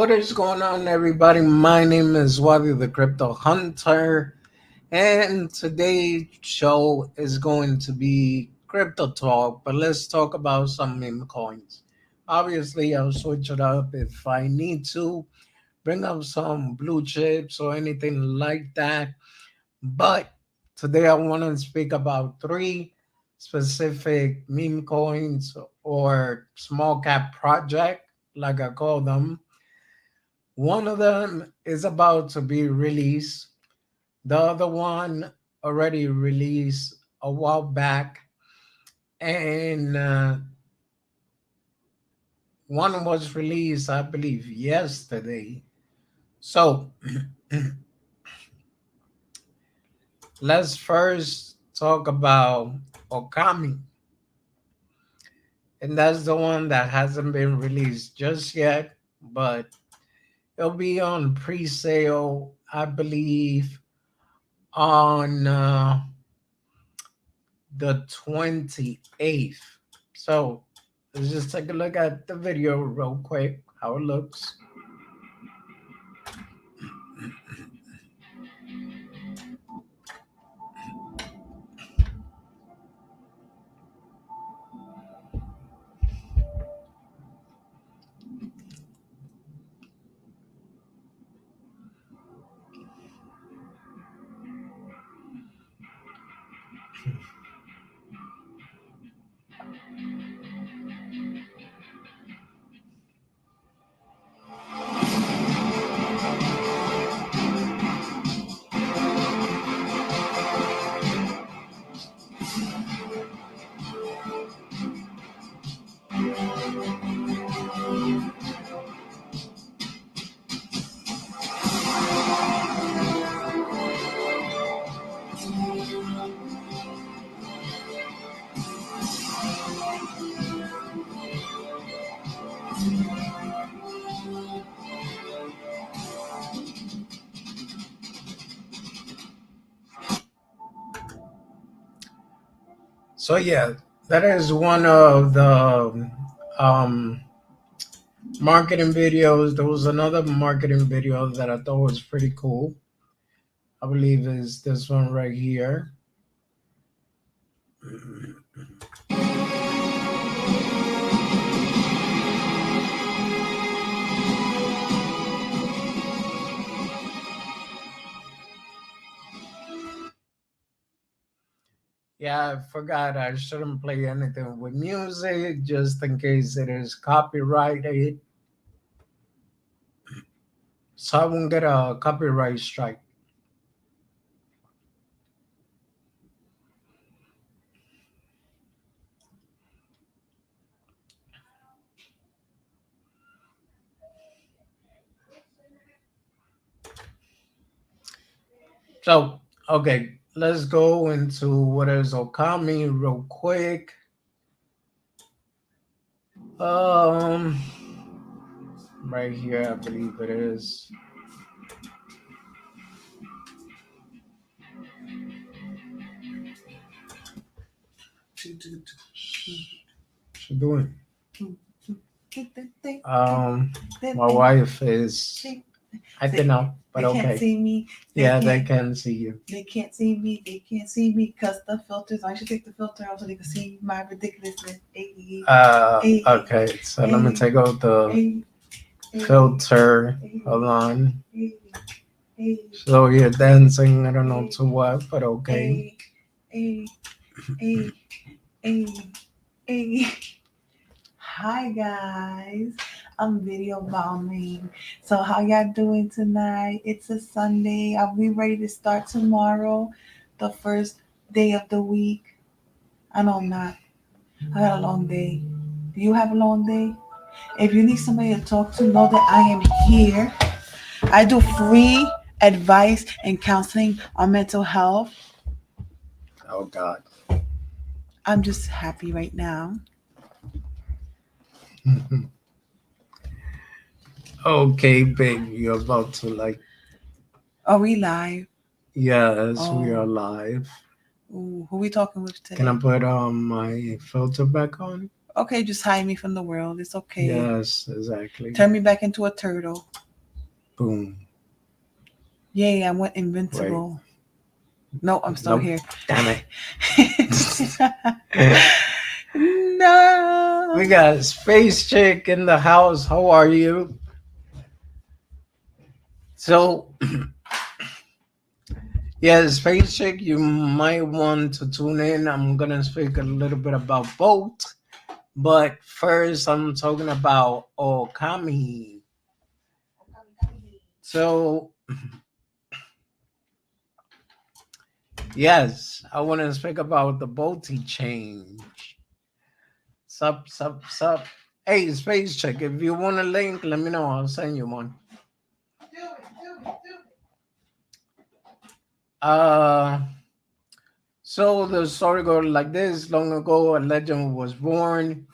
What is going on, everybody? My name is Wadi the Crypto Hunter, and today's show is going to be crypto talk, but let's talk about some meme coins. Obviously, I'll switch it up if I need to, bring up some blue chips or anything like that. But today I want to speak about three specific meme coins or small cap project, like I call them. One of them is about to be released. The other one already released a while back, and one was released, I believe, yesterday. So let's first talk about Okami, and that's the one that hasn't been released just yet, but it'll be on pre-sale, I believe, on the 28th. So let's just take a look at the video real quick, how it looks. So yeah, that is one of the um, marketing videos. There was another marketing video that I thought was pretty cool. I believe is this one right here. Yeah, I forgot I shouldn't play anything with music just in case it is copyrighted. So I won't get a copyright strike. So, okay, let's go into what is Okami real quick. Um, right here, I believe it is. What's she doing? My wife is acting up, but they can't okay. see me. Yeah, they can see you. They can't see me. They can't see me because the filters. I should take the filter off so they can see my ridiculousness. Okay, so let me take out the filter. Hold on. So you're dancing, I don't know to what, but okay. Hi guys, I'm video bombing. So how y'all doing tonight? It's a Sunday. Are we ready to start tomorrow? The first day of the week? I know I'm not. I got a long day. Do you have a long day? If you need somebody to talk to, know that I am here. I do free advice and counseling on mental health. Oh God. I'm just happy right now. Okay, babe, you're about to like. Are we live? Yes, we are live. Ooh, who we talking with today? Can I put my filter back on? Okay, just hide me from the world. It's okay. Yes, exactly. Turn me back into a turtle. Boom. Yay, I went Wait. invincible. No, I'm still Nope. here. Damn it. We No. got Space Chick in the house. How are you? So, yeah, Space Chick, you might want to tune in. I'm going to speak a little bit about both. But first, I'm talking about Okami. So, yes, I want to speak about the Bolti change. Sup. Hey, Space Chick, if you want a link, let me know. I'll send you one. Uh, so the story goes like this: long ago, a legend was born.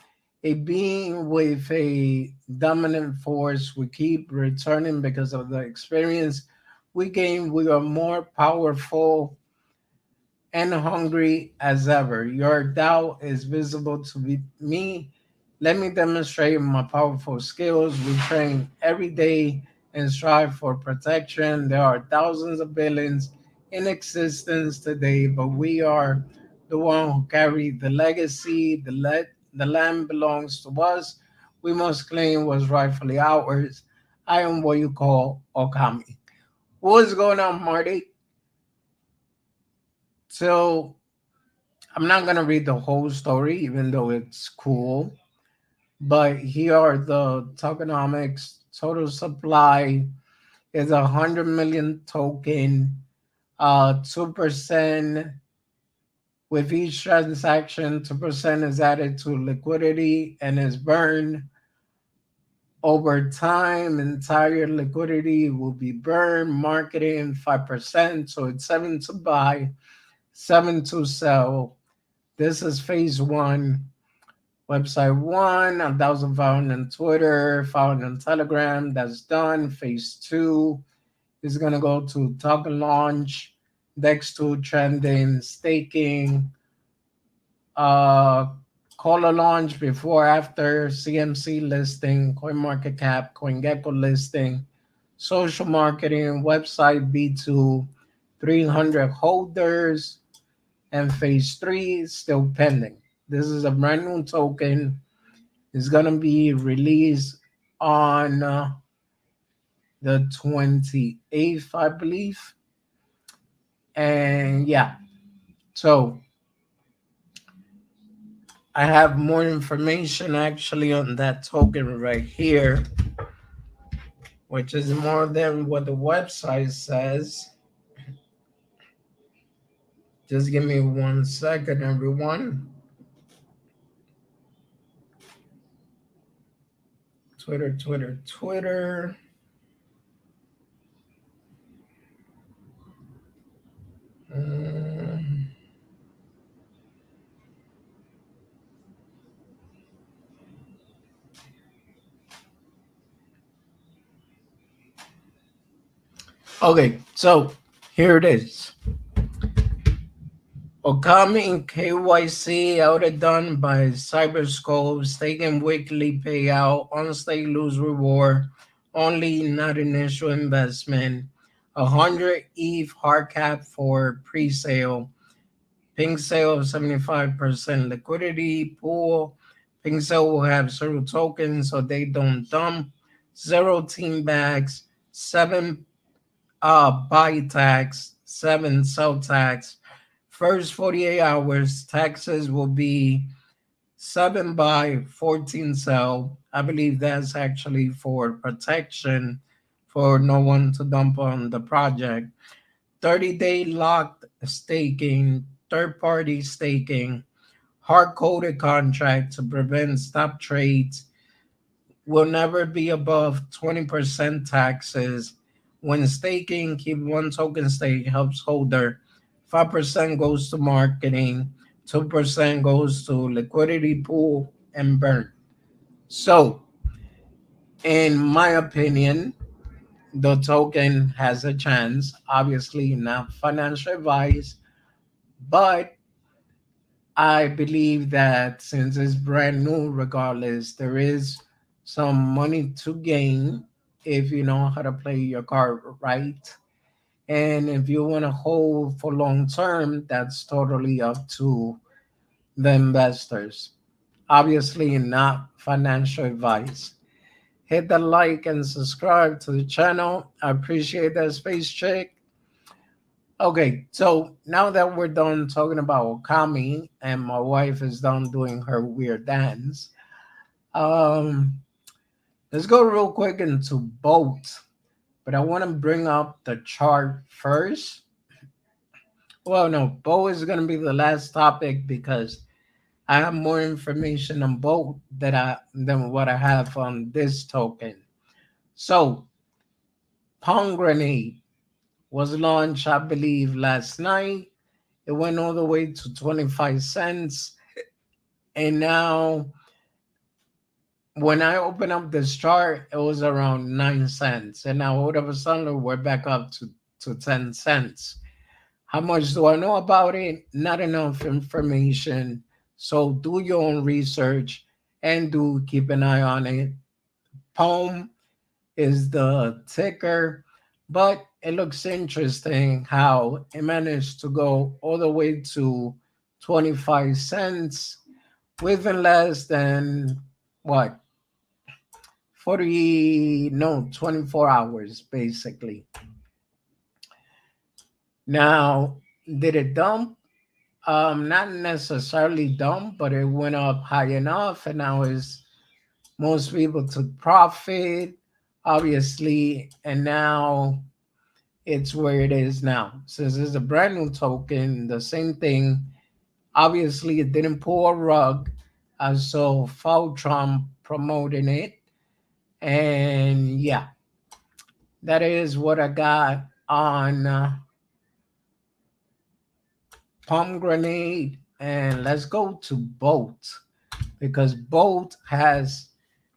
A being with a dominant force. We keep returning because of the experience we gain. We are more powerful and hungry as ever. Your doubt is visible to me. Let me demonstrate my powerful skills. We train every day and strive for protection. There are thousands of billions in existence today, but we are the one who carry the legacy. The land belongs to us. We must claim what's rightfully ours. I am what you call Okami. What's going on, Marty? So I'm not gonna read the whole story, even though it's cool. But here are the tokenomics. Total supply is 100 million token. 2% with each transaction. 2% is added to liquidity and is burned over time. Entire liquidity will be burned. Marketing 5%. So it's 7 to buy, 7 to sell. This is phase one. Website one, 1,000 found on Twitter, found on Telegram. That's done. Phase two is gonna go to token launch, Dex two trending, staking, uh, caller launch before, after, CMC listing, CoinMarketCap, CoinGecko listing, social marketing, website B2, 300 holders, and phase three is still pending. This is a brand new token. It's gonna be released on the 28th, I believe. And yeah, so I have more information actually on that token right here, which is more than what the website says. Just give me 1 second, everyone. Twitter. Um, okay, so here it is. Okami KYC outdone by Cyberscope, taking weekly payout, on stake lose reward, only not initial investment, 100 ETH hard cap for pre-sale, pink sale of 75% liquidity pool. Pink sale will have zero tokens so they don't dump, zero team bags, seven buy tax, seven sell tax. First 48 hours, taxes will be 7 buy, 14 sell. I believe that's actually for protection for no one to dump on the project. 30-day locked staking, third party staking, hard coded contract to prevent stop trades, will never be above 20% taxes. When staking, keep one token stake helps holder. 5% goes to marketing, 2% goes to liquidity pool and burn. So, in my opinion, the token has a chance. Obviously, not financial advice, but I believe that since it's brand new, regardless, there is some money to gain if you know how to play your card right. And if you want to hold for long term, that's totally up to the investors. Obviously, not financial advice. Hit the like and subscribe to the channel. I appreciate that space check. Okay, so now that we're done talking about Okami and my wife is done doing her weird dance, um, let's go real quick into both. But I want to bring up the chart first. Well, no, both is going to be the last topic because I have more information on both than what I have on this token. So, Palm Grenade was launched, I believe, last night. It went all the way to 25 cents. And now, when I open up this chart, it was around 9 cents. And now, all of a sudden, we're back up to 10 cents. How much do I know about it? Not enough information. So, do your own research and do keep an eye on it. Palm is the ticker, but it looks interesting how it managed to go all the way to 25 cents within less than what 40 no 24 hours basically. Now, did it dump? Not necessarily dump, but it went up high enough and now is most people took profit obviously, and now it's where it is now. Since it's a brand new token, the same thing. Obviously, it didn't pull a rug. I saw Trump promoting it. And yeah, that is what I got on Pomegranate. And let's go to Bolt because Bolt has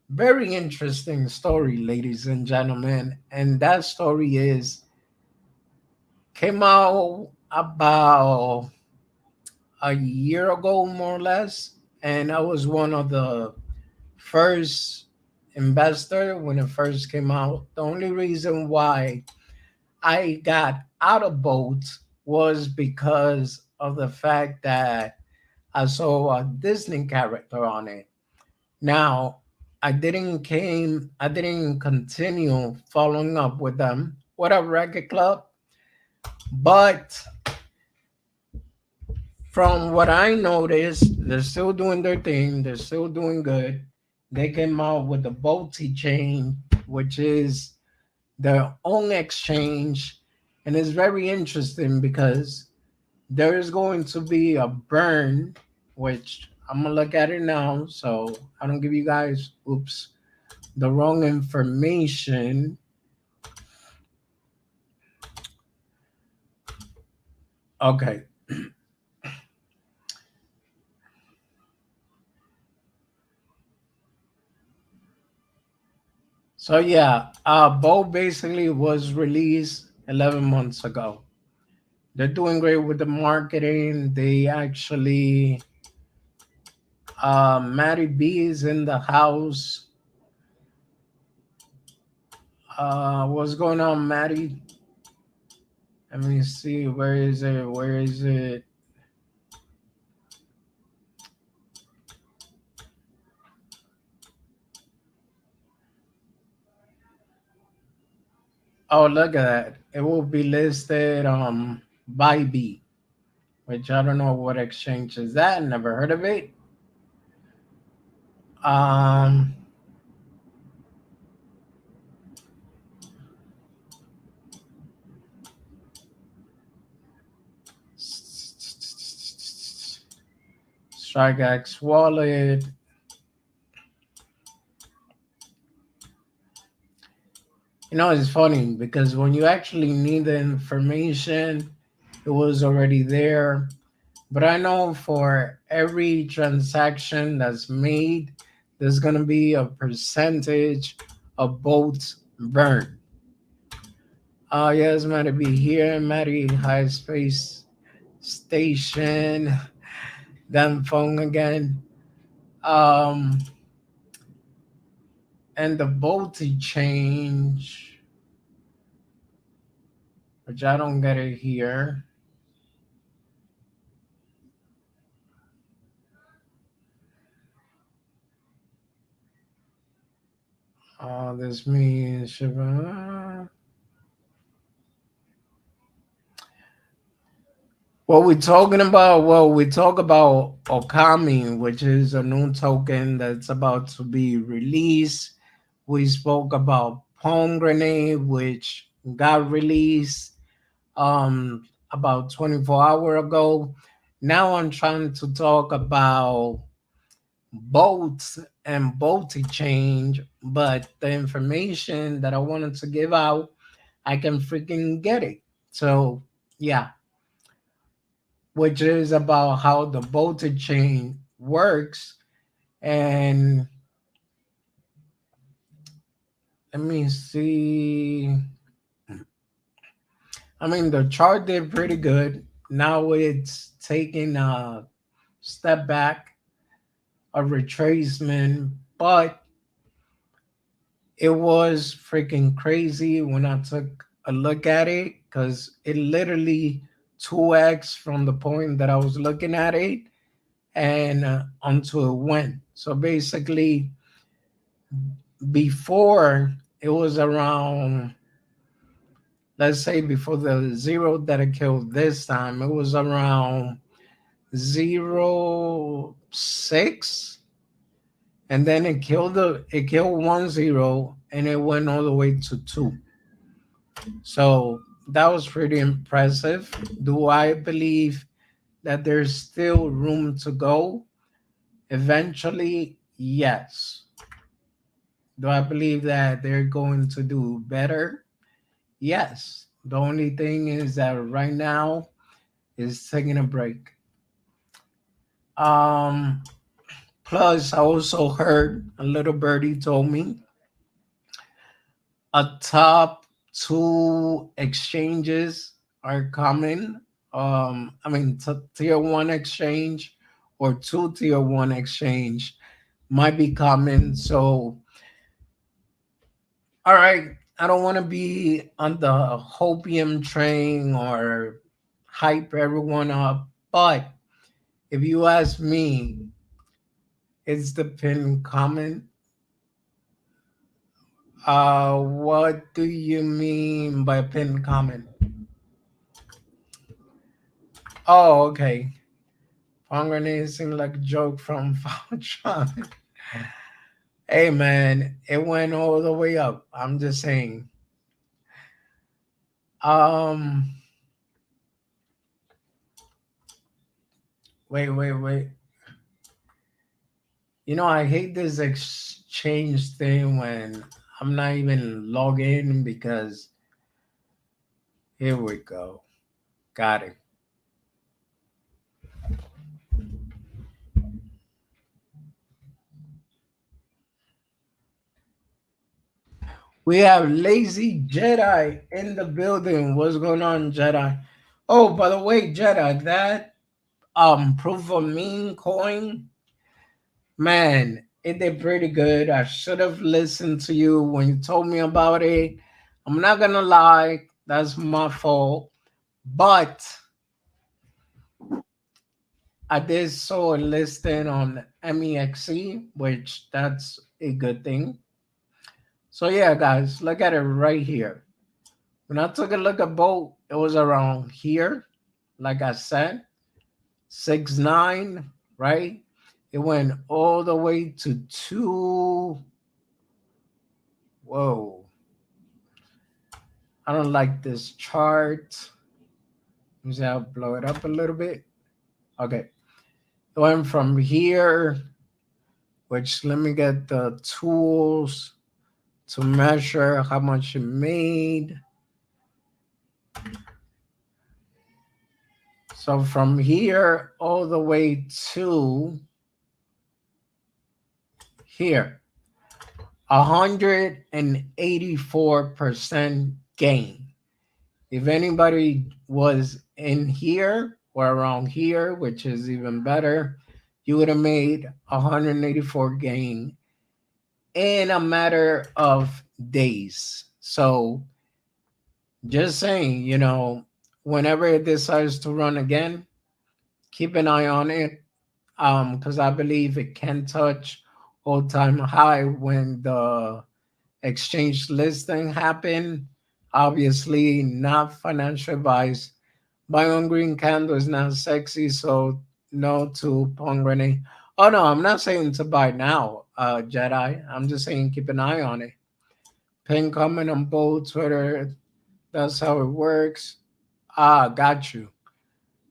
very interesting story, ladies and gentlemen. And that story is came out about a year ago, more or less, and I was one of the first investor when it first came out. The only reason why I got out of boat was because of the fact that I saw a Disney character on it. Now, I didn't continue following up with them. What a record club. But from what I noticed, they're still doing their thing. They're still doing good. They came out with the Bolti chain, which is their own exchange. And it's very interesting because there is going to be a burn, which I'm going to look at it now. So I don't give you guys, oops, the wrong information. Okay. So yeah, Bo basically was released 11 months ago. They're doing great with the marketing. They actually, Matty B is in the house. What's going on, Matty? Let me see. Where is it? Where is it? Oh, look at that. It will be listed by B, which I don't know what exchange is that. Never heard of it. Um, StrikeX wallet. You know, it's funny because when you actually need the information, it was already there. But I know for every transaction that's made, there's going to be a percentage of both burn. Yes, Matty be here. Matty High Space Station. damn phone again. Um, and the voltage change, which I don't get it here. This means what we're talking about. Well, we talk about Okami, which is a new token that's about to be released. We spoke about Palm Grenade, which got released about 24 hours ago. Now I'm trying to talk about boats and boat change, but the information that I wanted to give out, I can freaking get it. So yeah, which is about how the boat chain works. And let me see. I mean, the chart did pretty good. Now it's taking a step back, a retracement, but it was freaking crazy when I took a look at it because it literally 2x from the point that I was looking at it and onto it went. So basically, before it was around, let's say before the zero that it killed this time, it was around 0.6, and then it killed 1 0 and it went all the way to 2. So that was pretty impressive. Do I believe that there's still room to go? Eventually, yes. Do I believe that they're going to do better? Yes. The only thing is that right now is taking a break. Um, Plus, I also heard a little birdie told me a top two exchanges are coming. I mean, tier one exchange or two tier one exchange might be coming. So, all right, I don't want to be on the hopium train or hype everyone up, but if you ask me, is the pin coming? What do you mean by pin comment? Oh, okay. Grenade seemed like a joke from Faltron. Hey man, it went all the way up. I'm just saying. Um, wait. You know, I hate this exchange thing when I'm not even logged in because here we go. Got it. We have Lazy Jedi in the building. What's going on, Jedi? Oh, by the way, Jedi, that proof of meme coin, man, it did pretty good. I should have listened to you when you told me about it. I'm not gonna lie, that's my fault. But I did saw a listing on MEXC, which that's a good thing. So yeah, guys, look at it right here. When I took a look at both, it was around here, like I said, 6.9, right? It went all the way to 2. Whoa. I don't like this chart. Let me see, I'll blow it up a little bit. Okay. It went from here, which let me get the tools to measure how much it made. So from here all the way to here, 184% gain. If anybody was in here or around here, which is even better, you would have made 184 gain in a matter of days. So just saying, whenever it decides to run again, keep an eye on it. Because I believe it can touch all-time high when the exchange listing happened. Obviously, not financial advice. Buy on green candle is not sexy, so no to pomegranate. Oh no, I'm not saying to buy now, Jedi. I'm just saying keep an eye on it. Pin comment on both Twitter. That's how it works. Ah, got you.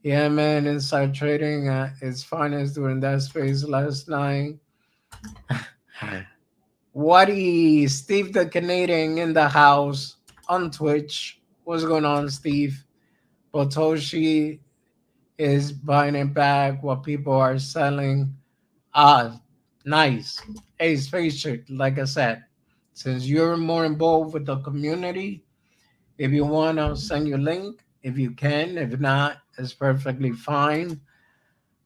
Yeah, man. Inside trading at its finest during that space last night. Waddy, Steve the Canadian in the house on Twitch. What's going on, Steve? Botoshi is buying it back what people are selling. Ah, nice. Hey, Space Chick, like I said, since you're more involved with the community, if you want, I'll send you a link. If you can, if not, it's perfectly fine.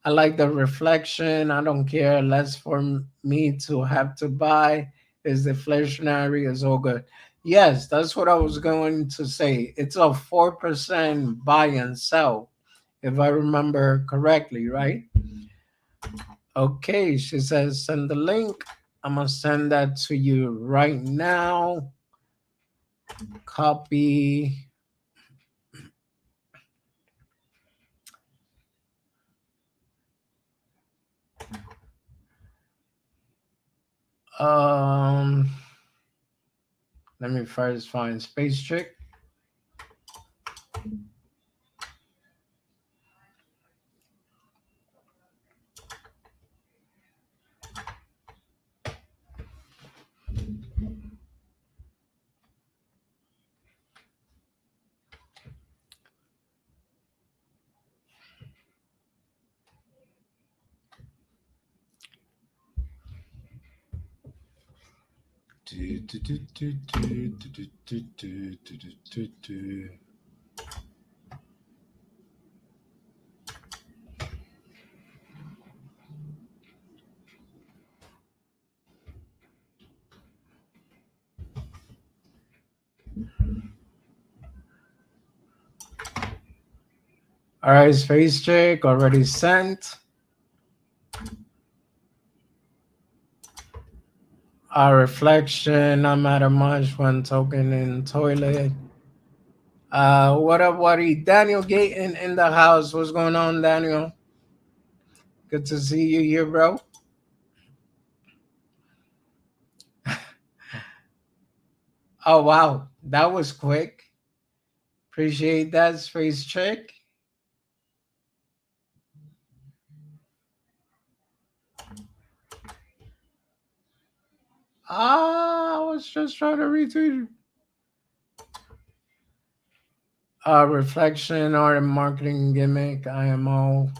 I like the reflection. I don't care. Less for me to have to buy is deflationary. Is all good. Yes, that's what I was going to say. It's a 4% buy and sell, if I remember correctly, right? Okay, she says send the link. I'm gonna send that to you right now. Copy. Um, Let me first find Space Chick. All right, Space Chick already sent. Our reflection, no matter much when token in toilet. What up, Waddy? Daniel Gayton in the house. What's going on, Daniel? Good to see you here, bro. Oh wow, that was quick. Appreciate that, Space Chick. I was just trying to retweet. Reflection, art, and marketing gimmick. IMO.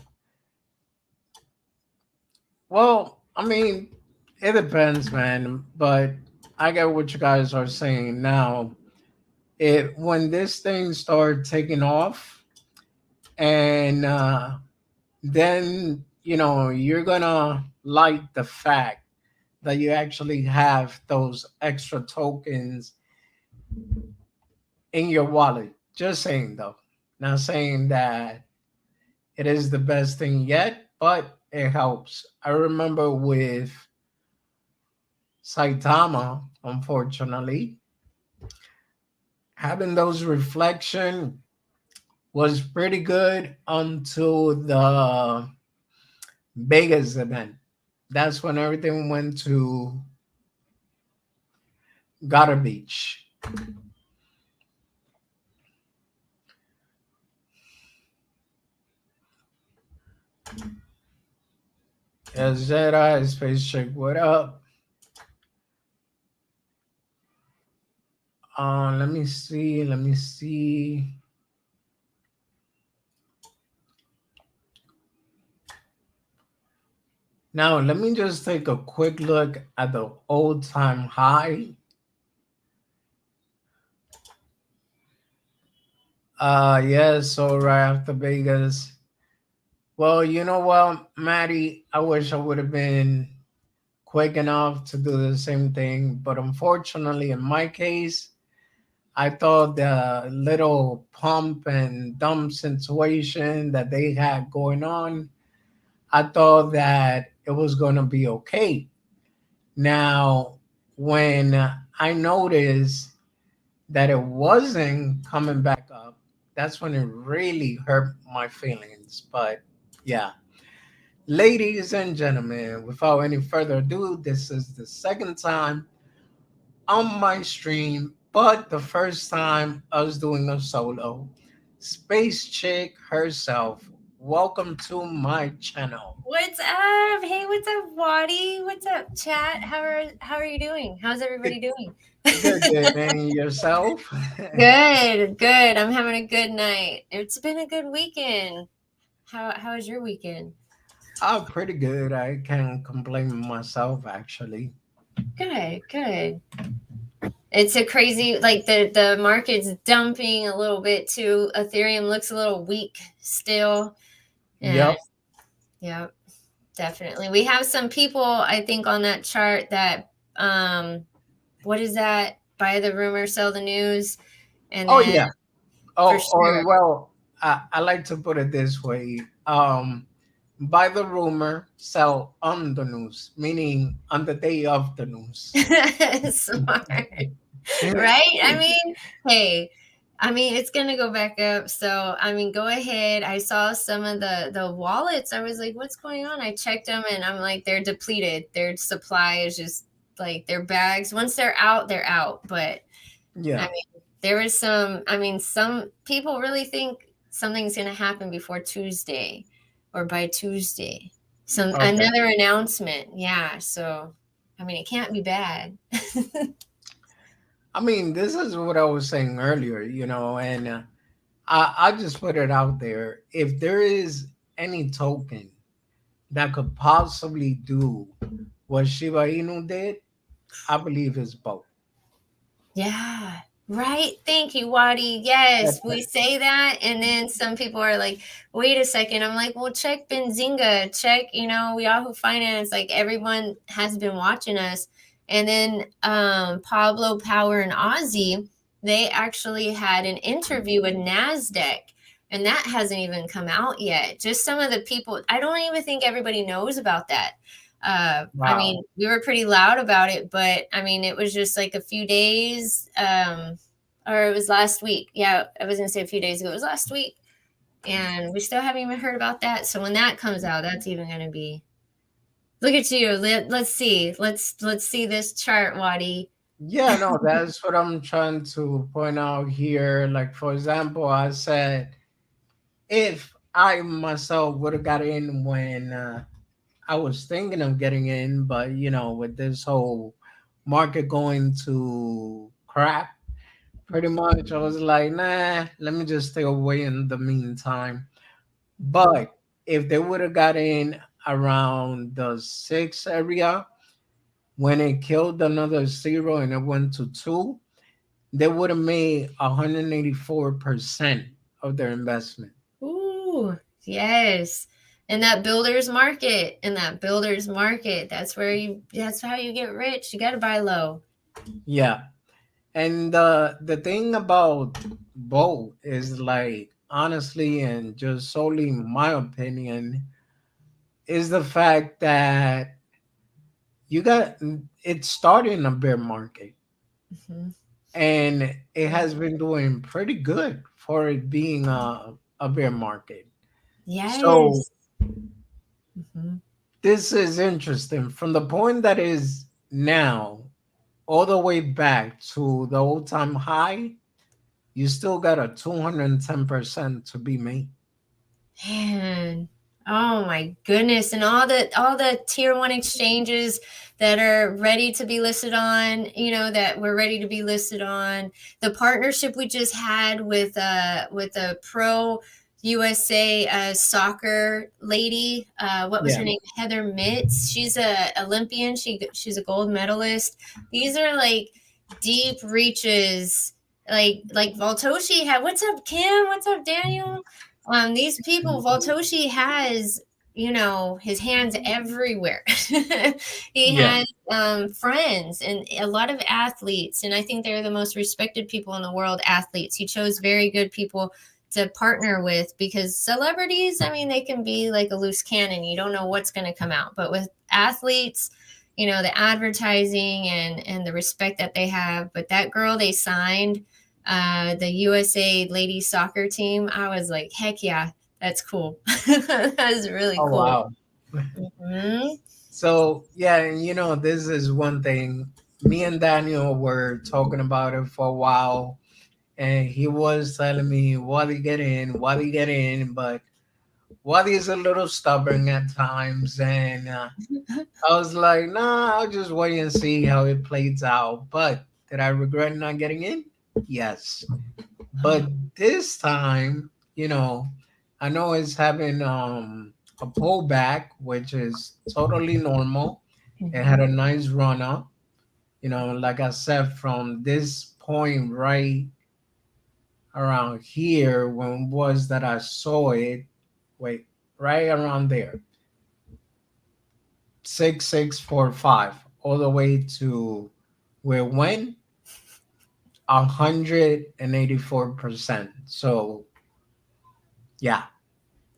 Well, I mean, it depends, man. But I get what you guys are saying now. It when this thing started taking off, and then you're gonna like the fact that you actually have those extra tokens in your wallet. Just saying though, not saying that it is the best thing yet, but it helps. I remember with Saitama, unfortunately, having those reflection was pretty good until the Vegas event. That's when everything went to garbage. Yes, Jedi Space Chick, what up? Let me see. Let me see. Now, let me just take a quick look at the all-time high. Yes, so right after Vegas. Well, you know what, Maddie? I wish I would have been quick enough to do the same thing, but unfortunately, in my case, I thought the little pump and dump situation that they had going on, I thought that it was going to be okay. Now, when I noticed that it wasn't coming back up, that's when it really hurt my feelings. But yeah, ladies and gentlemen, without any further ado, this is the second time on my stream, but the first time us doing a solo. Space Chick herself, welcome to my channel. What's up? Hey, what's up, Waddy? What's up, chat? How are you doing? How's Good, everybody doing? good, good. And yourself? Good, good. I'm having a good night. It's been a good weekend. How was your weekend? Oh, pretty good. I can't complain myself, actually. Good, good. It's a crazy like the market's dumping a little bit too. Ethereum looks a little weak still. And Yep. yeah, definitely. We have some people I think on that chart that what is that? Buy the rumor, sell the news, and Oh, then yeah. for Oh, sure. or well, I like to put it this way. By the rumor, sell on the news, meaning on the day of the news. Smart, right? I mean, hey, I mean it's gonna go back up. So I mean, go ahead. I saw some of the wallets. I was like, what's going on? I checked them, and I'm like, they're depleted. Their supply is just like their bags. Once they're out, they're out. But I Yeah. mean, there was some. I mean, some people really think something's gonna happen before Tuesday, or by Tuesday. Some Okay. another announcement. Yeah. So, I mean, it can't be bad. I mean, this is what I was saying earlier, and I just put it out there. If there is any token that could possibly do what Shiba Inu did, I believe it's both. Yeah. Right. Thank you, Wadi. That's Yes, we it. say that, and then some people are like, "Wait a second." I'm like, "Well, check Benzinga. Check, Yahoo Finance. Like everyone has been watching us." And then Pablo Power and Ozzy, they actually had an interview with Nasdaq, and that hasn't even come out yet. Just some of the people. I don't even think everybody knows about that. I Wow. mean, we were pretty loud about it, but I mean, it was just like a few days, or it was last week. Yeah, I was gonna say a few days ago. It was last week, and we still haven't even heard about that. So when that comes out, that's even gonna be. Look at you. Let's see. Let's see this chart, Wadi. Yeah, no, that's what I'm trying to point out here. Like, for example, I said if I myself would have got in when I was thinking of getting in, but with this whole market going to crap, pretty much, I was like, nah, let me just stay away in the meantime. But if they would have got in around the six area when it killed another zero and it went to two, they would have made 184% of their investment. Ooh, yes. And that builder's market, that's where that's how you get rich. You got to buy low. Yeah. And the thing about both is like honestly and just solely my opinion is the fact that you got it started in a bear market Mhm. and it has been doing pretty good for it being a bear market. So Yes. Mhm. this is interesting from the point that is now all the way back to the old time high. You still got a 210% to be made. Man, oh my goodness. And all the tier one exchanges that are ready to be listed on, that we're ready to be listed on. The partnership we just had with a pro USA soccer lady. What was Yeah. her name? Heather Mitz. She's a Olympian. She's a gold medalist. These are like deep reaches. Like Valtoshi had. What's up, Kim? What's up, Daniel? These people, Voltoshi has, his hands everywhere. He Yeah. has friends and a lot of athletes, and I think they're the most respected people in the world. Athletes. He chose very good people to partner with, because celebrities, I mean, they can be like a loose cannon. You don't know what's going to come out, but with athletes, the advertising and the respect that they have. But that girl they signed, the USA ladies soccer team, I was like, heck yeah, that's cool. That was really Oh cool. wow. Hmm. So yeah, and this is one thing. Me and Daniel were talking about it for a while, and he was telling me, "Wadi, get in, Wadi, get in," but Wadi is a little stubborn at times, and I was like, "Nah, I'll just wait and see how it plays out." But did I regret not getting in? Yes. But this time, I know it's having a pullback, which is totally normal. It had a nice run up. Like I said, from this point right around here, when was that I saw it? Wait, right around there, 6645, all the way to where it went 184%. So yeah,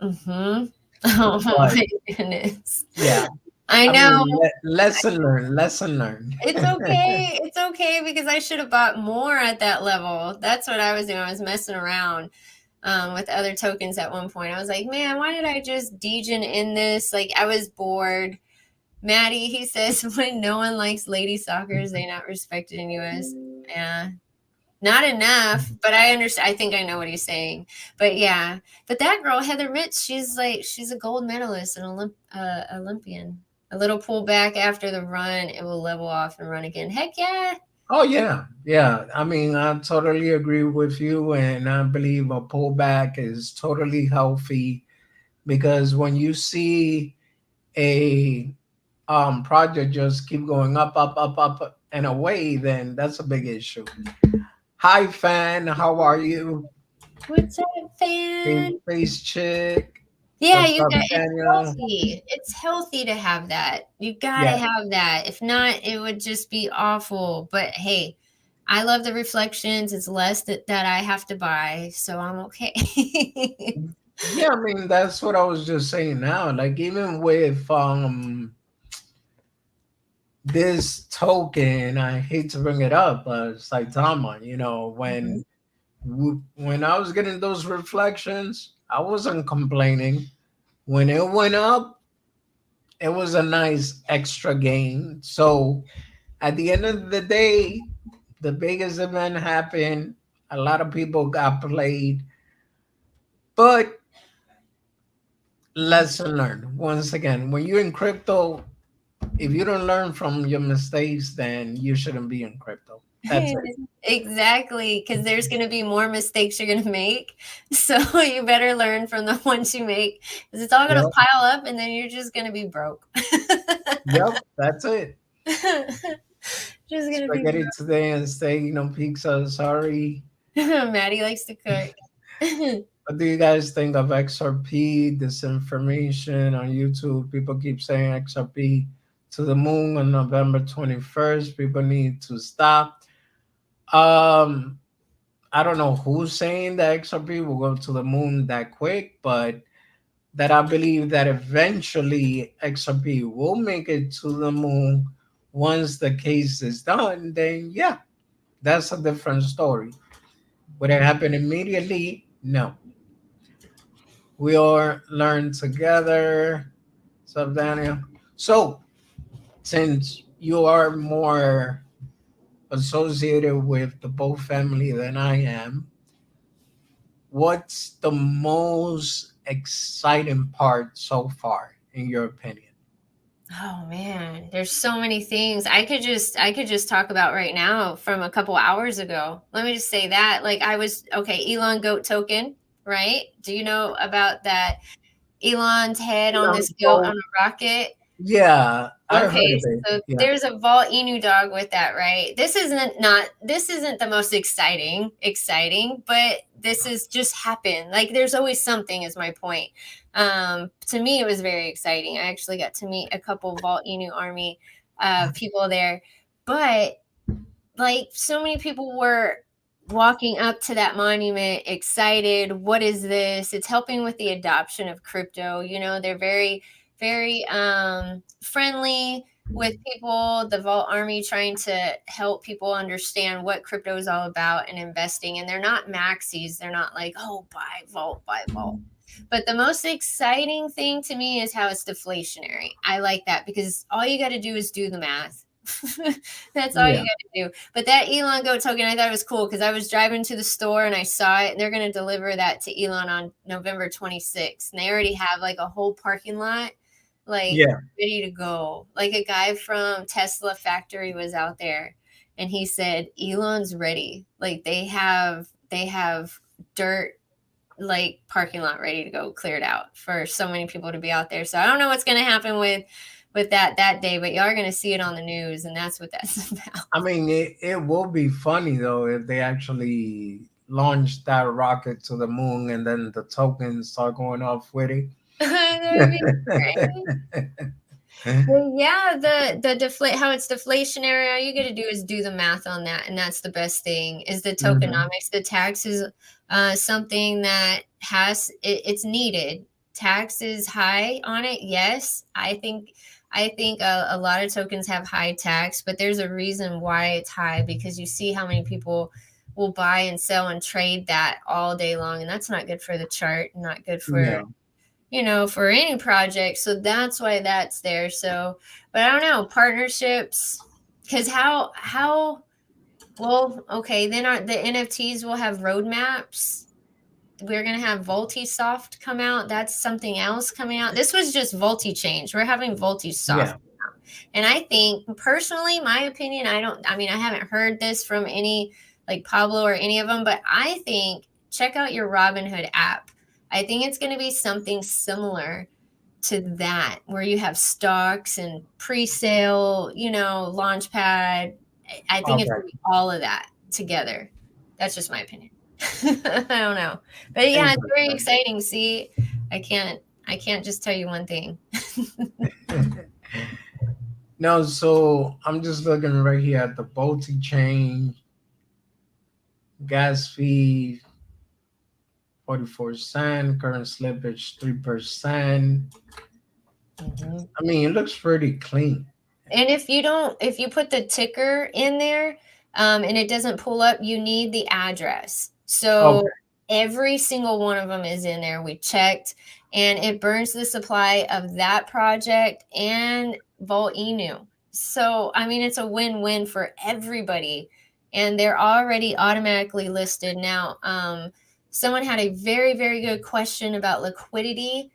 Hmm. Oh but my goodness. yeah, I I know. mean, lesson learned. Lesson learned. It's okay. It's okay, because I should have bought more at that level. That's what I was doing. I was messing around with other tokens at one point. I was like, man, why did I just degen in this? Like, I was bored. Maddie, he says, when no one likes lady soccer, they not respected in US. Yeah. Not enough, but I understand. I think I know what he's saying. But yeah, but that girl Heather Mitch, she's a gold medalist and Olympian. A little pullback after the run, it will level off and run again. Heck yeah! Oh yeah, yeah. I mean, I totally agree with you, and I believe a pullback is totally healthy because when you see a project just keep going up, up, up, up, and away, then that's a big issue. Hi, fan. How are you? What's up, Big fan? face chick. Yeah, What's you up, got it's Daniel? healthy. It's healthy to have that. You gotta Yeah. have that. If not, it would just be awful. But hey, I love the reflections. It's less that I have to buy, so I'm okay. Yeah, I mean that's what I was just saying now. Like even with this token, I hate to bring it up, but Saitama, Mhm. when I was getting those reflections, I wasn't complaining. When it went up, it was a nice extra gain. So at the end of the day, the biggest event happened. A lot of people got played, but lesson learned. Once again, when you're in crypto, if you don't learn from your mistakes, then you shouldn't be in crypto. That's it. Exactly, because there's going to be more mistakes you're going to make. So you better learn from the ones you make, because it's all going to Yep. pile up and then you're just going to be broke. Yep. That's it. Just going to be Spaghetti today and steak, pizza. Sorry. broke. Maddie likes to cook. What do you guys think of XRP? Disinformation on YouTube. People keep saying XRP to the moon on November 21st. People need to stop. Um, I don't know who's saying that XRP will go to the moon that quick, but that I believe that eventually XRP will make it to the moon once the case is done, then yeah, that's a different story. Would it happen immediately? No. We all learn together. What's up, Daniel? So, since you are more associated with the Bo family than I am, what's the most exciting part so far, in your opinion? Oh man, there's so many things I could just talk about right now from a couple hours ago. Let me just say that. Like, I was okay, Elon goat token, right? Do you know about that? Elon's head on Elon this goat Gold, on a rocket. Yeah, I heard Okay, of it. so Yeah, there's a Vault Inu dog with that, right? This isn't the most exciting, but this is just happened. Like there's always something is my point. To me it was very exciting. I actually got to meet a couple Vault Inu army people there. But like so many people were walking up to that monument excited. What is this? It's helping with the adoption of crypto. You know, they're very friendly with people, the Vault Army, trying to help people understand what crypto is all about and investing. And they're not maxis. They're not like, oh, buy Vault. But the most exciting thing to me is how it's deflationary. I like that because all you got to do is do the math. That's all you yeah, got to do. But that Elon Goat token, I thought it was cool because I was driving to the store and I saw it, and they're going to deliver that to Elon on November 26th. And they already have like a whole parking lot, like yeah. ready to go. Like a guy from Tesla factory was out there, and he said Elon's ready. Like they have dirt like parking lot ready to go cleared out for so many people to be out there. So I don't know what's going to happen with that day, but y'all are going to see it on the news, and that's what that's about. I mean, it will be funny though if they actually launch that rocket to the moon and then the tokens start going off with it. That would be great. Well, yeah, the deflate how it's deflationary. All you got to do is do the math on that, and that's the best thing. Is the Mhm. tokenomics? The tax is something that it's needed. Tax is high on it. Yes, I think a lot of tokens have high tax, but there's a reason why it's high because you see how many people will buy and sell and trade that all day long, and that's not good for the chart, not good for No. for any project. So that's why that's there. So, but I don't know, partnerships, because how well, okay, then the NFTs will have roadmaps. We're gonna have Voltisoft come out. That's something else coming out. This was just Volti change. We're having Voltisoft. Yeah. And I think personally, my opinion, I mean, I haven't heard this from any like Pablo or any of them, but I think check out your Robinhood app. I think it's going to be something similar to that, where you have stocks and pre-sale, launchpad. I think it's Okay. going to be all of that together. That's just my opinion. I don't know, but yeah, it's very Interesting. exciting. See, I can't just tell you one thing. No, so I'm just looking right here at the Baltic chain, gas fee 44 cents, current slippage 3%. Mhm. I mean, it looks pretty clean. And if you put the ticker in there, and it doesn't pull up, you need the address. So Okay. every single one of them is in there. We checked, and it burns the supply of that project and Volt Inu. So I mean, it's a win-win for everybody, and they're already automatically listed now. Someone had a very very good question about liquidity.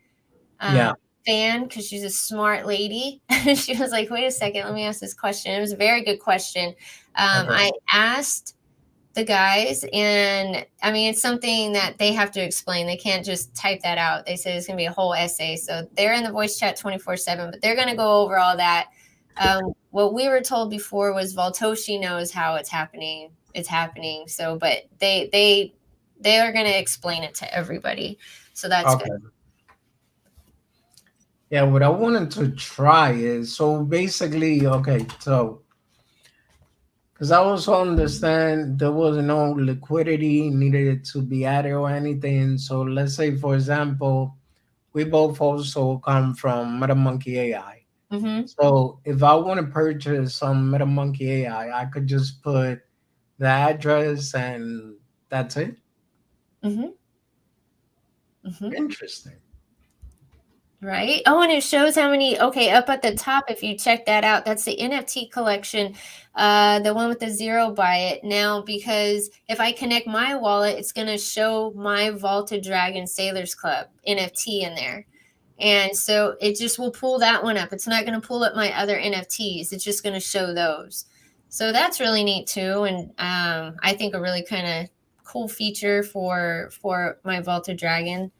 um, Yeah. Fan, because she's a smart lady. She was like, wait a second, let me ask this question. It was a very good question. Okay. I asked the guys, and I mean, it's something that they have to explain. They can't just type that out. They said it's going to be a whole essay. So they're in the voice chat 24/7, but they're going to go over all that. What we were told before was Valtoshi knows how it's happening. It's happening. So, but they are going to explain it to everybody. So that's good. Okay. Yeah, what I wanted to try is so basically, okay, so because I also understand there was no liquidity needed to be added or anything. So let's say, for example, we both also come from MetaMonkey AI. Mm-hmm. So if I want to purchase some MetaMonkey AI, I could just put the address and that's it. Mm-hmm. Mm-hmm. Interesting. Right. Oh, and it shows how many. Okay, up at the top, if you check that out, that's the NFT collection, the one with the zero by it. Now, because if I connect my wallet, it's going to show my Vaulted Dragon Sailors Club NFT in there. And so it just will pull that one up. It's not going to pull up my other NFTs. It's just going to show those. So that's really neat too. And I think a really kind of cool feature for my Vaulted Dragon.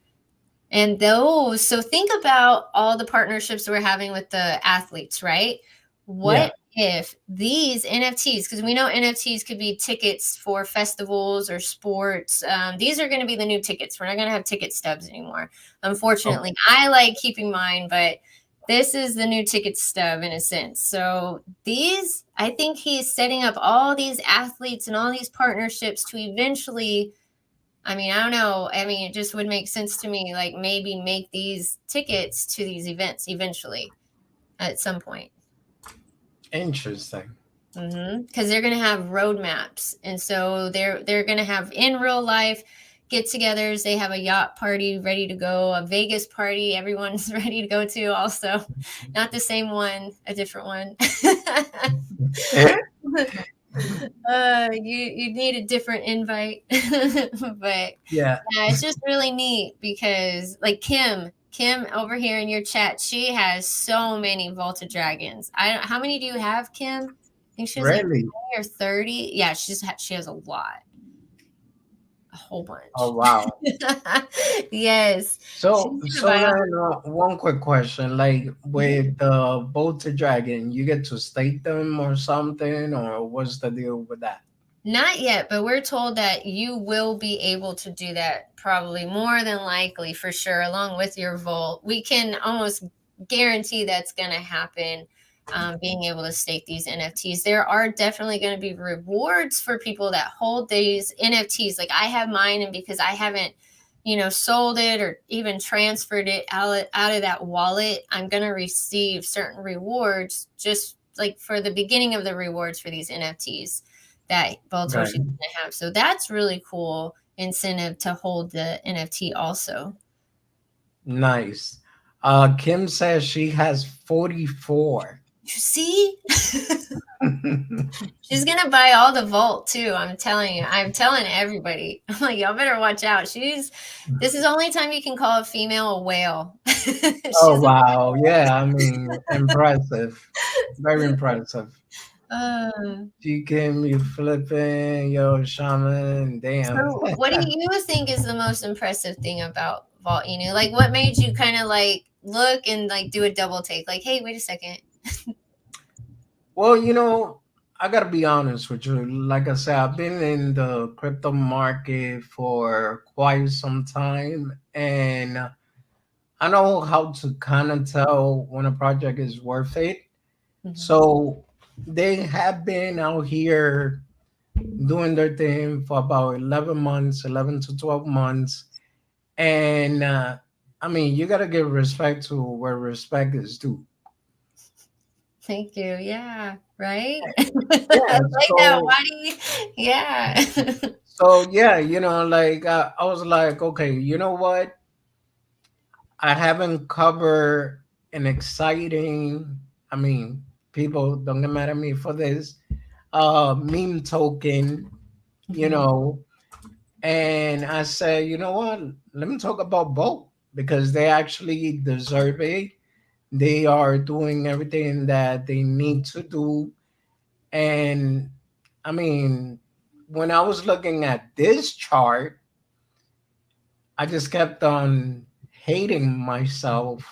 And those, so think about all the partnerships we're having with the athletes, right? Yeah. What if these NFTs, because we know NFTs could be tickets for festivals or sports, these are going to be the new tickets. We're not going to have ticket stubs anymore. Okay. Unfortunately, I like keeping mine, but this is the new ticket stub in a sense. So these, I think he's setting up all these athletes and all these partnerships to eventually, I mean, I don't know. I mean, it just would make sense to me, like maybe make these tickets to these events eventually at some point. Interesting. Because they're going to have roadmaps, and so they're going to have in real life get-togethers. They have a yacht party ready to go, a Vegas party everyone's ready to go to. Also, not the same one, a different one. You need a different invite, but Yeah. yeah, it's just really neat because like Kim over here in your chat, she has so many Volta Dragons. I don't, how many do you have, Kim? I think she has like Really? 20 or 30. Yeah, she has a lot, a whole Oh bunch. wow. Yes, she's gonna So buy all. then, one quick question, like with the Boat to Dragon, you get to stake them or something, or what's the deal with that? Not yet, but we're told that you will be able to do that probably more than likely for sure, along with your Volt. We can almost guarantee that's going to happen. Being able to stake these NFTs, there are definitely going to be rewards for people that hold these NFTs. Like I have mine, and because I haven't, sold it or even transferred it out of that wallet, I'm going to receive certain rewards just like for the beginning of the rewards for these NFTs that Baltoshi's Right. going to have. So that's really cool incentive to hold the NFT also. Nice. Kim says she has 44. You see? She's going to buy all the Vault too. I'm telling you. I'm telling everybody. I'm like, y'all better watch out. This is the only time you can call a female a whale. Oh She's a, wow. Yeah, I mean, impressive. Very impressive. uh, She Kim, you flipping, yo, shaman, damn. so what do you think is the most impressive thing about Vault Inu? Like what made you kind of like look and like do a double take? Like, hey, wait a second. Well, I gotta be honest with you. Like I said, I've been in the crypto market for quite some time, and I know how to kind of tell when a project is worth it. Mhm. So they have been out here doing their thing for about 11 months, 11 to 12 months. And I mean, you gotta give respect to where respect is due. Thank you. Yeah. Right. Yeah. I like that. So Why do you? Yeah. yeah, like I was like, okay, you know what? I haven't covered an exciting. I mean, people don't get mad at me for this. Meme token, you Mhm. know, and I said, you know what? Let me talk about both because they actually deserve it. They are doing everything that they need to do, and I mean, when I was looking at this chart, I just kept on hating myself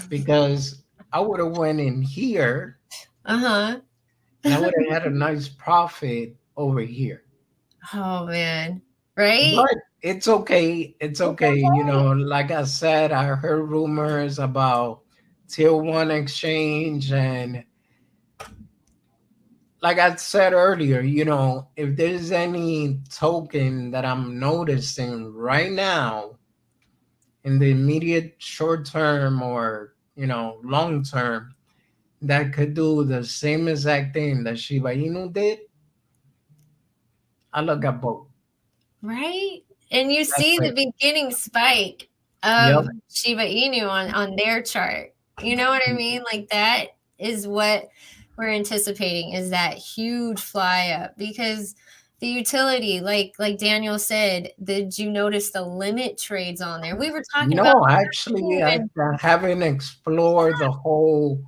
because I would have went in here Uh and I huh. would have had a nice profit over here. Oh man. Right. But it's okay. It's It's okay. okay. Like I said, I heard rumors about tier one exchange. And like I said earlier, if there's any token that I'm noticing right now in the immediate short term or, long term, that could do the same exact thing that Shiba Inu did, I look at both. Right. And you That's see the it. beginning spike Yep. of Shiba Inu on their chart. You know what I mean? Like that is what we're anticipating is that huge fly up because the utility, like Daniel said, did you notice the limit trades on there? We were talking about No, actually, I, even. I haven't explored the whole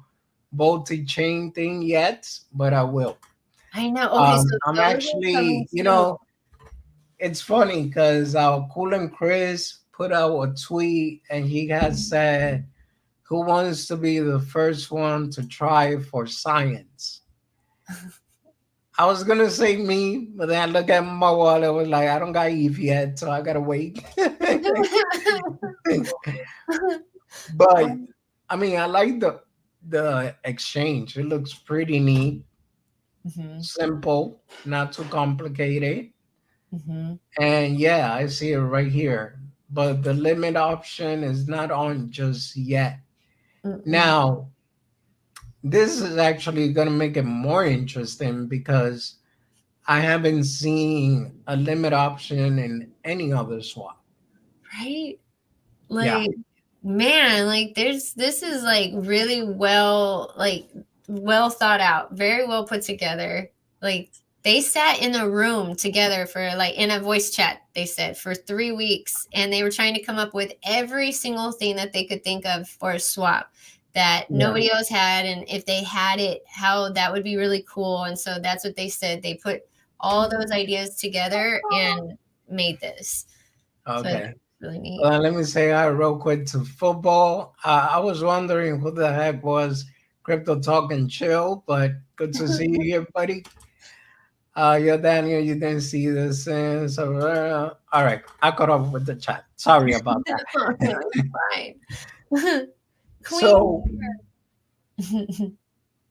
multi-chain thing yet, but I will. I know. Okay, so I'm those are coming actually, soon. it's funny because Cool and Chris, put out a tweet and he has said, "Who wants to be the first one to try for science?" I was gonna say me, but then I look at my wallet. I was like, I don't got Eve yet, so I gotta wait. But I mean, I like the exchange. It looks pretty neat, Mhm. simple, not too complicated. Mhm. And yeah, I see it right here. But the limit option is not on just yet. Mm-mm. Now, this is actually going to make it more interesting because I haven't seen a limit option in any other swap. Right? Yeah, Like, man, like this is like really well thought out, very well put together. Like they sat in a room together for like in a voice chat, they said, for 3 weeks, and they were trying to come up with every single thing that they could think of for a swap that yeah. nobody else had, and if they had it, how that would be really cool. And so that's what they said. They put all those ideas together and made this. So it's Okay. really neat. Let me say hi real quick to football. I was wondering who the heck was Crypto Talk and Chill, but good to see you here, buddy. Yeah, Daniel, you didn't see this. So, all right, I caught up with the chat. Sorry about Oh, no, that. it's fine. Queen. so,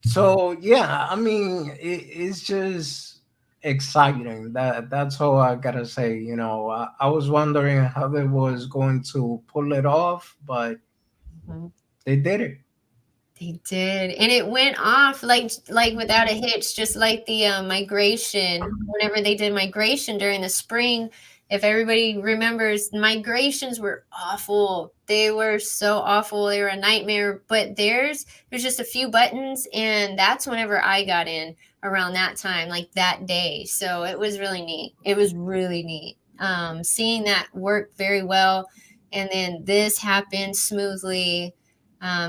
so yeah, I mean, it's just exciting. That's all I gotta say. I was wondering how they was going to pull it off, but Mhm. they did it. They did, and it went off like without a hitch, just like the migration. Whenever they did migration during the spring, if everybody remembers, migrations were awful. They were so awful. They were a nightmare. But there's just a few buttons, and that's whenever I got in around that time, like that day. So it was really neat. It was really neat. Seeing that work very well, and then this happened smoothly.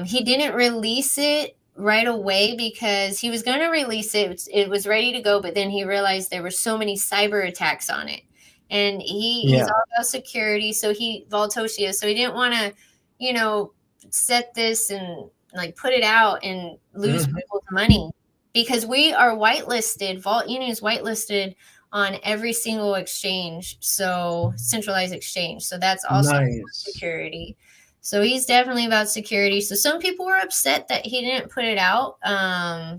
He didn't release it right away because he was going to release it. It was ready to go, but then he realized there were so many cyber attacks on it. And he's Yeah. all about security, so Valtoshia, so he didn't want to, you know, set this and like put it out and lose Mhm. people's money because we are whitelisted. Vault Union is whitelisted on every single exchange, so centralized exchange. So that's also Nice. security. So he's definitely about security. So some people were upset that he didn't put it out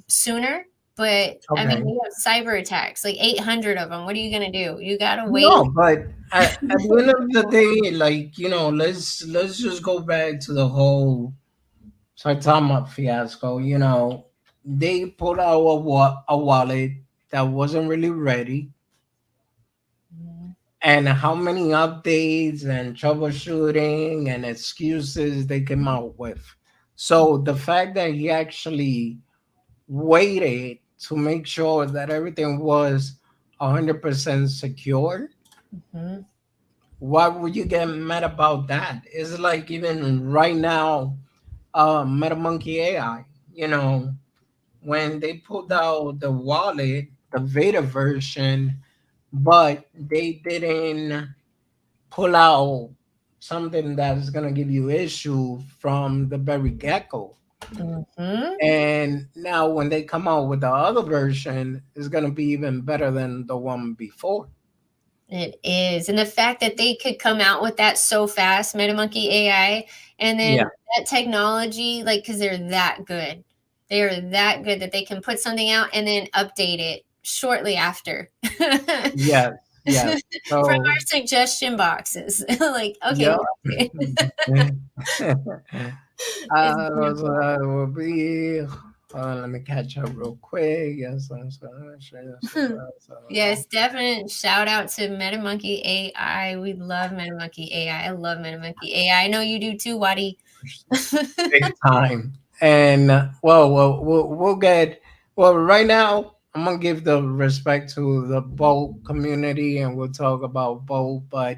sooner. But I mean, Okay. you have cyber attacks, like 800 of them. What are you gonna do? You gotta wait. No, but at the end of the day, like let's just go back to the whole Saitama fiasco. They put out a wallet that wasn't really ready, and how many updates and troubleshooting and excuses they came out with. So the fact that he actually waited to make sure that everything was 100% secure, Mhm. why would you get mad about that? It's like even right now, MetaMonkey AI, when they pulled out the wallet, the beta version, but they didn't pull out something that's gonna give you issue from the very get-go. Mhm. And now when they come out with the other version, it's gonna be even better than the one before. It is. And the fact that they could come out with that so fast, MetaMonkey AI, and Yeah. then that technology, like, because they're that good. They are that good that they can put something out and then update it shortly after. Yes. Yes. From So our suggestion boxes. Like, okay, yeah. we'll update It's So beautiful. that will be. Hold on, let me catch up real quick. Yes, Yes, definite shout out to MetaMonkey AI. We love MetaMonkey AI. I love MetaMonkey AI. I know you do too, Wadi. big time. And we'll get. Well, right now I'm gonna give the respect to the boat community, and we'll talk about boat. But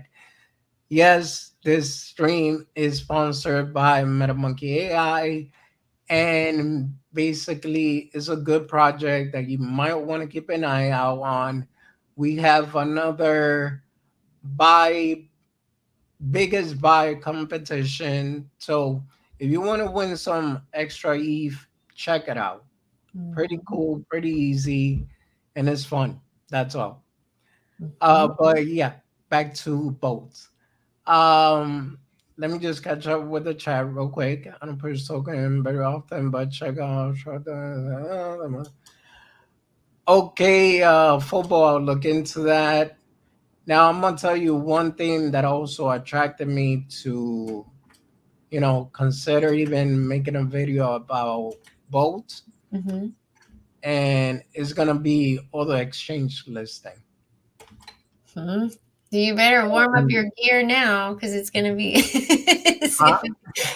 yes, this stream is sponsored by MetaMonkey AI, and basically it's a good project that you might want to keep an eye out on. We have another buy biggest buy competition. So if you want to win some extra ETH, check it out. Pretty Mhm. cool, pretty easy, and it's fun. That's all. Mhm. But yeah, back to boats. Um, Let me just catch up with the chat real quick. I don't push token very often, but check out. Okay, football. I'll look into that. Now I'm gonna tell you one thing that also attracted me to, consider even making a video about boats, Mhm. and it's gonna be other exchange listing. Hmm. You better warm up And, your gear now because it's gonna be. huh?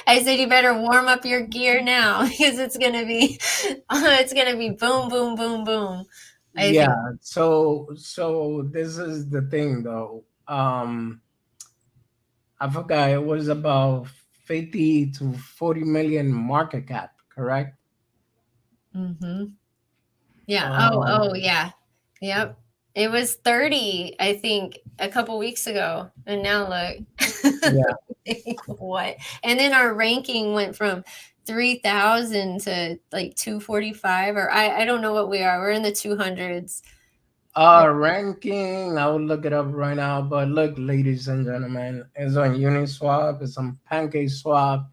I said you better warm up your gear now because it's gonna be. It's gonna be boom, boom, boom, boom. I Yeah. think. So this is the thing though. I forgot it was about 50 to 40 million market cap, correct? Hmm. Yeah. Oh. Um, Oh. Yeah. Yep. It was 30, I think, a couple weeks ago, and now look. yeah. What? And then our ranking went from 3,000 to like 245, or I don't know what we are. We're in the 200s. Ranking, I will look it up right now. But look, ladies and gentlemen, it's on Uniswap, it's on PancakeSwap,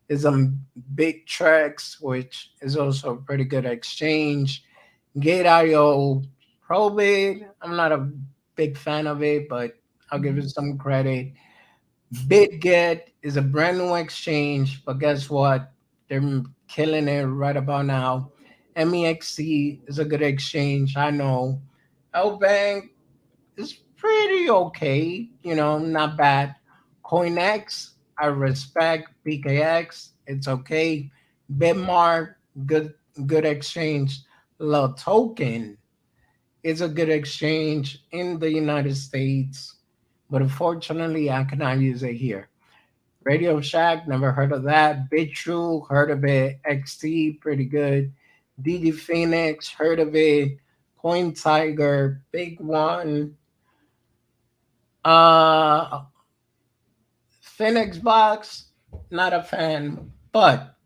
it's on Big Tracks, which is also a pretty good exchange. Gate.io, Probit, I'm not a big fan of it, but I'll give it some credit. BitGet is a brand new exchange, but guess what? They're killing it right about now. MEXC is a good exchange, I know. Lbank is pretty okay, not bad. CoinX, I respect. BKX, it's okay. Bitmark, good good exchange. La Token is a good exchange in the United States, but unfortunately, I cannot use it here. Radio Shack, never heard of that. BitTrue, heard of it. XT, pretty good. DD Phoenix, heard of it. Coin Tiger, big one. Uh, Phoenix Box, not a fan. But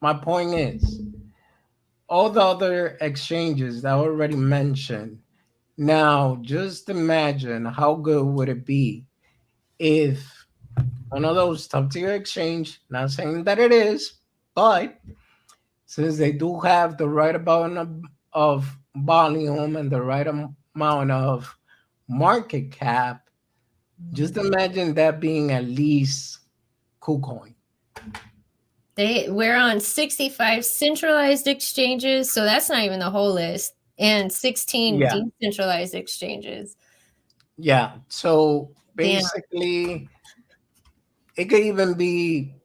my point is, all the other exchanges that I already mentioned. Now, just imagine how good would it be if one of those top tier exchange, not saying that it is, but since they do have the right amount of volume and the right amount of market cap, just imagine that being at least KuCoin. We're on 65 centralized exchanges, so that's not even the whole list, and 16 Yeah, decentralized exchanges. yeah. So Damn. basically, it could even be,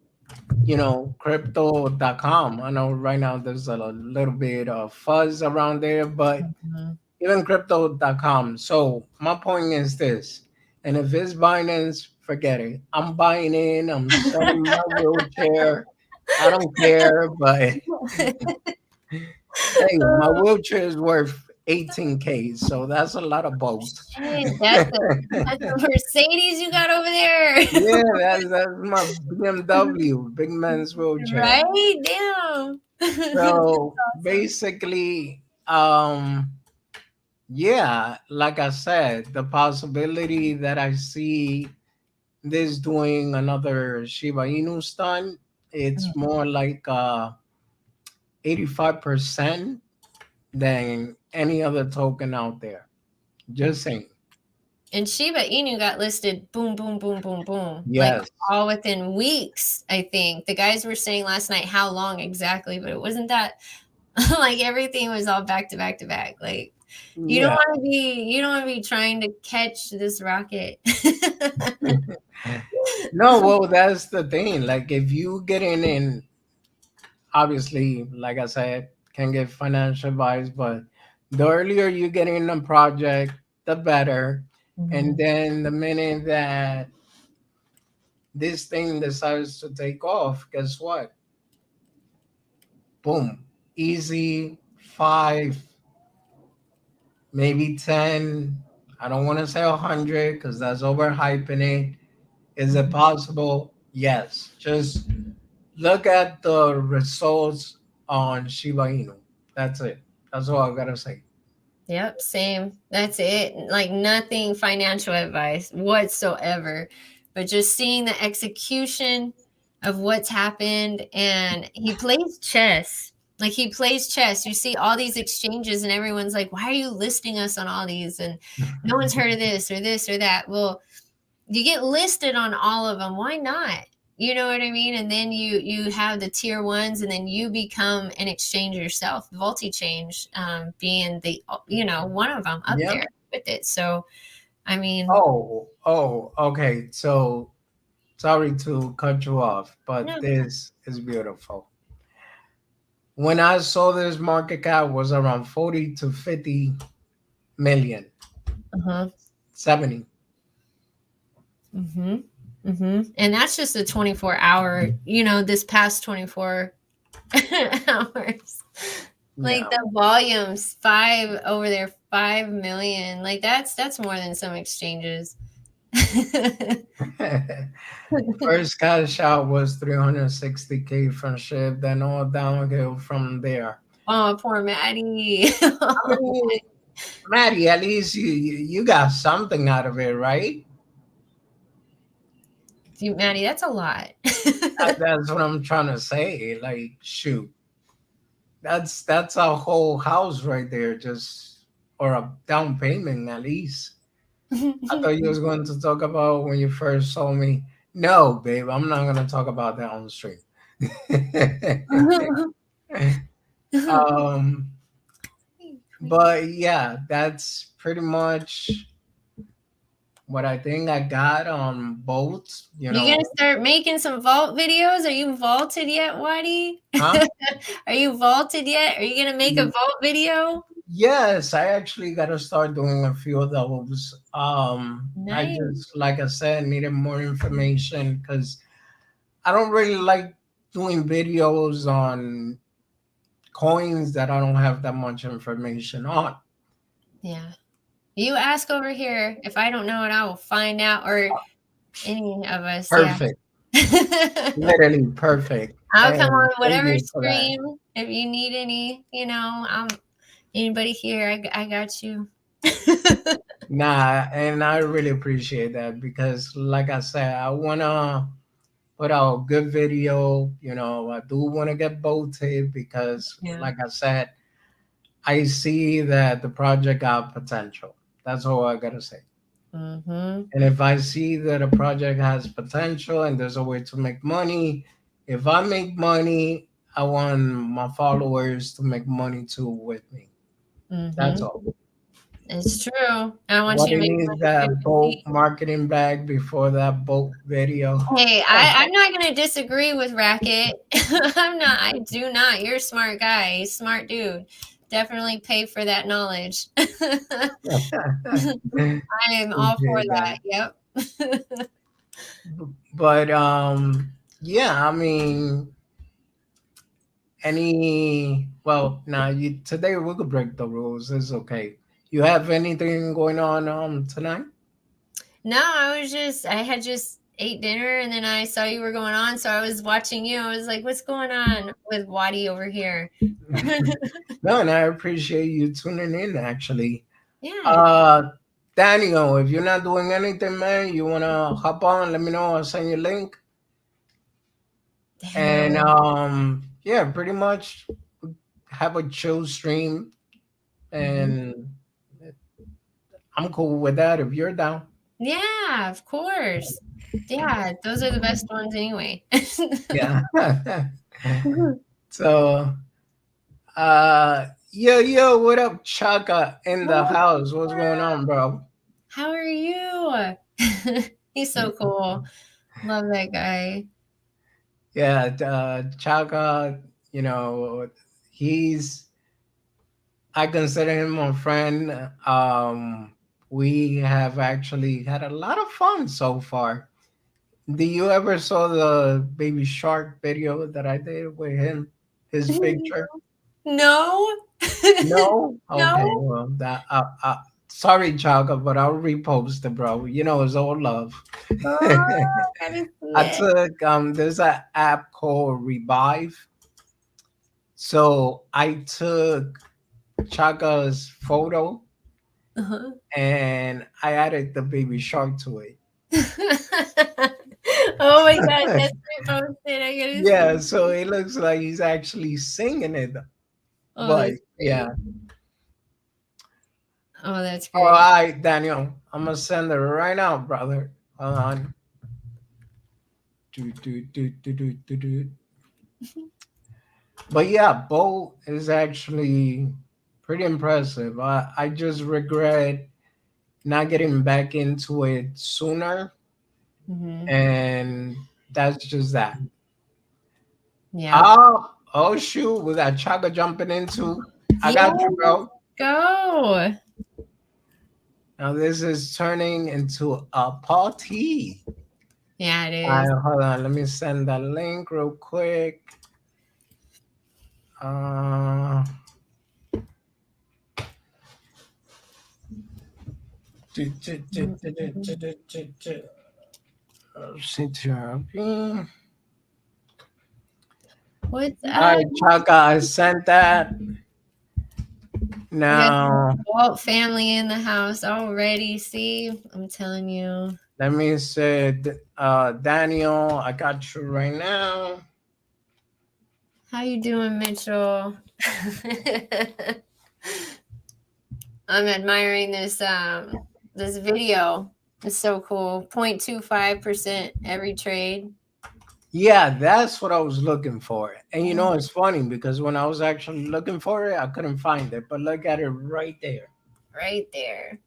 crypto.com. I know right now there's a little bit of fuzz around there, but Mhm. even crypto.com. So my point is this, and if it's Binance, forget it. I'm buying in, I'm selling my wheelchair. I don't care, but hey, my wheelchair is worth 18K, so that's a lot of boats. Shit, that's a Mercedes you got over there. Yeah, that's my BMW, big man's wheelchair. Right? Damn. So Awesome. basically, yeah, like I said, the possibility that I see this doing another Shiba Inu stunt, it's more like 85% than any other token out there. Just saying. And Shiba Inu got listed boom, boom, boom, boom, boom. Like Yes. all within weeks, I think. The guys were saying last night how long exactly, but it wasn't that like everything was all back to back to back. Like Yeah. you don't want to be trying to catch this rocket. No, well, that's the thing. Like, if you get in, obviously, like I said, can get financial advice, but the earlier you get in a project, the better. And Mhm. then the minute that this thing decides to take off, guess what? Boom, easy, five, maybe 10. I don't want to say 100 because that's overhyping it. Is it possible? Yes. Just look at the results on Shiba Inu. That's it. That's all I gotta say. Yep, same. That's it. Like nothing financial advice whatsoever, but just seeing the execution of what's happened. And he plays chess. Like he plays chess. You see all these exchanges, and everyone's like, why are you listing us on all these? And no one's heard of this or that. Well, you get listed on all of them. Why not? You know what I mean? And then you have the tier ones, and then you become an exchange yourself. Change being the one of them up Yeah. there with it. So I mean, Okay. So sorry to cut you off, but no, this is beautiful. When I saw this market cap was around 40 to 50 million, uh-huh. 70. And that's just a 24-hour. This past 24 hours. Like Yeah. the volumes, five over there, 5 million. Like that's more than some exchanges. First cash out was 360K from ship, then all downhill from there. Oh, poor Maddie. I mean, Maddie, at least you got something out of it, right? Maddie, that's a lot. That's what I'm trying to say. Like, shoot, that's a whole house right there, just or a down payment at least. I thought you was going to talk about when you first saw me. No, babe, I'm not gonna talk about that on the stream. um, but yeah, that's pretty much what I think I got on both. You gonna start making some vault videos? Are you vaulted yet, Waddy? Huh? Are you vaulted yet? Are you gonna make a Mm, vault video? yes, I actually got to start doing a few of those. I Nice. just, like I said, needed more information because I don't really like doing videos on coins that I don't have that much information on. Yeah. You ask over here. If I don't know it, I will find out. Or any of us. Yeah. Perfect. Literally perfect. I'll come And on thank whatever you for that. stream if you need any. I'm anybody here. I got you. Nah, and I really appreciate that because, like I said, I wanna put out a good video. I do want to get bolted because, Yeah. like I said, I see that the project got potential. That's all I gotta say. Mm-hmm. And if I see that a project has potential and there's a way to make money, if I make money, I want my followers to make money too with me. That's Mm-hmm. all. It's true. I want you to Nobody make needs money that boat too. marketing bag before that boat video. Hey, I'm not gonna disagree with Racket. I'm not. I do not. You're a smart guy, smart dude. Definitely pay for that knowledge. I am all for Appreciate that. that. Yep. But yeah, I mean, well, now you today we could break the rules. It's okay. You have anything going on tonight? No, I had just ate dinner, and then I saw you were going on, so I was watching you. I was like, what's going on with Waddy over here? No, and I appreciate you tuning in actually. Yeah. Uh Daniel, if you're not doing anything, man, you wanna hop on, let me know, I'll send you a link. And Daniel. yeah, pretty much have a chill stream Mhm. and I'm cool with that if you're down. Yeah, of course. Yeah, those are the best ones anyway. Yeah. So yo, what up, Chaka in the What's house? What's going up? on, bro? How are you? He's so cool. Love that guy. Yeah, Chaka, you know, he's I consider him a friend. We have actually had a lot of fun so far. Do you ever saw the baby shark video that I did with him? His picture? No. No? Okay, No. well, sorry, Chaka, but I'll repost it, bro. It's all love. Oh, gotta see I it. took there's an app called Revive. So I took Chaka's photo Uh-huh. and I added the baby shark to it. Oh my god, that's my posted. I gotta Yeah, see. so it looks like he's actually singing it. Oh, But that's yeah. great. Oh, that's All great. right, Daniel. I'm gonna send it right now, brother. Hold on. Do, do, do, do, do, do, do. But yeah, Bo is actually pretty impressive. I just regret not getting back into it sooner, Hmm. and that's just that. Yep. Oh shoot, we got Chaka jumping into. I Yeah, got you, let's bro. go. Now this is turning into a party. Yeah, it All is. right, hold on. Let me send that link real quick. Uh, CTRP. What's All up? right, Chaka, I sent that. We got the Now, Walt family in the house already. See, I'm telling you. let me say, Daniel, I got you right now. How you doing, Mitchell? I'm admiring this video. It's so cool. 0.25% every trade. Yeah, that's what I was looking for. And you Yeah, know, it's funny because when I was actually looking for it, I couldn't find it. But look at it right there. right there.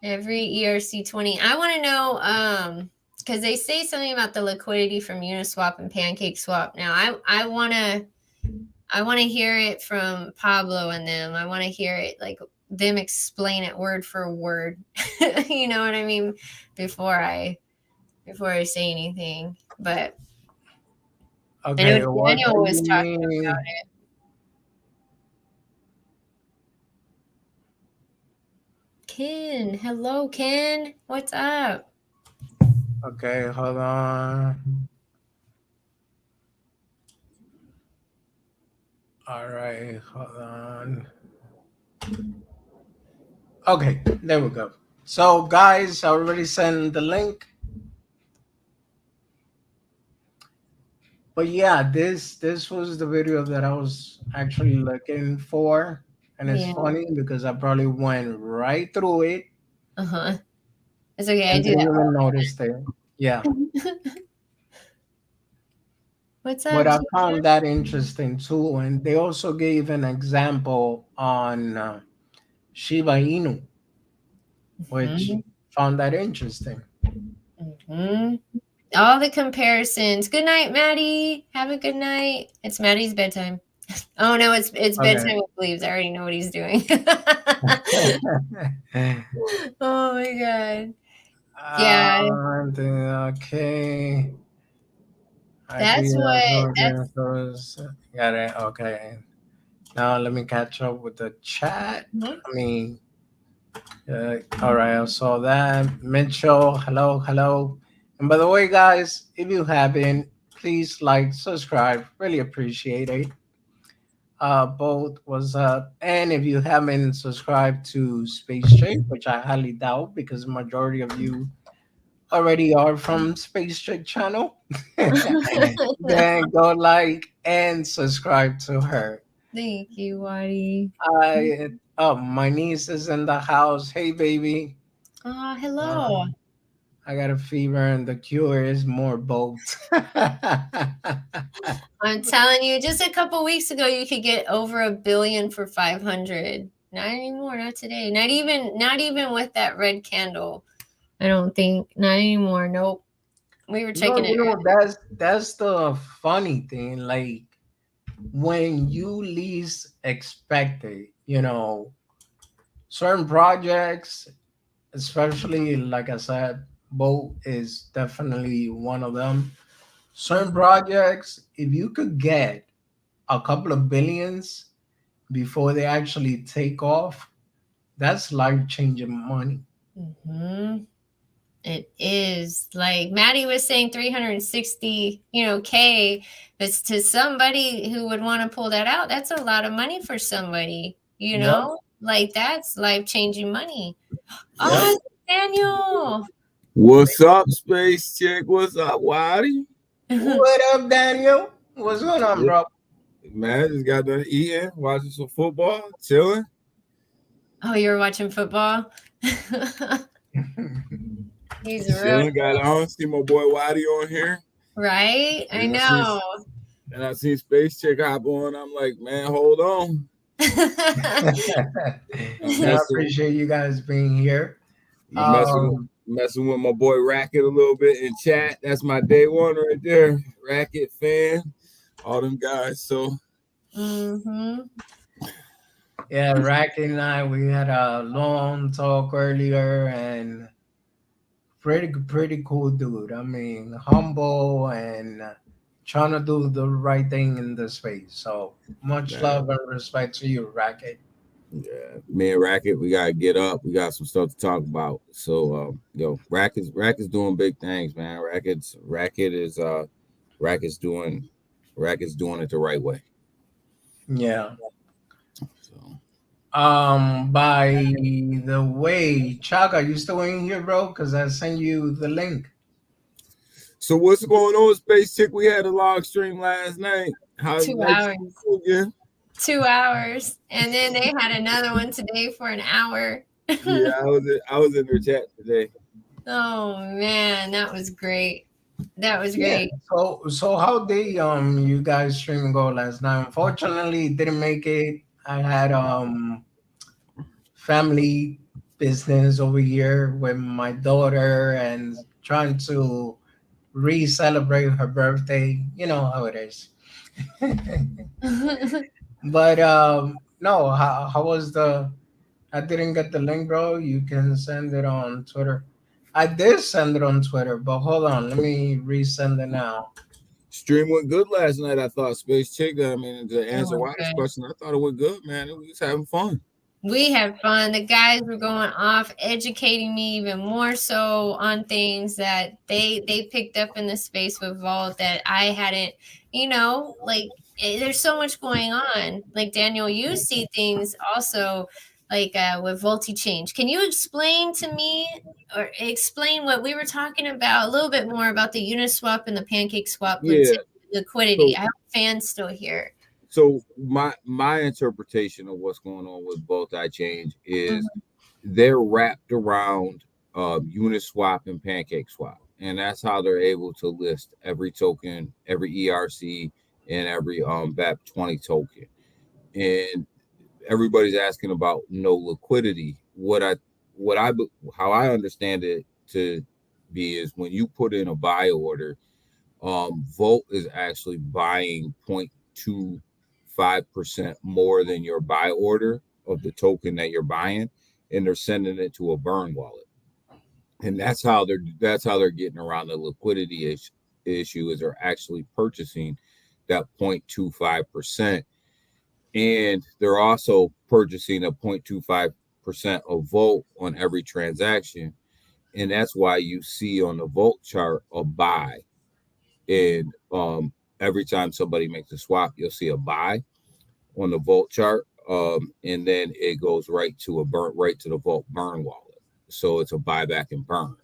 Every ERC20. I want to know because they say something about the liquidity from Uniswap and Pancake Swap. Now I want to hear it from Pablo and them. I want to hear it like them explain it word for word. You know what I mean? Before I before I say anything. But I know Okay, what Daniel do was you talking mean? about it. Ken, hello Ken. What's up? Okay, hold on. All right, hold on. Okay, there we go. So, guys, I already sent the link. But yeah, this was the video that I was actually looking for, and it's Yeah. funny because I probably went right through it Uh-huh. It's okay. I and do didn't that even notice it. Yeah, all. What's but up, I Gina? found that interesting too, and they also gave an example on Shiba Inu, which Hmm. found that interesting. Hmm. All the comparisons. Good night, Maddie. Have a good night. It's Maddie's bedtime. Oh no, it's Okay. bedtime with Leaves. I already know what he's doing. Oh my god. Yeah, Okay. that's Ideas, what that's audiences. Got it. Okay. Now let me catch up with the chat. mhm. I mean, all right, I saw that. Mitchell, hello, hello. And by the way, guys, if you haven't, please like, subscribe. Really appreciate it. Both was up. And if you haven't subscribed to Space Chick, which I highly doubt because the majority of you already are from Space Chick channel, then go like and subscribe to her. Thank you, Waddy. My niece is in the house. Hey, baby. Oh, hello. Um, I got a fever, and the cure is more bolt. I'm telling you, just a couple weeks ago, you could get over 1 billion for 500. Not anymore. Not today. Not even with that red candle. I don't think. Not anymore. Nope. We were No, checking it. that's the funny thing. Like when you least expect it, certain projects, especially like I said, Bolt is definitely one of them. Certain projects, if you could get a couple of billions before they actually take off, that's life changing money. Mm-hmm. It is like Maddie was saying 360, K. That's to somebody who would want to pull that out. That's a lot of money for somebody, Yep. like that's life changing money. Yep. Oh, Daniel. What's up, space chick? What's up, Waddy? What up, Daniel? What's going on, Yeah, bro? man, just got done eating, watching some football, chilling. Oh, you were watching football? He's real Chilling, got on. See my boy Waddy on here. right. I And I see know. and I see Space Chick hop on. I'm like, man, hold on. I'm I messing appreciate you guys being here. I'm messing Um, messing with my boy Racket a little bit in chat. That's my day one right there. Racket fan. All them guys. So hmm yeah, Racky and I, we had a long talk earlier, and pretty cool dude. I mean, humble and trying to do the right thing in this space. So much man, love and respect to you, Racket. yeah, me and Racket, we gotta get up. We got some stuff to talk about. So, Racket's doing big things, man. Racket's doing Racket's doing it the right way. Yeah. So, By the way, Chaka, you still in here, bro? Because I sent you the link. so what's going on, Space Chick? We had a live stream last night. How's 2 hours. again? 2 hours, and then they had another one today for an hour. Yeah, I was in their chat today. Oh man, that was great. That was Yeah. great. So how did you guys stream go last night? Unfortunately, didn't make it. I had family business over here with my daughter and trying to re-celebrate her birthday. You know how it is. But no, how was the? I didn't get the link, bro. You can send it on Twitter. I did send it on Twitter, but hold on, let me resend it now. Stream went good last night. I thought Space Chick. I mean, to It answer was Wiley's good. question, I thought it went good, man. We was having fun. We had fun. The guys were going off, educating me even more so on things that they picked up in the space with Vault that I hadn't, like there's so much going on. Like Daniel, you see things also like with Volti change. Can you explain to me or explain what we were talking about a little bit more about the Uniswap and the Pancake Swap Yeah. liquidity? So I have fans still here. so my interpretation of what's going on with both I change is Mhm. they're wrapped around Uniswap and Pancake Swap, and that's how they're able to list every token, every ERC, and every BAP20 token. And everybody's asking about no liquidity. How I understand it to be is when you put in a buy order, Volt is actually buying 0.25% more than your buy order of the token that you're buying, and they're sending it to a burn wallet. And that's how they're getting around the liquidity issue is they're actually purchasing that 0.25%, and they're also purchasing a 0.25% of Volt on every transaction, and that's why you see on the Volt chart a buy. And every time somebody makes a swap, you'll see a buy on the Volt chart, and then it goes right to the Volt burn wallet. So it's a buyback and burn.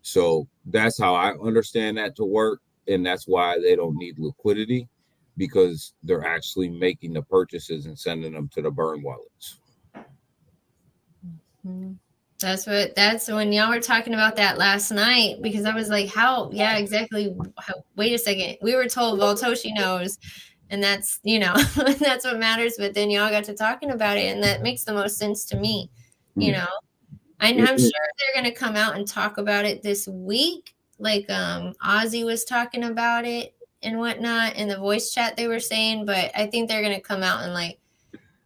So that's how I understand that to work, and that's why they don't need liquidity because they're actually making the purchases and sending them to the burn wallets. Mhm. That's when y'all were talking about that last night because I was like, how? Yeah, exactly. Wait a second. We were told Voltoshi knows, and that's, that's what matters. But then y'all got to talking about it, and that makes the most sense to me. You Yeah. know, I'm sure they're going to come out and talk about it this week. Like Ozzy was talking about it and whatnot in the voice chat they were saying, but I think they're going to come out and like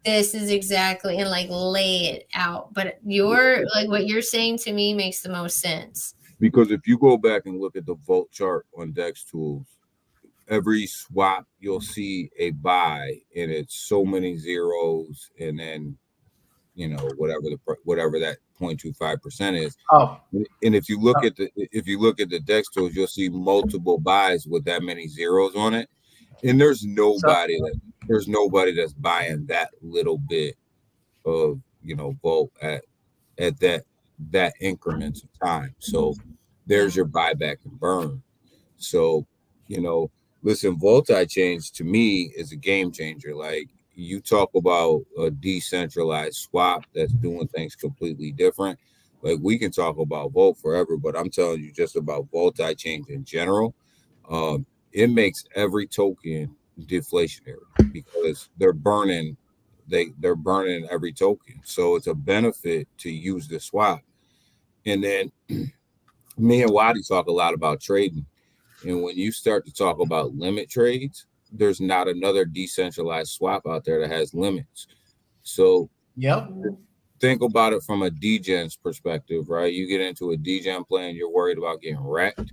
this is exactly and like lay it out. But what you're saying to me makes the most sense. Because if you go back and look at the Volt chart on Dex Tools, every swap you'll see a buy, and it's so many zeros, and then whatever that 0.25% is. Oh, And oh, if you look at the DEX tools, you'll see multiple buys with that many zeros on it. And so there's nobody that's buying that little bit of volt at that increments of time. So Yeah. there's your buyback and burn. So, you know, listen, multi-change to me is a game changer. Like, you talk about a decentralized swap that's doing things completely different. Like, we can talk about Volt forever, but I'm telling you just about multi-change in general. It makes every token deflationary because they're burning every token. So it's a benefit to use the swap. And then me and Wadi talk a lot about trading. And when you start to talk about limit trades, there's not another decentralized swap out there that has limits. So yep. think about it from a degen's perspective, right? You get into a degen plan, you're worried about getting wrecked.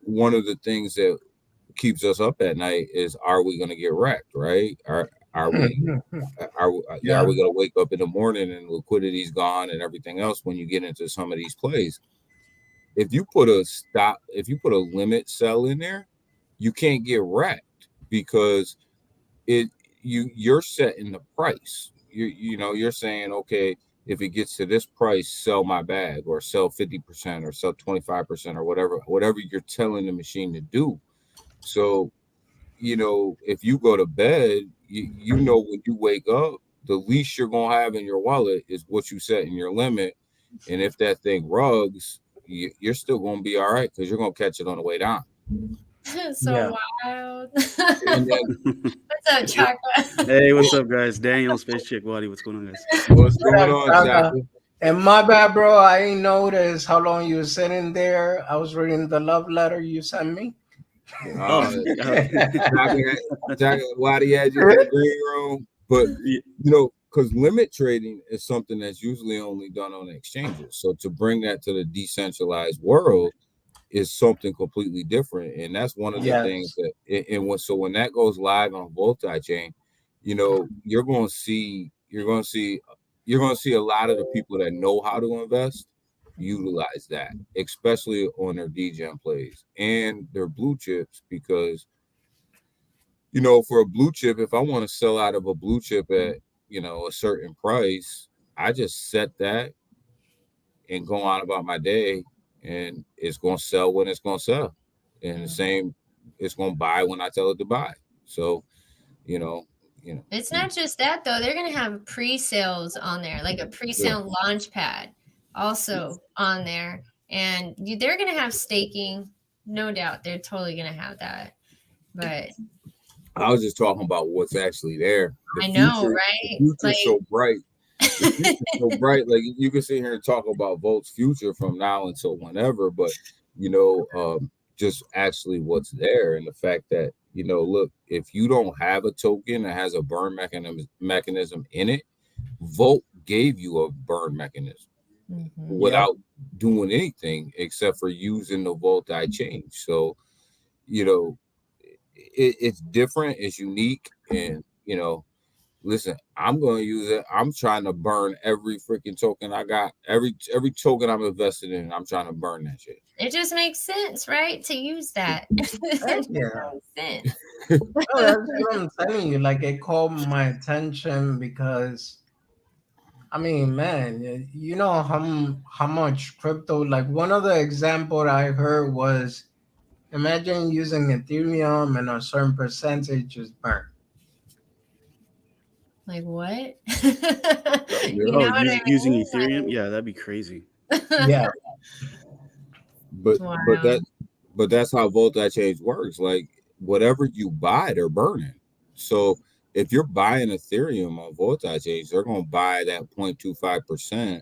One of the things that keeps us up at night is, are we going to get wrecked, right? Are we are Yeah. we going to wake up in the morning and liquidity's gone and everything else when you get into some of these plays? If you put a limit sell in there, you can't get wrecked because it you're setting the price. You're saying, okay, if it gets to this price, sell my bag, or sell 50%, or sell 25%, or whatever you're telling the machine to do. So, if you go to bed, when you wake up, the least you're gonna have in your wallet is what you set in your limit. And if that thing rugs, you're still gonna be all right because you're gonna catch it on the way down. So Yeah. wild. And then What's up, Chocolate? Hey, what's up, guys? Daniel, Space Chick, Wadi, what's going on, guys? what's What going up, on, Chaka? Shaka? And my bad, bro. I ain't noticed how long you was sitting there. I was reading the love letter you sent me. Oh, Uh, okay. Why he had you in the green room? But Yeah, because limit trading is something that's usually only done on exchanges. So to bring that to the decentralized world is something completely different, and that's one of the things Yes. that. So when that goes live on multi-chain, you're going to see a lot of the people that know how to invest utilize that, especially on their degen plays and their blue chips, because for a blue chip, if I want to sell out of a blue chip at a certain price, I just set that and go on about my day, and it's going to sell when it's going to sell, and the same, it's going to buy when I tell it to buy. So you know you know It's not just that though. They're gonna have pre-sales on there, like a yeah. pre-sale launch pad, also on there, and they're gonna have staking. No doubt, they're totally gonna have that. But I was just talking about what's actually there. The I know, future, the right? future's so bright. The future's so bright. Like, you can sit here and talk about Volt's future from now until whenever, but just actually what's there, and the fact that look, if you don't have a token that has a burn mechanism in it, Volt gave you a burn mechanism Mhm. Yep. without doing anything except for using the Volt I change. So you know it's different, it's unique, and listen, I'm going to use it. I'm trying to burn every freaking token I got. Every token I'm invested in, I'm trying to burn that shit. It just makes sense, right? To use that. Heck It yeah. makes sense. No, that's what I'm telling you. Like, it caught my attention because, I mean, man, you know how much crypto. Like, one of the example I heard was, imagine using Ethereum and a certain percentage is burnt. Like what? Yeah. You oh, know what I using mean? Ethereum? Yeah, that'd be crazy. Yeah. But but Wow. that but that's how voltage change works. Like, whatever you buy, they're burning. So if you're buying Ethereum on voltage change, they're gonna buy that 0.25%,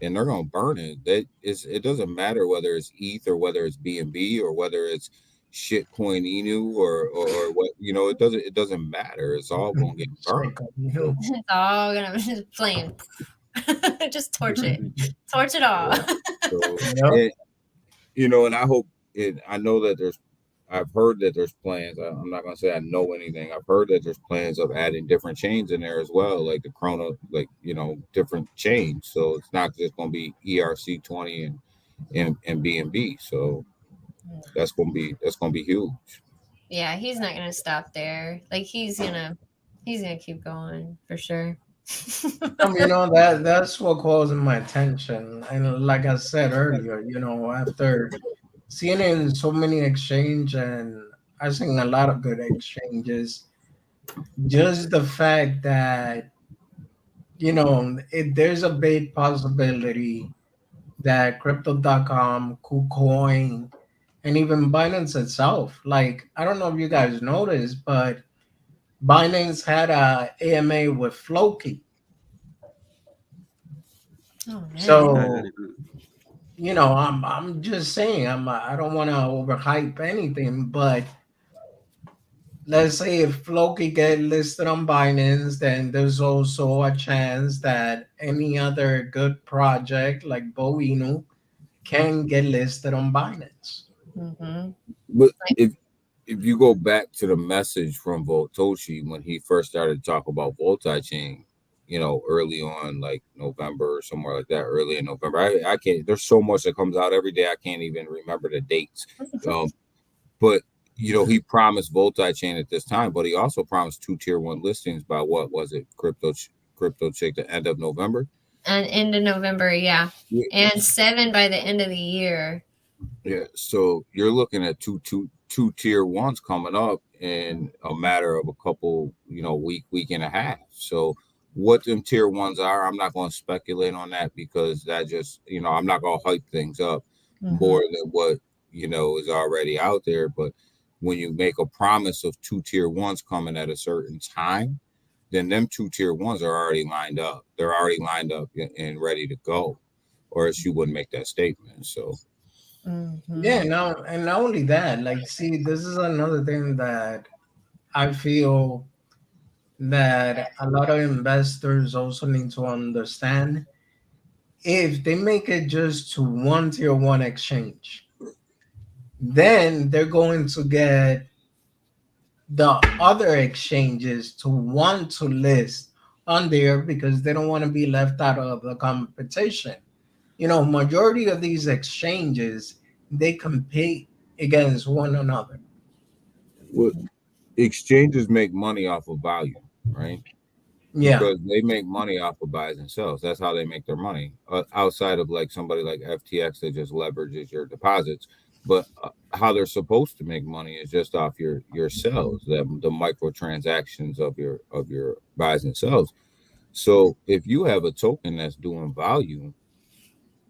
and they're gonna burn it. It doesn't matter whether it's ETH or whether it's BNB or whether it's shitcoin Inu or what, it doesn't matter. It's all gonna get burned. Sick of So you. It's all gonna be flame. Just torch it. Torch it all. yeah. So Yep. and and I hope, and I know that there's I've heard that there's plans. I'm not gonna say I know anything. I've heard that there's plans of adding different chains in there as well, like the Chrono, like different chains. So it's not just gonna be ERC20 and BNB. So that's gonna be huge. Yeah, he's not gonna stop there. Like he's gonna keep going for sure. That's what calls my attention. And like I said earlier, after seeing it in so many exchange, and I've seen a lot of good exchanges, just the fact that there's a big possibility that crypto.com, KuCoin, and even Binance itself, like, I don't know if you guys noticed, but Binance had a AMA with Floki. Oh man. I So, didn't. I'm just saying, I don't want to overhype anything, but let's say if Floki get listed on Binance, then there's also a chance that any other good project like Boinu can get listed on Binance. Mm-hmm. But Like, if you go back to the message from Voltoshi when he first started to talk about multi-chain, early on, like November or somewhere like that, early in November. I can't. There's so much that comes out every day. I can't even remember the dates. Um, but he promised multi-chain at this time, but he also promised two tier one listings by what was it, crypto chick, the end of November. and end of November, yeah, Yeah, and 7 by the end of the year. yeah. So you're looking at two tier ones coming up in a matter of a couple, week and a half. So what them tier ones are, I'm not going to speculate on that because that just, I'm not going to hype things up Mm-hmm. more than what, is already out there. But when you make a promise of two tier ones coming at a certain time, then them two tier ones are already lined up. They're already lined up and ready to go, or else you wouldn't make that statement. So Mm-hmm. Yeah, no, and not only that, like, see, this is another thing that I feel that a lot of investors also need to understand. If they make it just to one tier one exchange, then they're going to get the other exchanges to want to list on there because they don't want to be left out of the competition. Majority of these exchanges, they compete against one another. what exchanges make money off of volume, right? Yeah. Because they make money off of buys and sells. That's how they make their money. Outside of like somebody like FTX that just leverages your deposits, but how they're supposed to make money is just off your sells, the microtransactions of your buys and sells. So if you have a token that's doing volume,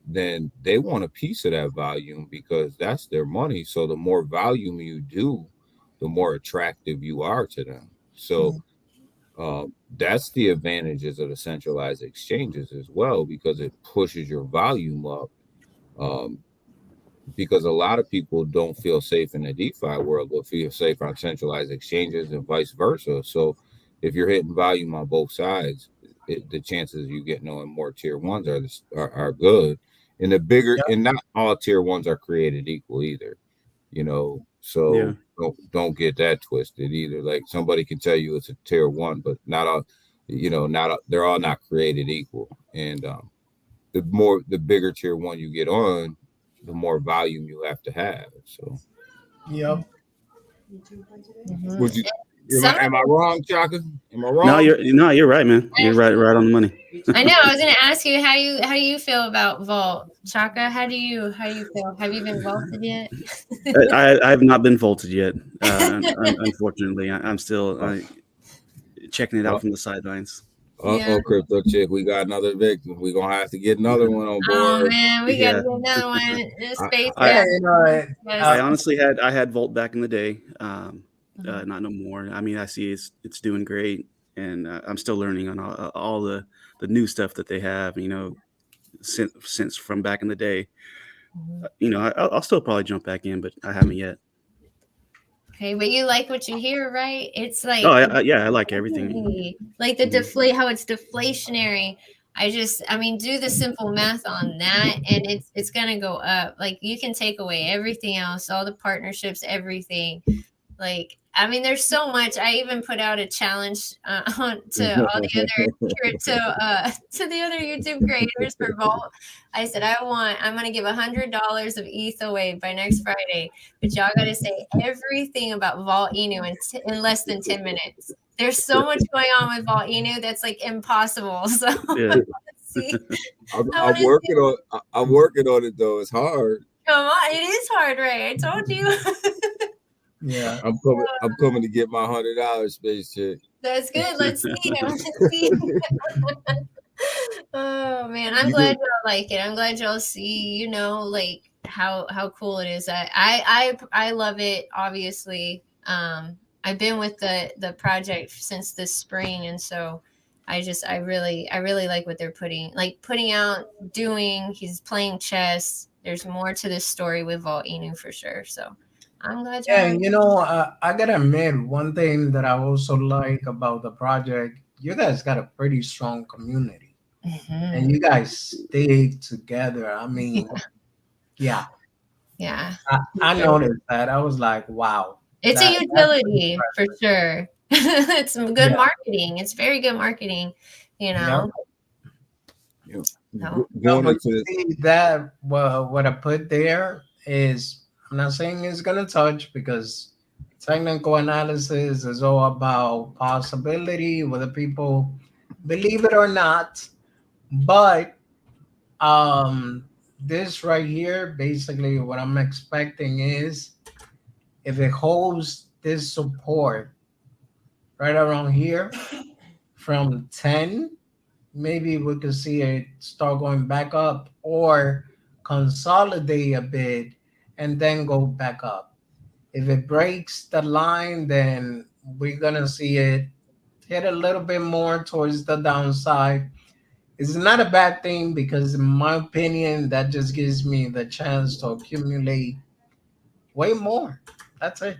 then they want a piece of that volume because that's their money. So the more volume you do, the more attractive you are to them. So that's the advantages of the centralized exchanges as well because it pushes your volume up. Um, because a lot of people don't feel safe in the DeFi world, but feel safe on centralized exchanges and vice versa. So if you're hitting volume on both sides, the chances of you getting on more tier ones are good. And the bigger, Yep. and not all tier ones are created equal either. Yeah. So don't get that twisted either. Like somebody can tell you it's a tier one, but not all, not all, they're all not created equal. And the bigger tier one you get on, the more volume you have to have. So Yep. Mm-hmm. would you am Some I am I wrong, Chaka? Am I No, wrong? you're right, man. You're right on the money. I know. I was gonna ask you how do you feel about Vault, Chaka? How do you feel? Have you been vaulted yet? I have not been vaulted yet. Unfortunately, I'm still Uh, checking it uh, out from the sidelines. Yeah. crypto chick, we got another victim. We're gonna have to get another one on Oh board. man, we gotta Yeah, get another one in I, space I Yeah, gap. I Yes. honestly had Volt back in the day. Mhm. Not no more. I mean, I see it's doing great, and I'm still learning on all the new stuff that they have. Since from back in the day. Mhm. I'll still probably jump back in, but I haven't yet. Okay, but you like what you hear, right? It's Oh, like yeah, I like everything. crazy. Like the Mhm. deflate, how it's deflationary. I mean, do the simple math on that, and it's gonna go up. Like you can take away everything else, all the partnerships, everything. Like, I mean, there's so much. I even put out a challenge to all the other to the other YouTube creators for Vault. I said I'm gonna give $100 of ETH away by next Friday, but y'all gotta say everything about Vault Inu in less than 10 minutes. There's so much going on with Vault Inu that's like impossible. So Yeah. see, I'm working on. I'm working on it though. It's hard. come on, it is hard, right? I told you. Yeah. I'm coming to get my $100 space chick. That's good. Let's see. Let's see. Oh man, I'm You glad can- y'all like it. I'm glad y'all see, like how cool it is. I love it. Obviously, I've been with the project since this spring, and so I really like what they're putting out, doing. He's playing chess. There's more to this story with Vault Inu for sure. So I'm glad Yeah, y'all. I gotta admit, one thing that I also like about the project, you guys got a pretty strong community, and Mhm. you guys stay together. I mean, yeah, Yeah. I noticed that. I was like, wow, It's a that's pretty utility for impressive. sure. It's some good Yeah, marketing. It's very good marketing, you yeah. know. you know, So No, going but into you see that what I put there is, I'm not saying it's gonna touch because technical analysis is all about possibility, whether people believe it or not. But this right here, basically, what I'm expecting is if it holds this support right around here from 10, maybe we could see it start going back up or consolidate a bit and then go back up. If it breaks the line, then we're gonna see it hit a little bit more towards the downside. It's not a bad thing because, in my opinion, that just gives me the chance to accumulate way more. That's it.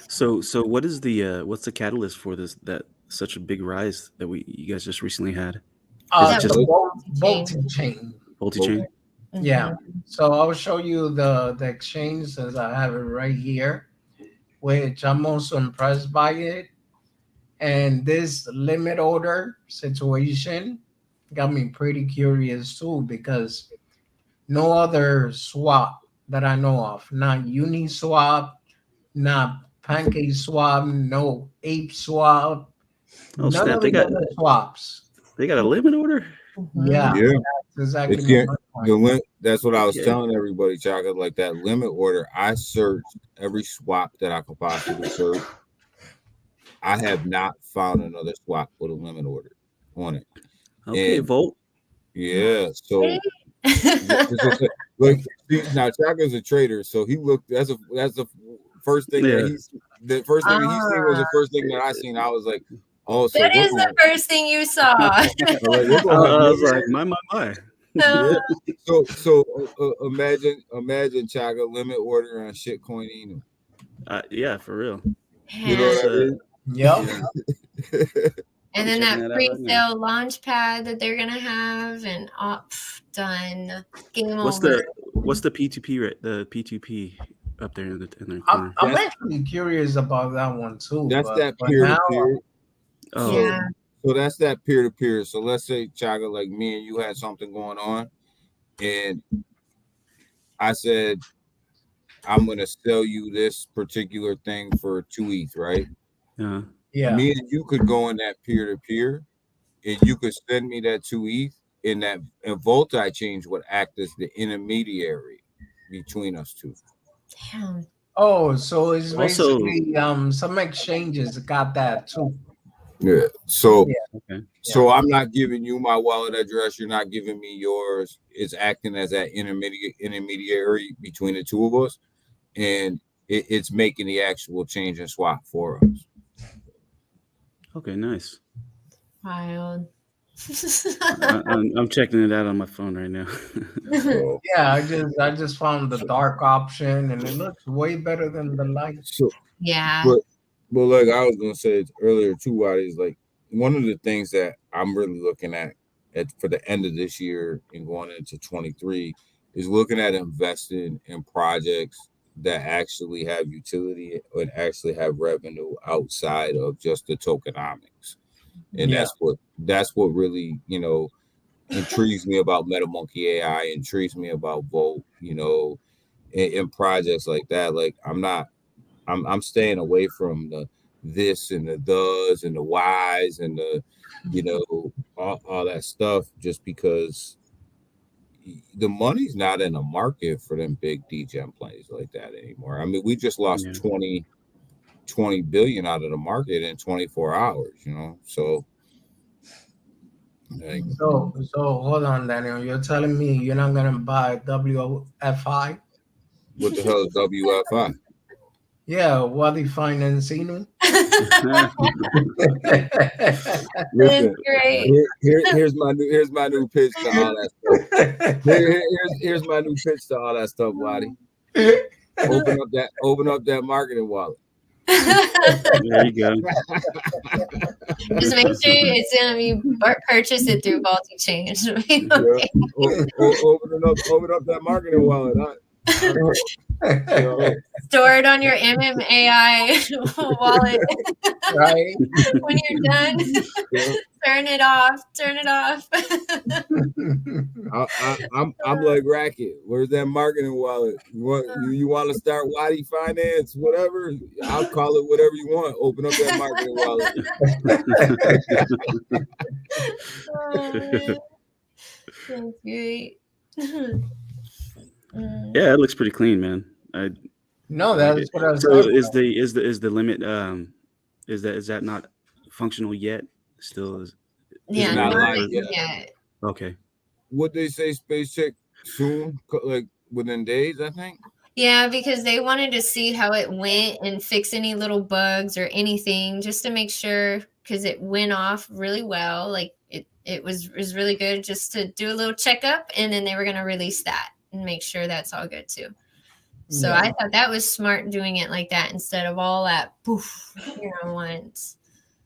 So what is the what's the catalyst for this that such a big rise that you guys just recently had? Is it that The just chain. Bolton chain. multi-chain? Yeah. Mhm. So I'll show you the exchange since I have it right here, which I'm also impressed by it. And this limit order situation got me pretty curious too because no other swap that I know of, not Uniswap, not Pancake Swap, no Ape Swap, Oh none snap! of the other swaps. They got a limit order. Mhm. Yeah, yeah, that's exactly it my can't. point. That's what I was Okay. telling everybody, Chocolate. Like that limit order, I searched every swap that I could possibly search. I have not found another swap with a limit order on it. Okay, And Volt. yeah, Hey. so it's just like see, now Chaka's a trader, so he looked. That's the first thing that Yeah. he's the first thing that he seen was Ah, the first thing that I seen. I was like, oh, so that we're is the going. first thing you saw. I'm like, we're I, gonna have I was limit like, order. my. Yeah. So imagine Chaka limit order on shitcoin Inu. Yeah, for real. You know Man. That's what I mean? Yep. yeah. And I'm then checking that that out right now. pre-sale launch pad that they're gonna have, and done. Game What's over. the P2P the P2P up there in the I'm, corner? I'm That's actually curious about that one too, that's but that for peer to now, peer. Oh, So Yeah. okay. so that's that peer to peer. So let's say Chaka, like me and you had something going on, and I said I'm gonna sell you this particular thing for 2 ETH, right? Yeah. yeah. Me and you could go in that peer to peer, and you could send me that 2 ETH, and that and Volti change would act as the intermediary between us two. Damn. Oh, so it's Also, basically some exchanges got that too. Yeah. So Yeah, okay. yeah. so I'm not giving you my wallet address. You're not giving me yours. It's acting as that intermediary between the two of us, and it's making the actual change and swap for us. Okay, nice. Wild. I'm checking it out on my phone right now. So Yeah, I just found the dark option and it looks way better than the light. so Yeah. but but like I was gonna say earlier too, Waddy, is like one of the things that I'm really looking at. for the end of this year and going into 23 is looking at investing in projects that actually have utility and actually have revenue outside of just the tokenomics. And Yeah. that's what really, intrigues me about MetaMonkey AI, intrigues me about Volt, in projects like that. Like I'm staying away from the this and the does and the whys and the, all that stuff just because the money's not in the market for them big DGen plays like that anymore. I mean, we just lost Yeah. 20 billion out of the market in 24 hours, So like, So hold on, Daniel. You're telling me you're not gonna buy WFI? what the hell is WFI? Yeah, Wadi Financino. That's Listen, great. here's my new pitch to all that stuff. Here's my new pitch to all that stuff, Waddy. Open up that marketing wallet. There you go. Just make sure it's gonna be purchase it through Balti Change. Yeah. Open up that marketing wallet. Store it on your MMAI wallet. Right? When you're done, Yeah. turn it off. Turn it off. I'm like Racket. Where's that marketing wallet? You want to start Waddy Finance, whatever? I'll call it whatever you want. Open up that marketing wallet. Oh, man. That's great. Yeah, it looks pretty clean, man. No, like that's it. what I was So talking is the limit is that not functional yet? Still is Yeah, not not live yet. yet. okay. Would they say space check soon? Like within days, I think. Yeah, because they wanted to see how it went and fix any little bugs or anything just to make sure, because it went off really well. Like it was really good just to do a little checkup, and then they were going to release that and make sure that's all good too. So Yeah. I thought that was smart doing it like that instead of all that poof, once.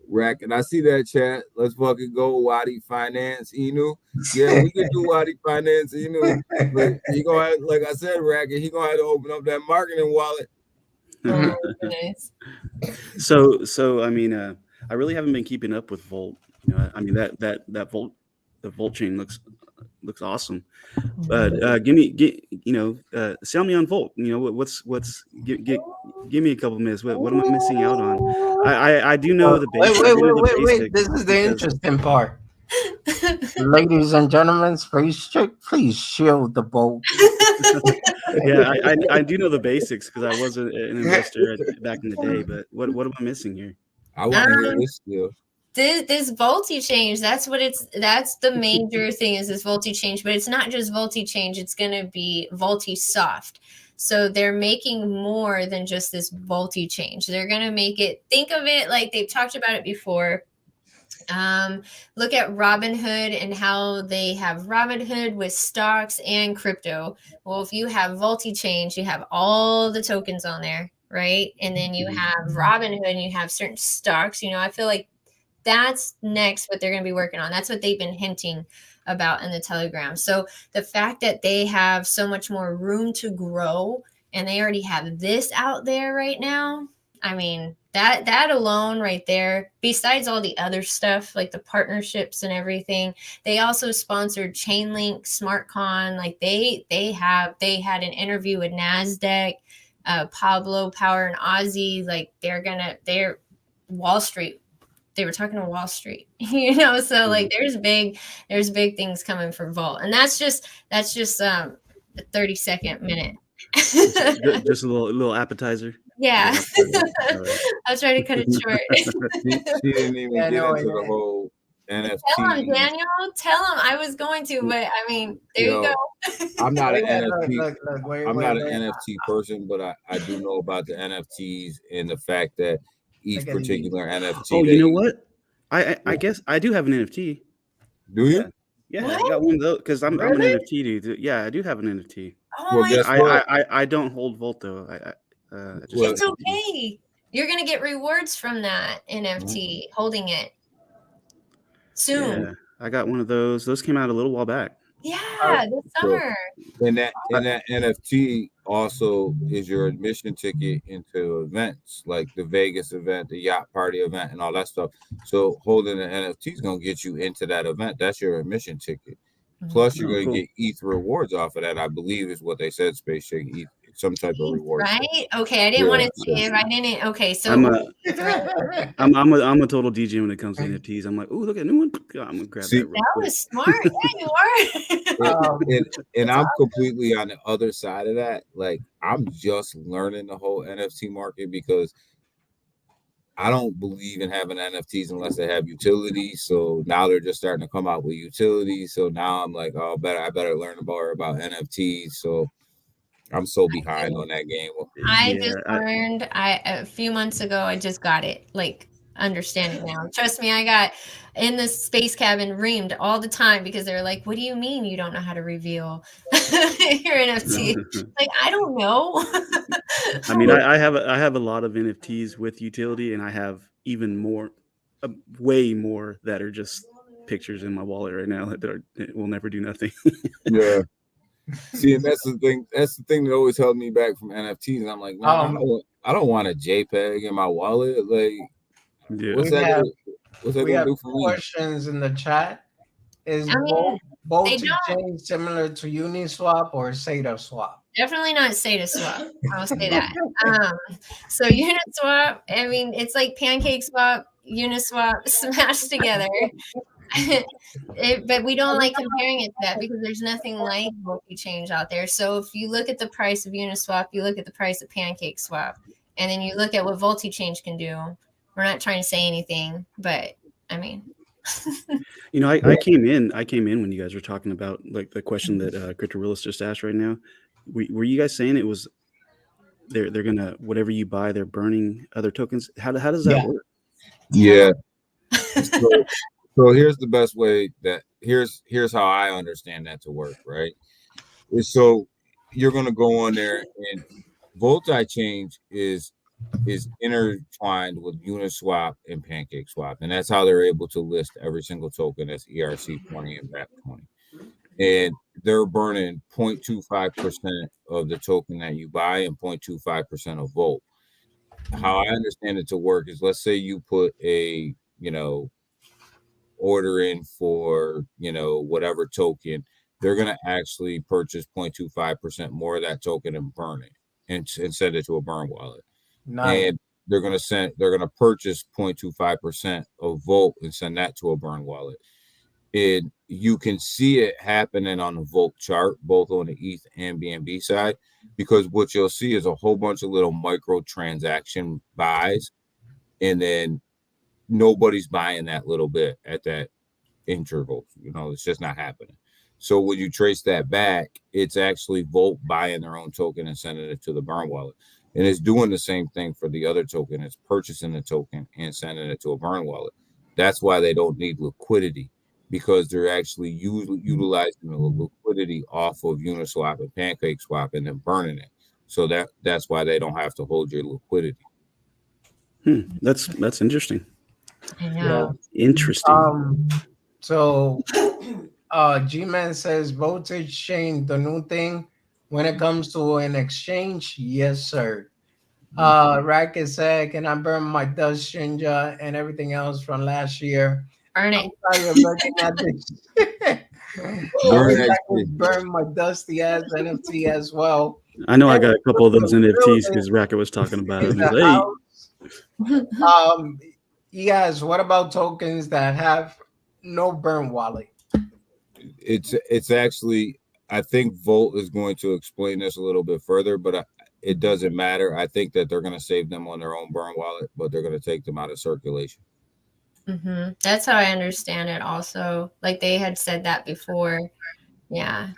Rack, and I see that chat. Let's fucking go, Wadi Finance, Inu. Yeah, we can do Wadi Finance, Inu. But he gonna have, like I said, Rack, he gonna have to open up that marketing wallet. Oh, goodness. So I mean, I really haven't been keeping up with Volt. I mean that Volt, the Volt chain looks awesome. But sell me on Volt. Give me a couple minutes. What am I missing out on? I do know the basics. Wait. This is the interesting part. Ladies and gentlemen, please shield the boat. Yeah, I do know the basics because I was an investor back in the day. But what am I missing here? I want to hear this still. This Volti change, that's the major thing is this Volti change, but it's not just Volti change, it's going to be Volti soft. So they're making more than just this Volti change. They're going to make it, think of it like they've talked about it before. Look at Robinhood and how they have Robinhood with stocks and crypto. Well, if you have Volti change, you have all the tokens on there, right? And then you have Robinhood and you have certain stocks. I feel like that's next what they're going to be working on. That's what they've been hinting about in the Telegram. So the fact that they have so much more room to grow and they already have this out there right now, I mean, that alone right there, besides all the other stuff like the partnerships and everything, they also sponsored Chainlink, SmartCon. Like they had an interview with NASDAQ, Pablo Power and Ozzy. Like they're Wall Street. They were talking to Wall Street, so like there's big things coming for Volt. And that's just a 30-second minute. just a little appetizer. Yeah. Right. I'll try to cut it short. She didn't even get into the whole NFT. Tell him, Daniel. Tell him I was going to, but I mean, there you go. I'm not an NFT. I'm not an NFT person, but I do know about the NFTs and the fact that each particular NFT. Oh, you know what? I guess I do have an NFT. Do you? Yeah, I got one of those because I'm an NFT dude. Yeah, I do have an NFT. Oh well, guess what? I don't hold Volt though. It's okay. You're gonna get rewards from that NFT holding it soon. I got one of those. Those came out a little while back. Uh, Yeah, this So summer. and that NFT also is your admission ticket into events like the Vegas event, the yacht party event, and all that stuff. So holding an NFT is gonna get you into that event. That's your admission ticket. Plus, you're Oh, gonna cool. get ETH rewards off of that. I believe is what they said. Space Shake ETH, some type of reward. Right? Okay, I didn't Yeah. want to So say if I didn't. Okay, so I'm it was a right. I'm a total DJ when it comes to NFTs. I'm like, oh, look at a new one. I'm gonna grab that see, real That quick. was smart. Yeah, you are. it, um, and That's I'm awesome. completely on the other side of that. Like I'm just learning the whole NFT market because I don't believe in having NFTs unless they have utilities. So now they're just starting to come out with utilities. So now I'm like, oh, I better learn more about NFTs. So I'm so behind on that game. I Yeah, just learned I a few months ago I just got it. Like understand it now. Trust me, I got in the space cabin reamed all the time because they're like, "What do you mean you don't know how to reveal your NFT?" Like, I don't know. I mean, But I have a lot of NFTs with utility, and I have even more, uh, way more that are just pictures in my wallet right now that will never do nothing. yeah, see, and that's the thing. That's the thing that always held me back from NFTs. And I'm like, man, um, I don't want a JPEG in my wallet. Like, Yeah. what's we that have gonna what's that we gonna have do for me? questions in the chat. Is I mean, they Bolt don't exchange similar to Uniswap or SATA swap? definitely not Sata swap. I'll say that. Um, so Uniswap, I mean, it's like Pancake Swap, Uniswap smashed together. But we don't like comparing it to that because there's nothing like multi-change out there. So if you look at the price of Uniswap, you look at the price of Pancake Swap, and then you look at what multi-change can do. We're not trying to say anything, but I mean, You know, I came in when you guys were talking about like the question that Crypto Realist just asked right now. Were you guys saying it was they're gonna whatever you buy, they're burning other tokens? How does that Yeah. work? yeah. Yeah. So here's the best way that here's how I understand that to work, right? So you're gonna go on there and multi-change is intertwined with Uniswap and PancakeSwap, and that's how they're able to list every single token that's ERC20 and BAP20. And they're burning 0.25% of the token that you buy and 0.25% of Volt. How I understand it to work is let's say you put a, order in for, whatever token, they're going to actually purchase 0.25% more of that token and burn it and send it to a burn wallet. Nice. And they're going to purchase 0.25% of Volt and send that to a burn wallet. And you can see it happening on the Volt chart, both on the ETH and BNB side, because what you'll see is a whole bunch of little micro transaction buys, and then nobody's buying that little bit at that interval. It's just not happening. So when you trace that back, it's actually Volt buying their own token and sending it to the burn wallet. And it's doing the same thing for the other token. It's purchasing the token and sending it to a burn wallet. That's why they don't need liquidity, because they're actually utilizing the liquidity off of Uniswap and PancakeSwap and then burning it. So that's why they don't have to hold your liquidity. That's interesting. I Yeah. know. Interesting. So G-Man says voltage change the new thing when it comes to an exchange. Yes, sir. Racket said, "Can I burn my dust changer and everything else from last year?" Burn I'm it. tired of looking at this. I Burn wish I XP. could burn my dusty ass NFT as well. I know I And got a couple of the those NFTs building because Racket was talking about in them. He's the like, hey, house. Yes. What about tokens that have no burn wallet? It's actually, I think Volt is going to explain this a little bit further, but it doesn't matter. I think that they're going to save them on their own burn wallet, but they're going to take them out of circulation. That's how I understand it. Also, like they had said that before. Yeah.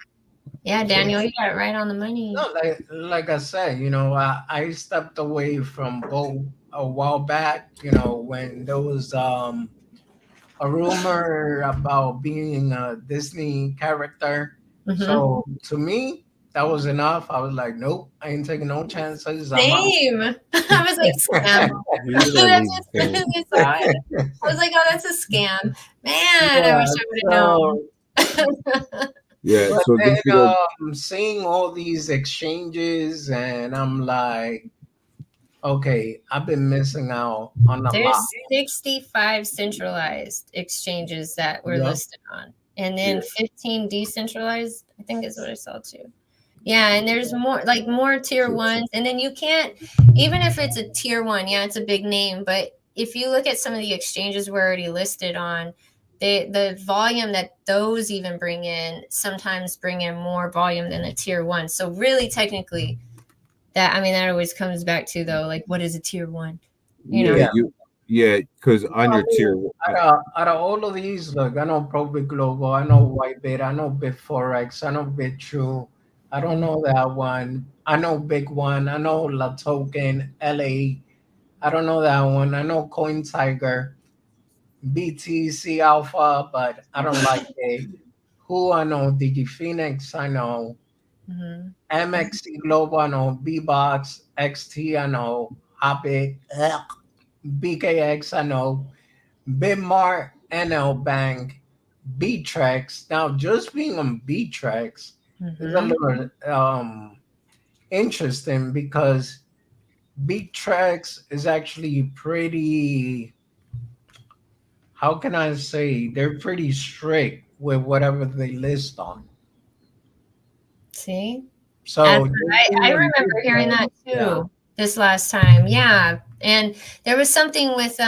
Yeah, Daniel, you got it right on the money. No, like I said, I stepped away from both a while back. When there was a rumor about being a Disney character. Mm-hmm. So to me, that was enough. I was like, nope, I ain't taking no chances. I'm out. Same. I was like, scam. When did I That's leave? as soon as I saw it. I was like, oh, that's a scam. Man, I Yeah. wish I would So, have known. Yeah. but So then just, you know, seeing all these exchanges, and I'm like, okay, I've been missing out on a lot. There's 65 centralized exchanges that we're Yep. listed on, and yeah, then 15 decentralized, I think is what I saw too. Yeah, and there's more like more tier ones, and then you can't, even if it's a tier one, yeah, it's a big name, but if you look at some of the exchanges we're already listed on, the volume that those even bring in sometimes bring in more volume than a tier one. So really technically that, I mean, that always comes back to though, like what is a tier one? You yeah, know? Yeah. you, yeah, because on I your mean, tier, out of all of these, look, I know Probit Global, I know Whitebit, I know BitForex, I know BitTrue, I don't know that one. I know Big One, I know La Token, LA, I don't know that one. I know Coin Tiger, BTC Alpha, but I don't like it. Who I know, DigiPhoenix, I know. Mm-hmm. MXC Global, I know. B-Box, XT, I know. Hobbit, BKX, I know. Bitmart, NL Bank, B-Trex. Now, just being on B-Trex is a Mm-hmm. little interesting because B-Trex is actually pretty, how can I say, they're pretty strict with whatever they list on. See? So just I being on remember hearing B-Trex, that yeah, too this last time. Yeah. And there was something with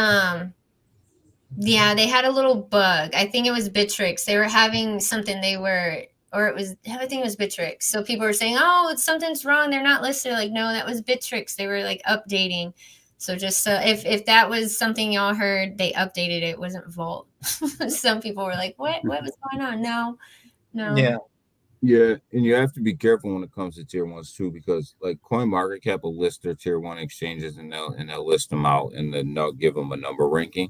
yeah, they had a little bug. I think it was Bittrex. They were having something they were, or it was, I think it was Bittrex. So people were saying, oh, something's wrong. They're not listed. Like, no, that was Bittrex. They were like updating. So just so if that was something y'all heard, they updated it. It wasn't Vault. Some people were like, what was going on? No, no. yeah, yeah, and you have to be careful when it comes to tier ones too, because like CoinMarketCap will list their tier one exchanges and they'll list them out and then they'll give them a number ranking,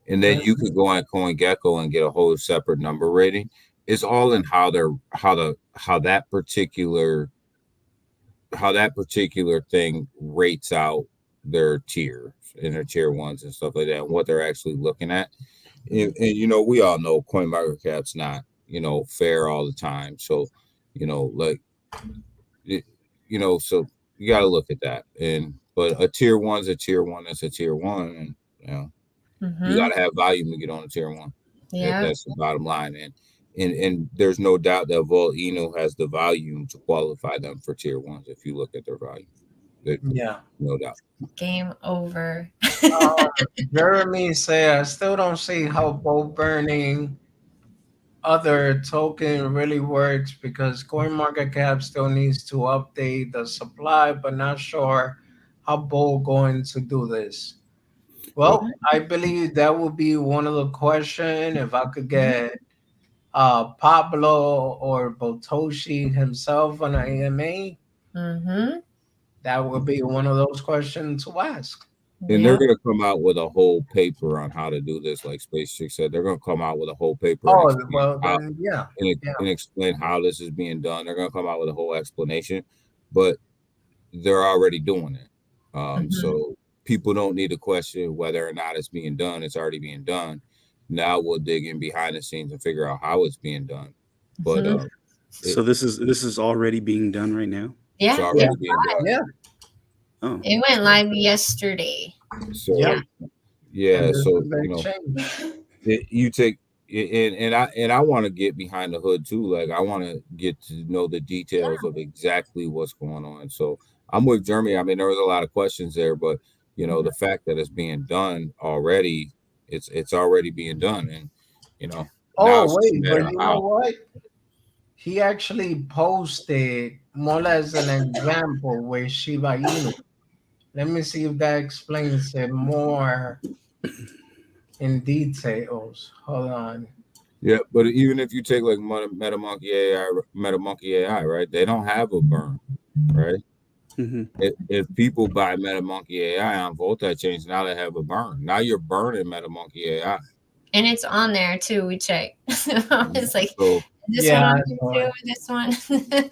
and then you could go on CoinGecko and get a whole separate number rating. It's all in how they're how that particular thing rates out their tiers and their tier ones and stuff like that, and what they're actually looking at. And you know, we all know CoinMarketCap's not, you know, fair all the time. So, you know, like it, you know, so you got to look at that. And but a tier one's a tier one. That's a tier one, and you know, you got Mm-hmm. to have volume to get on a tier one. Yeah. That's the bottom line. And there's no doubt that Volcano has the volume to qualify them for tier ones. If you look at their volume, there's yeah. no doubt. Game over. Jeremy said, I still don't see how bull burning other token really works because CoinMarketCap still needs to update the supply, but not sure how bull going to do this. Well, Well, I believe that would be one of the question. If I could get Pablo or Botoshi himself on an AMA, Mm-hmm. that would be one of those questions to ask. and they're Yeah. going to come out with a whole paper on how to do this. Like Space Chick said, they're going to come out with a whole paper and Oh, explain well, how then, yeah. Yeah. and explain how this is being done. They're going to come out with a whole explanation, but they're already doing it. Mm-hmm. So people don't need to question whether or not it's being done. It's already being done. Now we'll dig in behind the scenes and figure out how it's being done. But Mm-hmm. it, So this is already being done right now. it's Yeah. Yeah. already being done. Yeah. Oh, It went live yesterday. Yep. So And yeah, there's so a you big know, change. you take and I want to get behind the hood too. Like I want to get to know the details of exactly what's going on. So I'm with Jeremy. I mean, there was a lot of questions there, but you know, the fact that it's being done already, it's already being done, and you know, now Oh, it's just a wait, but matter of you know how. what? He actually posted more or less an example with Shiba Inu. Let me see if that explains it more in details. Hold on. Yeah, but even if you take like MetaMonkey AI, right? They don't have a burn, right? hmm If people buy MetaMonkey AI on Volta Chains, now they have a burn. Now you're burning MetaMonkey AI. And it's on there too. We checked. It's like So this one Yeah, on I here saw too, it. this one.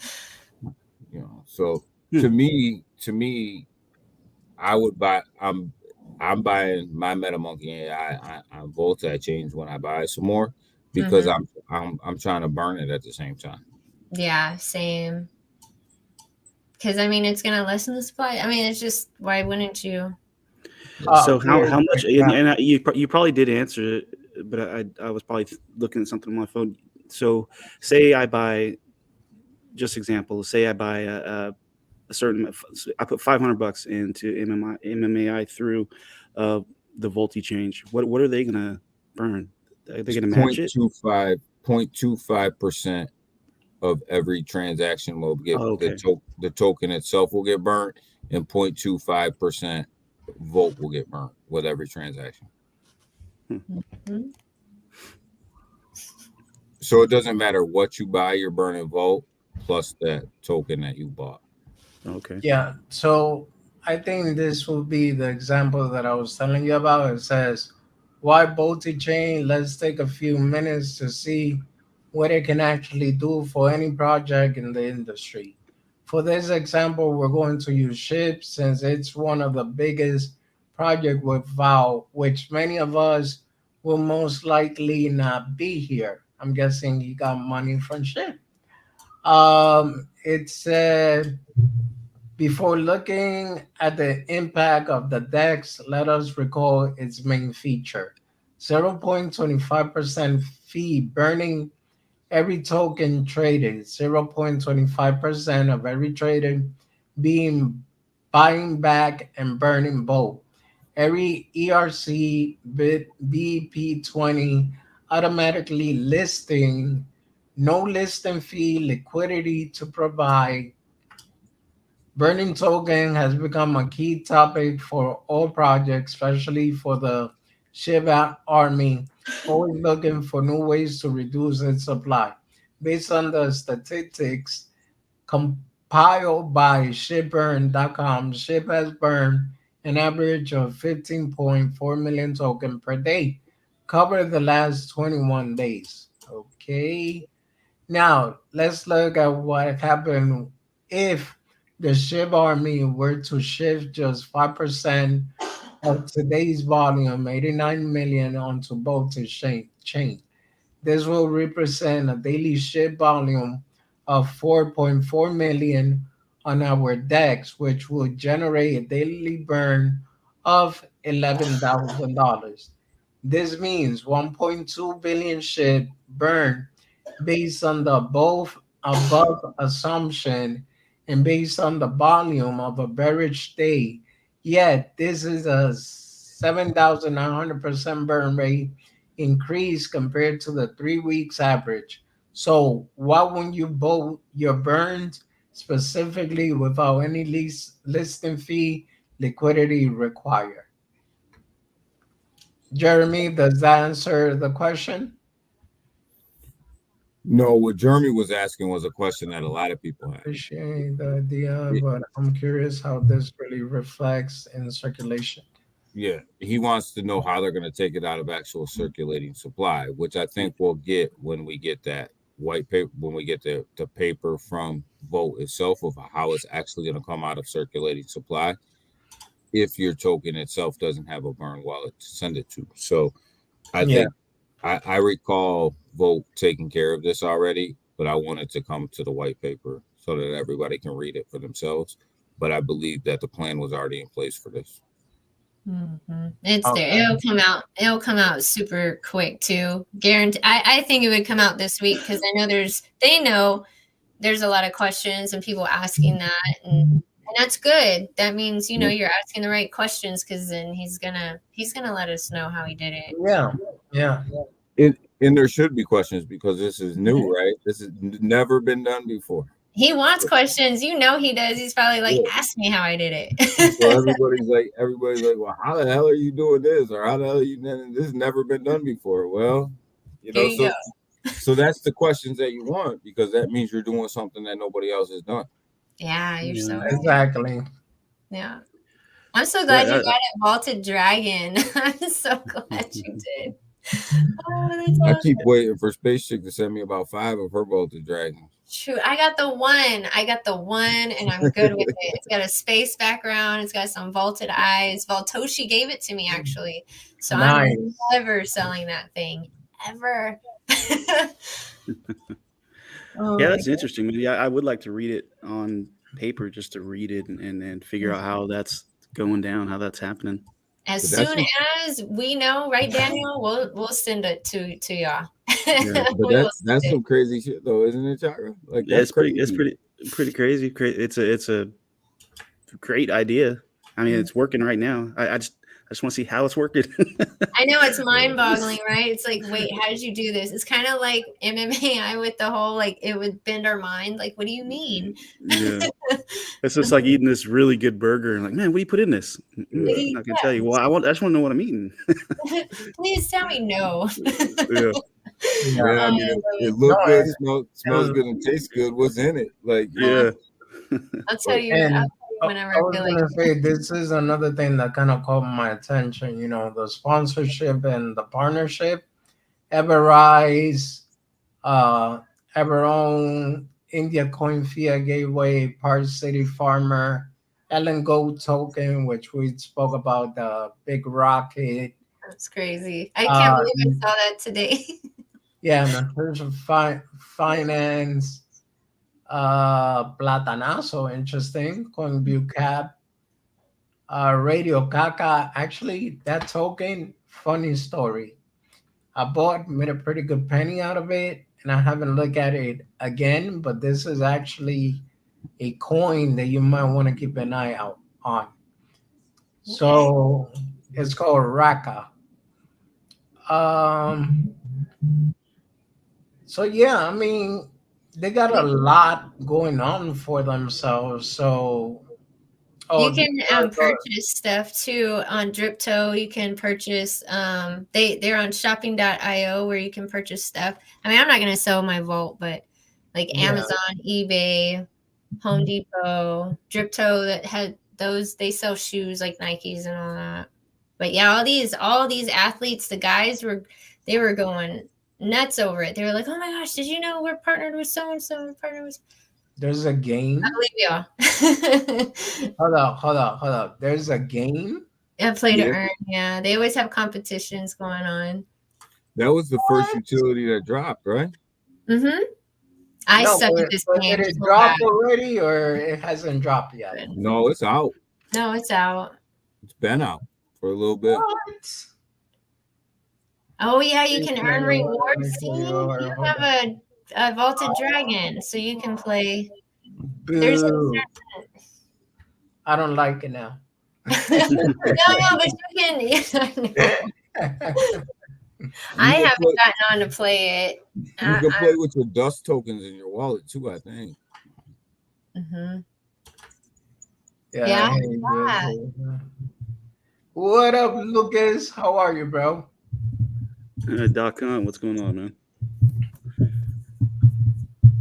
So Hmm. to me, I would buy. I'm buying my MetaMonkey. I Volta. I change when I buy some more because Hmm. I'm trying to burn it at the same time. Yeah, same. Because I mean, it's gonna lessen the supply. I mean, it's just why wouldn't you? Yeah. So Here's how the much? And, example. you probably did answer it, but I was probably looking at something on my phone. So say I buy, just example. Say I buy a certain. I put $500 into MMAI through uh, the Volti change. What are they gonna burn? Are they It's gonna match it? 0.25% of every transaction will get Oh, okay. the token itself will get burnt, and 0.25% Volt will get burnt with every transaction. Hmm. Mhm. So it doesn't matter what you buy, you're burning Volt plus that token that you bought. Okay. Yeah, so I think this will be the example that I was telling you about. It says, why multi chain? Let's take a few minutes to see what it can actually do for any project in the industry. For this example, we're going to use SHIP since it's one of the biggest project with Val, which many of us will most likely not be here. I'm guessing he got money from SHIP. It said before looking at the impact of the DEX, let us recall its main feature 0.25% fee burning every token traded, 0.25% of every traded being buying back and burning both. Every ERC bit BP20 automatically listing, no listing fee, liquidity to provide. Burning token has become a key topic for all projects, especially for the Shiba army, always looking for new ways to reduce its supply. Based on the statistics compiled by shipburn.com, Ship has burned an average of 15.4 million tokens per day, covered the last 21 days. Okay. Now, let's look at what happened if the SHIB army were to shift just 5% of today's volume, 89 million, onto both chain. This will represent a daily ship volume of 4.4 million on our decks, which would generate a daily burn of $11,000. This means 1.2 billion ship burn based on the above assumption and based on the volume of a beverage day. Yet this is a 7,900% burn rate increase compared to the 3 weeks average. So why wouldn't you both your burns specifically without any lease listing fee liquidity required? Jeremy, does that answer the question? No, what Jeremy was asking was a question that a lot of people have. Appreciate the idea, It- but I'm curious how this really reflects in circulation. yeah, he wants to know how they're going to take it out of actual circulating supply, which I think we'll get when we get that white paper, when we get the paper from Vote itself of how it's actually going to come out of circulating supply if your token itself doesn't have a burn wallet to send it to. So I Yeah, think I recall Vote taking care of this already, but I wanted to come to the white paper so that everybody can read it for themselves. But I believe that the plan was already in place for this. It's there. okay. It'll come out. It'll come out super quick too. Guarantee. I think it would come out this week because I know they know there's a lot of questions and people asking that, and that's good. That means Yeah. you're asking the right questions because then he's gonna let us know how he did it. Yeah, yeah, And there should be questions because this is new, right? This has never been done before. He wants questions. He does. He's probably like, Yeah. ask me how I did So it. everybody's like, well, how the hell are you doing this? Or how the hell are you doing this? Has never been done before. Well, Here you so go. so that's the questions that you want because that means you're doing something that nobody else has done. Yeah, you're Yeah. so right. exactly. Yeah. I'm so Yeah. glad you got it vaulted dragon. I'm so glad you did. Oh, that's I awesome. keep waiting for Space Chick to send me about 5 of her Volta Dragons. Shoot, I got the one. I got the one, and I'm good with it. It's got a space background. It's got some vaulted eyes. Valtoshi gave it to me actually, so I'm Nice. never selling that thing ever. Oh Yeah, my that's interesting. Yeah, I would like to read it on paper just to read it and figure out how that's going down, how that's happening. As But that's soon some, as we know, right, Daniel, we'll send it to y'all. Yeah. but We will send that's it. some crazy shit though, isn't it, Chaka? Like Yeah, that's it's crazy. pretty crazy. It's a great idea. I mean, it's working right now. I just want to see how it's working. I know it's mind-boggling, right? It's like, wait, how did you do this? It's kind of like MMAI with the whole like it would bend our mind. Like, what do you mean? Yeah. It's just like eating this really good burger and like, man, what do you put in this? Yeah. I'm not gonna tell you. Well, I just want to know what I'm eating. Please tell me no. Yeah. Yeah. Yeah, I Oh, mean, it No, look good, smells and good, and tastes good. What's in it? Like, Yeah. I'll tell but you. I'll tell and you I whenever I I was feel like. gonna say this is another thing that kind of caught my attention. You know, the sponsorship and the partnership. Everrise, uh, Everone, India Coin Fiat Gateway, Park City Farmer, Ellen Gold Token, which we spoke about, the big rocket. That's crazy. I can't Uh, believe I saw that today. yeah, Nutrition Finance, Platanazo, interesting, CoinView Cap, Radio Caca. Actually, that token, funny story. I bought, made a pretty good penny out of it, and I haven't looked at it again. But this is actually a coin that you might want to keep an eye out on. Okay. So it's called Raka. Um, so yeah, I mean, they got a lot going on for themselves. So, You oh, can the- purchase stuff too on Dripto. You can purchase they're on shopping.io where you can purchase stuff. I mean, I'm not gonna sell my vault, but like yeah, Amazon, eBay, Home Depot, Dripto that had those they sell shoes like Nikes and all that. But yeah, all these athletes, the guys they were going nuts over it. They were like, "Oh my gosh, did you know we're partnered with so and so? We're partnered with." there's a I game. believe y'all. Hold up. There's a game. I play to yeah, earn. Yeah, they always have competitions going on. that was the first What? utility that dropped, right? Mm-hmm. I No, suck at this but game did it so drop bad. already or it hasn't dropped yet? No, it's out. No, it's out. It's been out for a little bit. What? Oh yeah, you can earn Let rewards. me See, show you. you have a vaulted dragon, so you can play. There's a Boo. I don't like it now. no, but you can. I You can haven't play. gotten on to play it. You can play with your dust tokens in your wallet too. I think. Mm-hmm. Yeah, Yeah. hey, what up, Lucas? How are you, bro? .com, what's going on, man?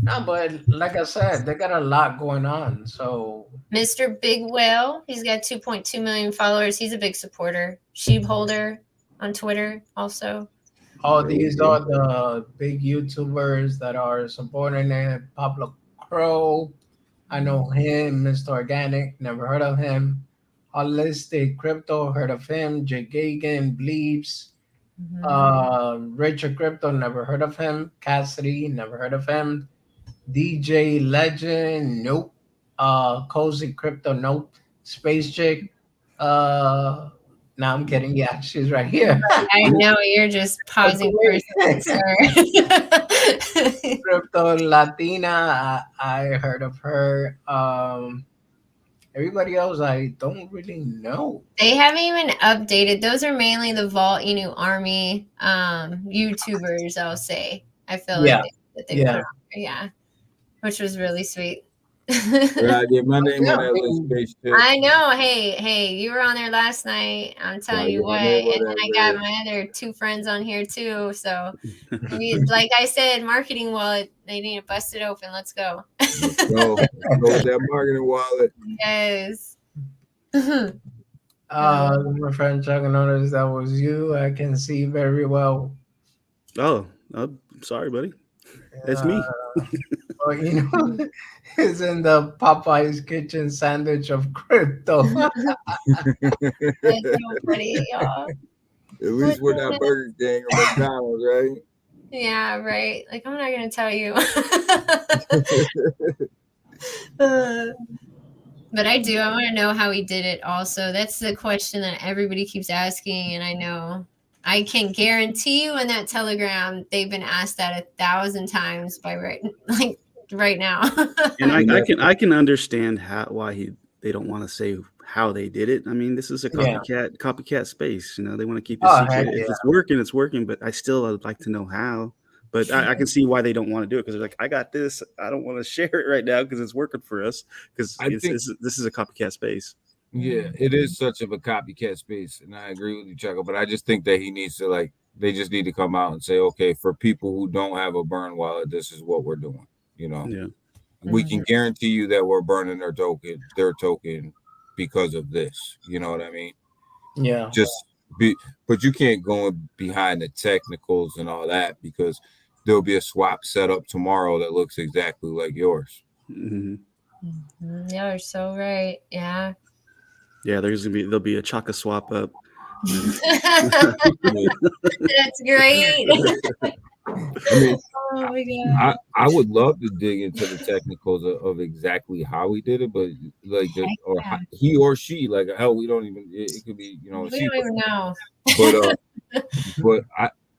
No, but like I said, they got a lot going on. So, Mr. Big Whale, he's got 2.2 million followers. He's a big supporter. Sheep holder on Twitter also. all There we these go. are the big YouTubers that are supporting it. Pablo Crow, I know him. Mr. Organic, never heard of him. Holistic Crypto, heard of him. Jay Gagan, Bleeps. Richard Crypto, never heard of him. Cassidy, never heard of him. DJ Legend, nope. Cozy Crypto, nope. Space Chick, no, I'm kidding. Yeah, she's right here. I know you're just pausing for a second, sir. Crypto Latina, I heard of her. Everybody else, I don't really know. They haven't even updated. Those are mainly the Vault Inu Army YouTubers, I'll say. I feel like Yeah, that they put yeah. on there, yeah, which was really sweet. Yeah, I get my name Yeah, on I that list, mean, space shit. I know. Hey, you were on there last night. I'm telling Gotta you get my what. name And on then that I got list. my other two friends on here too. So like I said, marketing wallet, they need to bust it open. Let's go. Let's go. Let's go with that marketing wallet. Yes. My friend Chuck, I noticed that was you. I can see very well. Oh, I'm sorry, buddy. It's Uh, me. well, it's in the Popeye's kitchen sandwich of crypto. That's so funny, y'all. At What least we're not the- Burger King or McDonald's, right? Yeah, right. Like, I'm not gonna tell you. Uh, but I do. I want to know how he did it. Also, that's the question that everybody keeps asking, and I know I can guarantee you in that telegram they've been asked that 1,000 times by right now. And You know, I can understand why they don't want to say how they did it. I mean, this is a Yeah. copycat space. You know, they want to keep it Oh, heck secret. If yeah. it's working, it's working. But I still would like to know how. But I can see why they don't want to do it because they're like, I got this. I don't want to share it right now because it's working for us. Because I think, this is a copycat space. yeah, it is such of a copycat space, and I agree with you, Chuckle. But I just think that he needs to they just need to come out and say, okay, for people who don't have a burn wallet, this is what we're doing. You know, Yeah. we can guarantee you that we're burning their token because of this. You know what I mean? Yeah. Just be, but you can't go behind the technicals and all that because there'll be a swap set up tomorrow that looks exactly like yours. Hmm. You're so right. Yeah. Yeah. There'll be a Chaka swap up. That's great. I mean, Oh my god. I would love to dig into the technicals of exactly how he did it, but Heck yeah. he or she, like hell, we don't even. It could be We she, don't even know. but but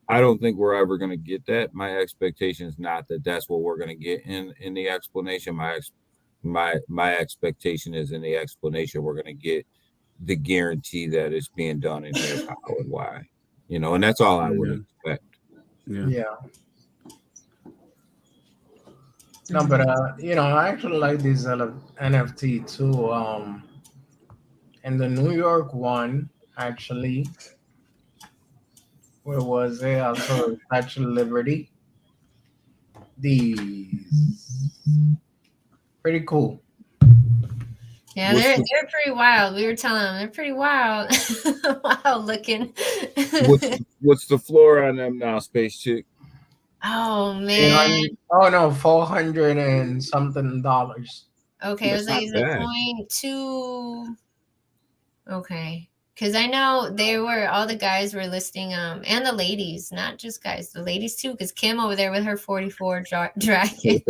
I don't think we're ever gonna get that. My expectation is not that that's what we're gonna get in the explanation. My expectation is in the explanation we're gonna get the guarantee that it's being done and here's how and why, and that's all I would Yeah. expect. Yeah. Yeah. No, but I actually like these NFT too. And the New York one, actually, where was it? Also, Statue of Liberty. These pretty cool. Yeah, What's they're pretty wild. We were telling them they're pretty wild. Wild looking. what's the floor on them now, Space Chick? Oh man. Oh no, 400 and something dollars. Okay, I was That's like, not is it bad. going to okay. Because I know all the guys were listing and the ladies, not just guys, the ladies too. Because Kim over there with her 44 dragon,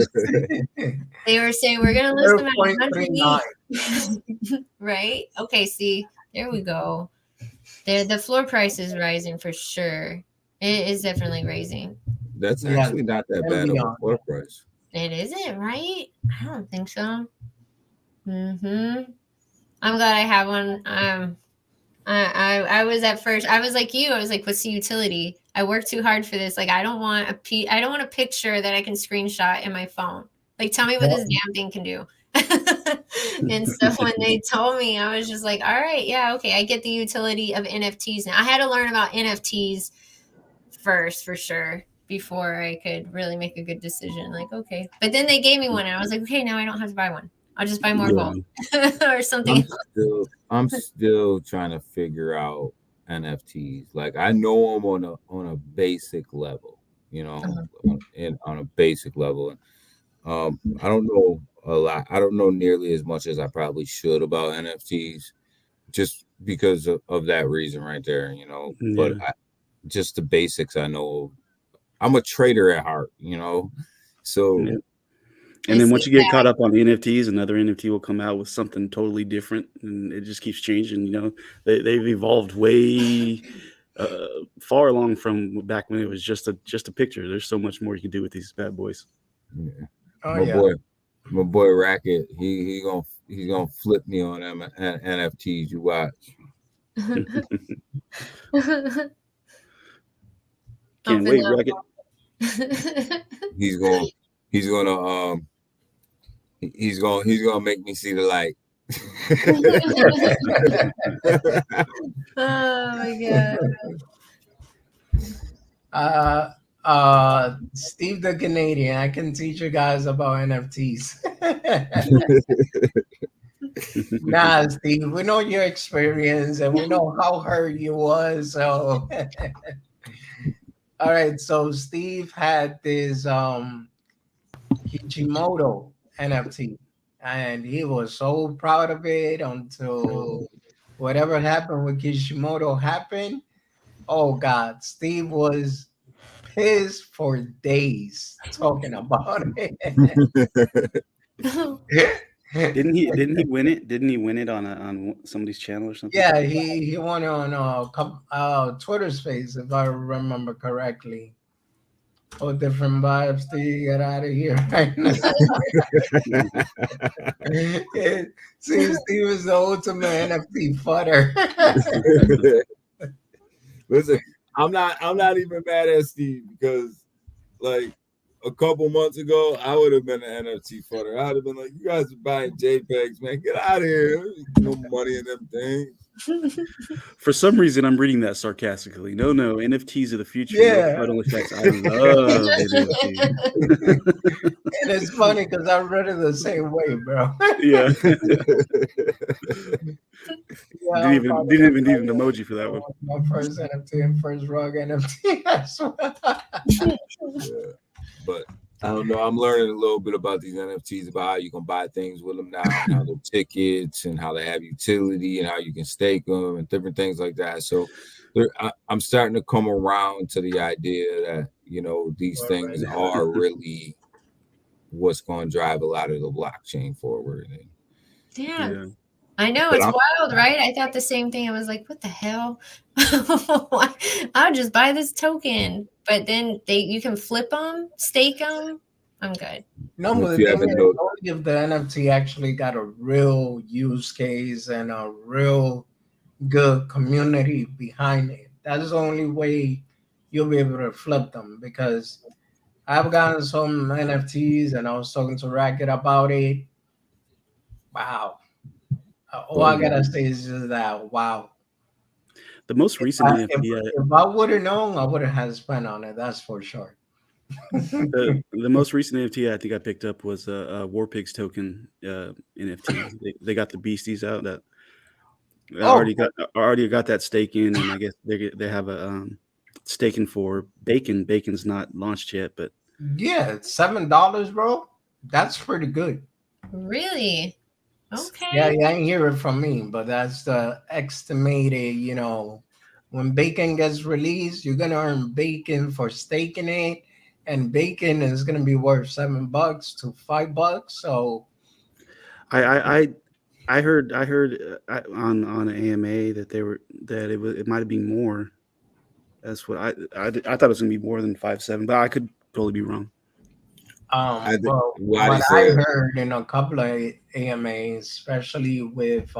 they were saying we're gonna list them at 100 0.39. each. Right? Okay, see, there we go. The floor price is rising for sure. It is definitely raising. That's Yeah, actually not that and bad of a beyond. floor price. It isn't, right? I don't think so. I'm glad I have one. I was at first. I was like you. I was like, "What's the utility?" I worked too hard for this. Like, I don't want I don't want a picture that I can screenshot in my phone. Like, tell me what this damn thing can do. And so when they told me, I was just like, "All right, yeah, okay, I get the utility of NFTs now." I had to learn about NFTs first, for sure, before I could really make a good decision. Like, okay, but then they gave me one, and I was like, "Okay, now I don't have to buy one. I'll just buy more gold or something." I'm still trying to figure out NFTs. Like I know them on a basic level, and on a basic level. I don't know a lot. I don't know nearly as much as I probably should about NFTs, just because of that reason right there. But Yeah. just the basics I know. I'm a trader at heart. So Yeah. I And then see once you get that. caught up on the NFTs, another NFT will come out with something totally different, and it just keeps changing. They've evolved way far along from back when it was just a picture. There's so much more you can do with these bad boys. yeah. Oh my yeah. boy, my boy Racket, he's gonna flip me on them NFTs. You watch. Can't wait, Racket. He's going he's gonna he's gonna make me see the light. Oh my god. Steve the Canadian. I can teach you guys about NFTs. Nah, Steve, we know your experience and we know how hurt you was. So, all right. So Steve had this Kishimoto NFT, and he was so proud of it until whatever happened with Kishimoto happened. Oh God, Steve was pissed for days talking about it. Didn't he win it? Didn't he win it on somebody's channel or something? Yeah, he won it on Twitter Space, if I remember correctly. Oh, different vibes. Steve, get out of here right now. See, Steve is the ultimate NFT fodder. Listen, I'm not even mad at Steve because like a couple months ago, I would have been an NFT footer. I would have been like, you guys are buying JPEGs, man. Get out of here. There's no money in them things. For some reason, I'm reading that sarcastically. No, NFTs are the future. No Yeah. photo effects. I love NFTs. And it's funny because I read it the same way, bro. Yeah. Yeah, didn't even need an emoji for that one. my first NFT and first rug NFT as well. Yeah. But I don't know. I'm learning a little bit about these NFTs, about how you can buy things with them now, and how they're tickets, and how they have utility, and how you can stake them, and different things like that. So I'm starting to come around to the idea that these things are really what's going to drive a lot of the blockchain forward. Yeah. I know, But it's wild, right? I thought the same thing. I was like, what the hell? I'll just buy this token. But then you can flip them, stake them. I'm good. No, but the thing is, only if the NFT actually got a real use case and a real good community behind it. That's the only way you'll be able to flip them, because I've gotten some NFTs and I was talking to Racket about it. Wow. All I gotta say is just that, wow. The most recent NFT. If I would have known, I would have had spent on it. That's for sure. The most recent NFT I think I picked up was a War Pigs token NFT. They got the beasties out that already got that stake in, and I guess they have a staking for Bacon. Bacon's not launched yet, but yeah, it's $7, bro. That's pretty good. Really? Okay. Yeah, you ain't hear it from me, but that's the estimated. When Bacon gets released, you're gonna earn Bacon for staking it, and Bacon is gonna be worth $7 to $5. So, I heard on an AMA that it might have been more. That's what I thought it was gonna be more than 5.7, but I could totally be wrong. What I heard in a couple of AMAs, especially with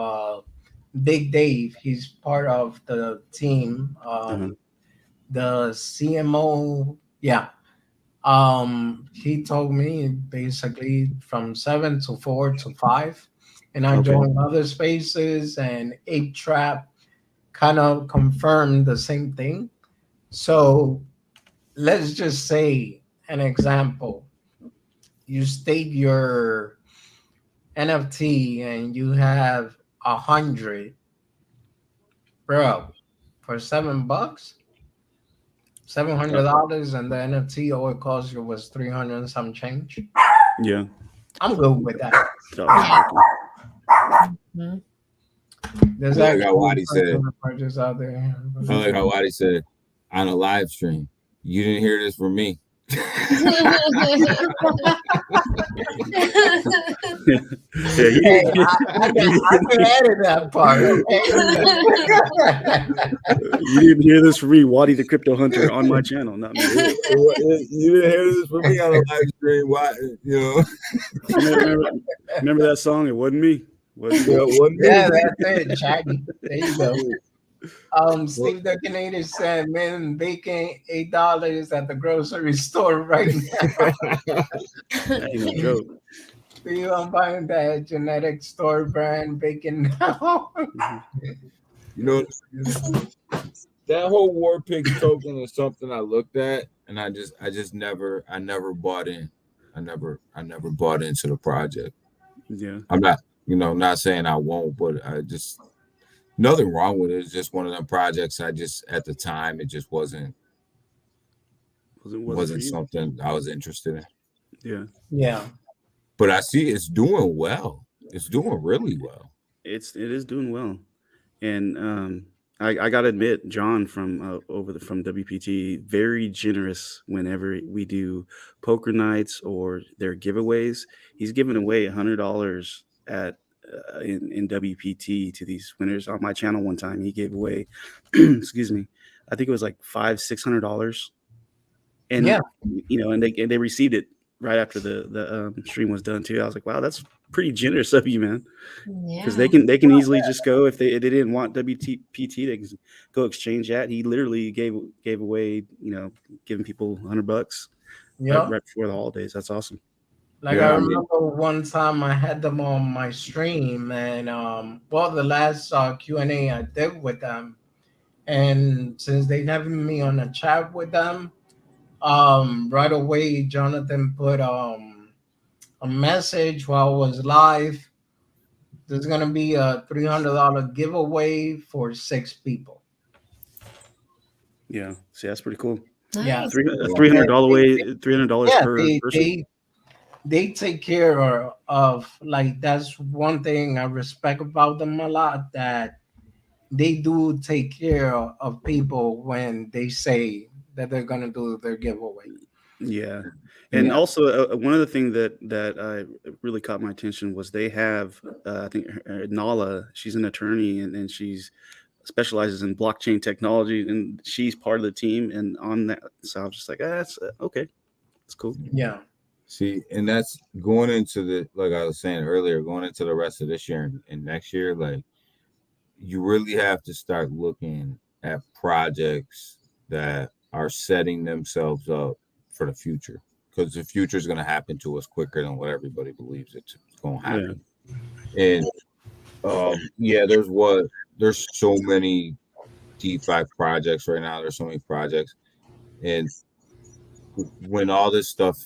Big Dave, he's part of the team. The CMO, yeah. He told me basically from 7 to 4 to 5, and I joined other spaces, and Ape Trap kind of confirmed the same thing. So let's just say an example. You stake your NFT and you have 100, bro, for $7, $700, and the NFT all it cost you was 300 and some change. Yeah, I'm good with that. There's like how Wadi said. Purchase out there. I like how Wadi said on a live stream. You didn't hear this from me. Hey, I can edit that part. You didn't hear this from me, Wadi the Crypto Hunter, on my channel, not me. You didn't hear this from me on a live stream. Why? Remember that song? It wasn't me. Yeah, that's it, Shaggy. There you go. Steve the Canadian said, "Man, bacon $8 at the grocery store right now." That ain't no joke. Steve, I'm buying that genetic store brand bacon now. That whole War Pigs token is something I looked at, and I never bought in. I never bought into the project. Yeah, I'm not Not saying I won't, but I just nothing wrong with it. It's just one of them projects. I just at the time it just Wasn't for wasn't you? something I was interested in. Yeah. Yeah. But I see it's doing well. It's doing really well. It is doing well, and I gotta admit, John from from WPT, very generous whenever we do poker nights or their giveaways. He's giving away $100 at in WPT to these winners. On my channel one time, he gave away, excuse me, I think it was like $600, Yeah. and and they received it right after the stream was done too. I was like, wow, that's pretty generous of you, man, because Yeah. they can easily just go if they didn't want WPT, they can go exchange that. He literally gave away, giving people $100 Yeah. right before the holidays. That's awesome. Like I Yeah, I mean, remember one time I had them on my stream, and well, the last Q&A I did with them, and since they having me on a chat with them, right away Jonathan put a message while I was live. There's gonna be a $300 giveaway for 6 people. Yeah, see, that's pretty cool. Yeah, Nice. Three and hundred dollar way, $300 yeah, per person. they take care of, like, that's one thing I respect about them a lot, that they do take care of people when they say that they're gonna do their giveaway. Yeah, and Yeah, also one other thing that I really caught my attention was they have I think Nala. She's an attorney, and she's specializes in blockchain technology, and she's part of the team. And on that, so I was just like, that's okay, that's cool. yeah, see, and that's going into the like I was saying earlier, going into the rest of this year and next year, like you really have to start looking at projects that are setting themselves up for the future because the future is going to happen to us quicker than what everybody believes it's going to Yeah, happen. And yeah, there's so many DeFi projects right now. There's so many projects, and when all this stuff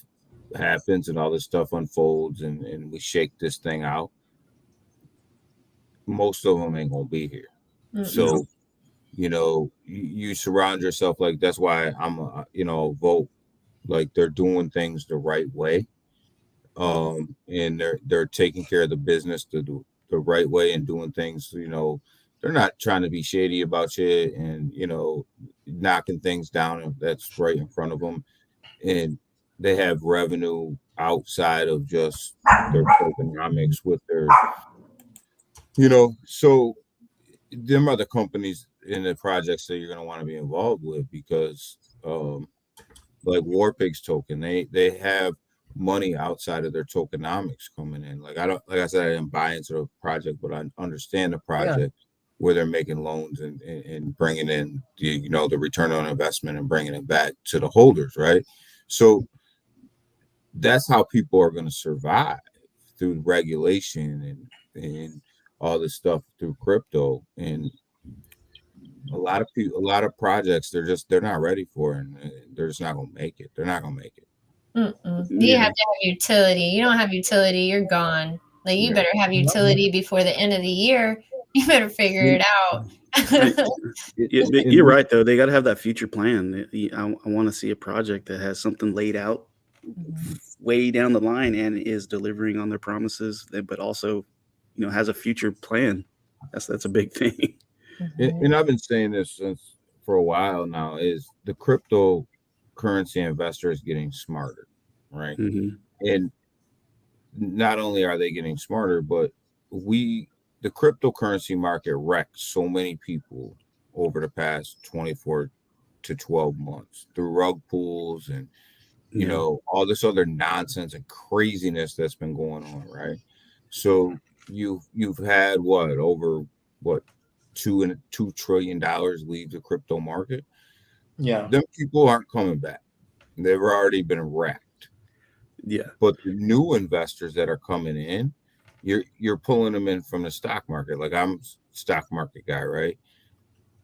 happens and all this stuff unfolds and we shake this thing out, most of them ain't gonna be here. Mm-mm. no, So you surround yourself like that's why I'm vote like they're doing things the right way, and they're taking care of the business the right way and doing things, they're not trying to be shady about shit and knocking things down that's right in front of them, and they have revenue outside of just their tokenomics with their so them are the companies in the projects that you're going to want to be involved with because like Warpig's token, they have money outside of their tokenomics coming in. Like I don't, like I said, I didn't buy into the project, but I understand the yeah, project where they're making loans and bringing in the return on investment and bringing it back to the holders, right? So that's how people are going to survive through regulation and all this stuff through crypto. And a lot of people, a lot of projects, they're not ready for it, and they're just not gonna make it. They're not gonna make it. Mm-mm. You yeah, have to have utility. You don't have utility, you're gone. Like you Yeah. better have yeah, utility before the end of the year. You better figure And, it out. I, it, you're and right though. They got to have that future plan. I want to see a project that has something laid out Mhm. way down the line and is delivering on their promises, but also, has a future plan. That's a big thing. Mhm. and I've been saying this since for a while now is the cryptocurrency investor is getting smarter, right? Hmm. And not only are they getting smarter, but we the cryptocurrency market wrecked so many people over the past 24 to 12 months through rug pools and Yeah, all this other nonsense and craziness that's been going on, right? So you've had what 2 and $2 trillion leave the crypto market. yeah, Them people aren't coming back. They've already been wrecked. yeah, But the new investors that are coming in, you're pulling them in from the stock market. Like I'm a stock market guy, right?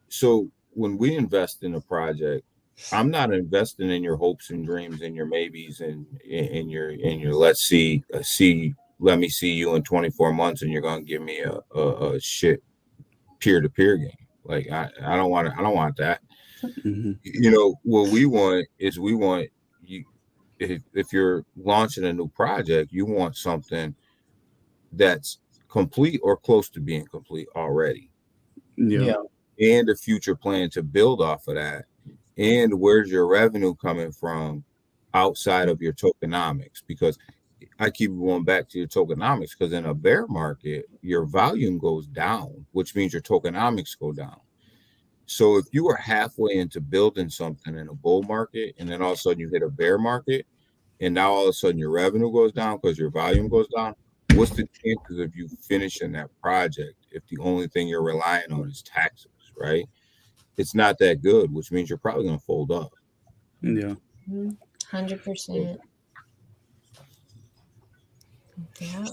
So when we invest in a project, I'm not investing in your hopes and dreams and your maybes and in your let's see let me see you in 24 months and you're gonna give me a shit peer-to-peer game. Like I don't want that. Hmm. What we want is we want you if you're launching a new project, you want something that's complete or close to being complete already, Yeah. Yeah. and a future plan to build off of that. And where's your revenue coming from outside of your tokenomics? Because I keep going back to your tokenomics because in a bear market, your volume goes down, which means your tokenomics go down. So if you are halfway into building something in a bull market and then all of a sudden you hit a bear market and now all of a sudden your revenue goes down because your volume goes down, what's the chances of you finishing that project if the only thing you're relying on is taxes, right? It's not that good, which means you're probably going to fold up. Yeah. 100%. Yeah.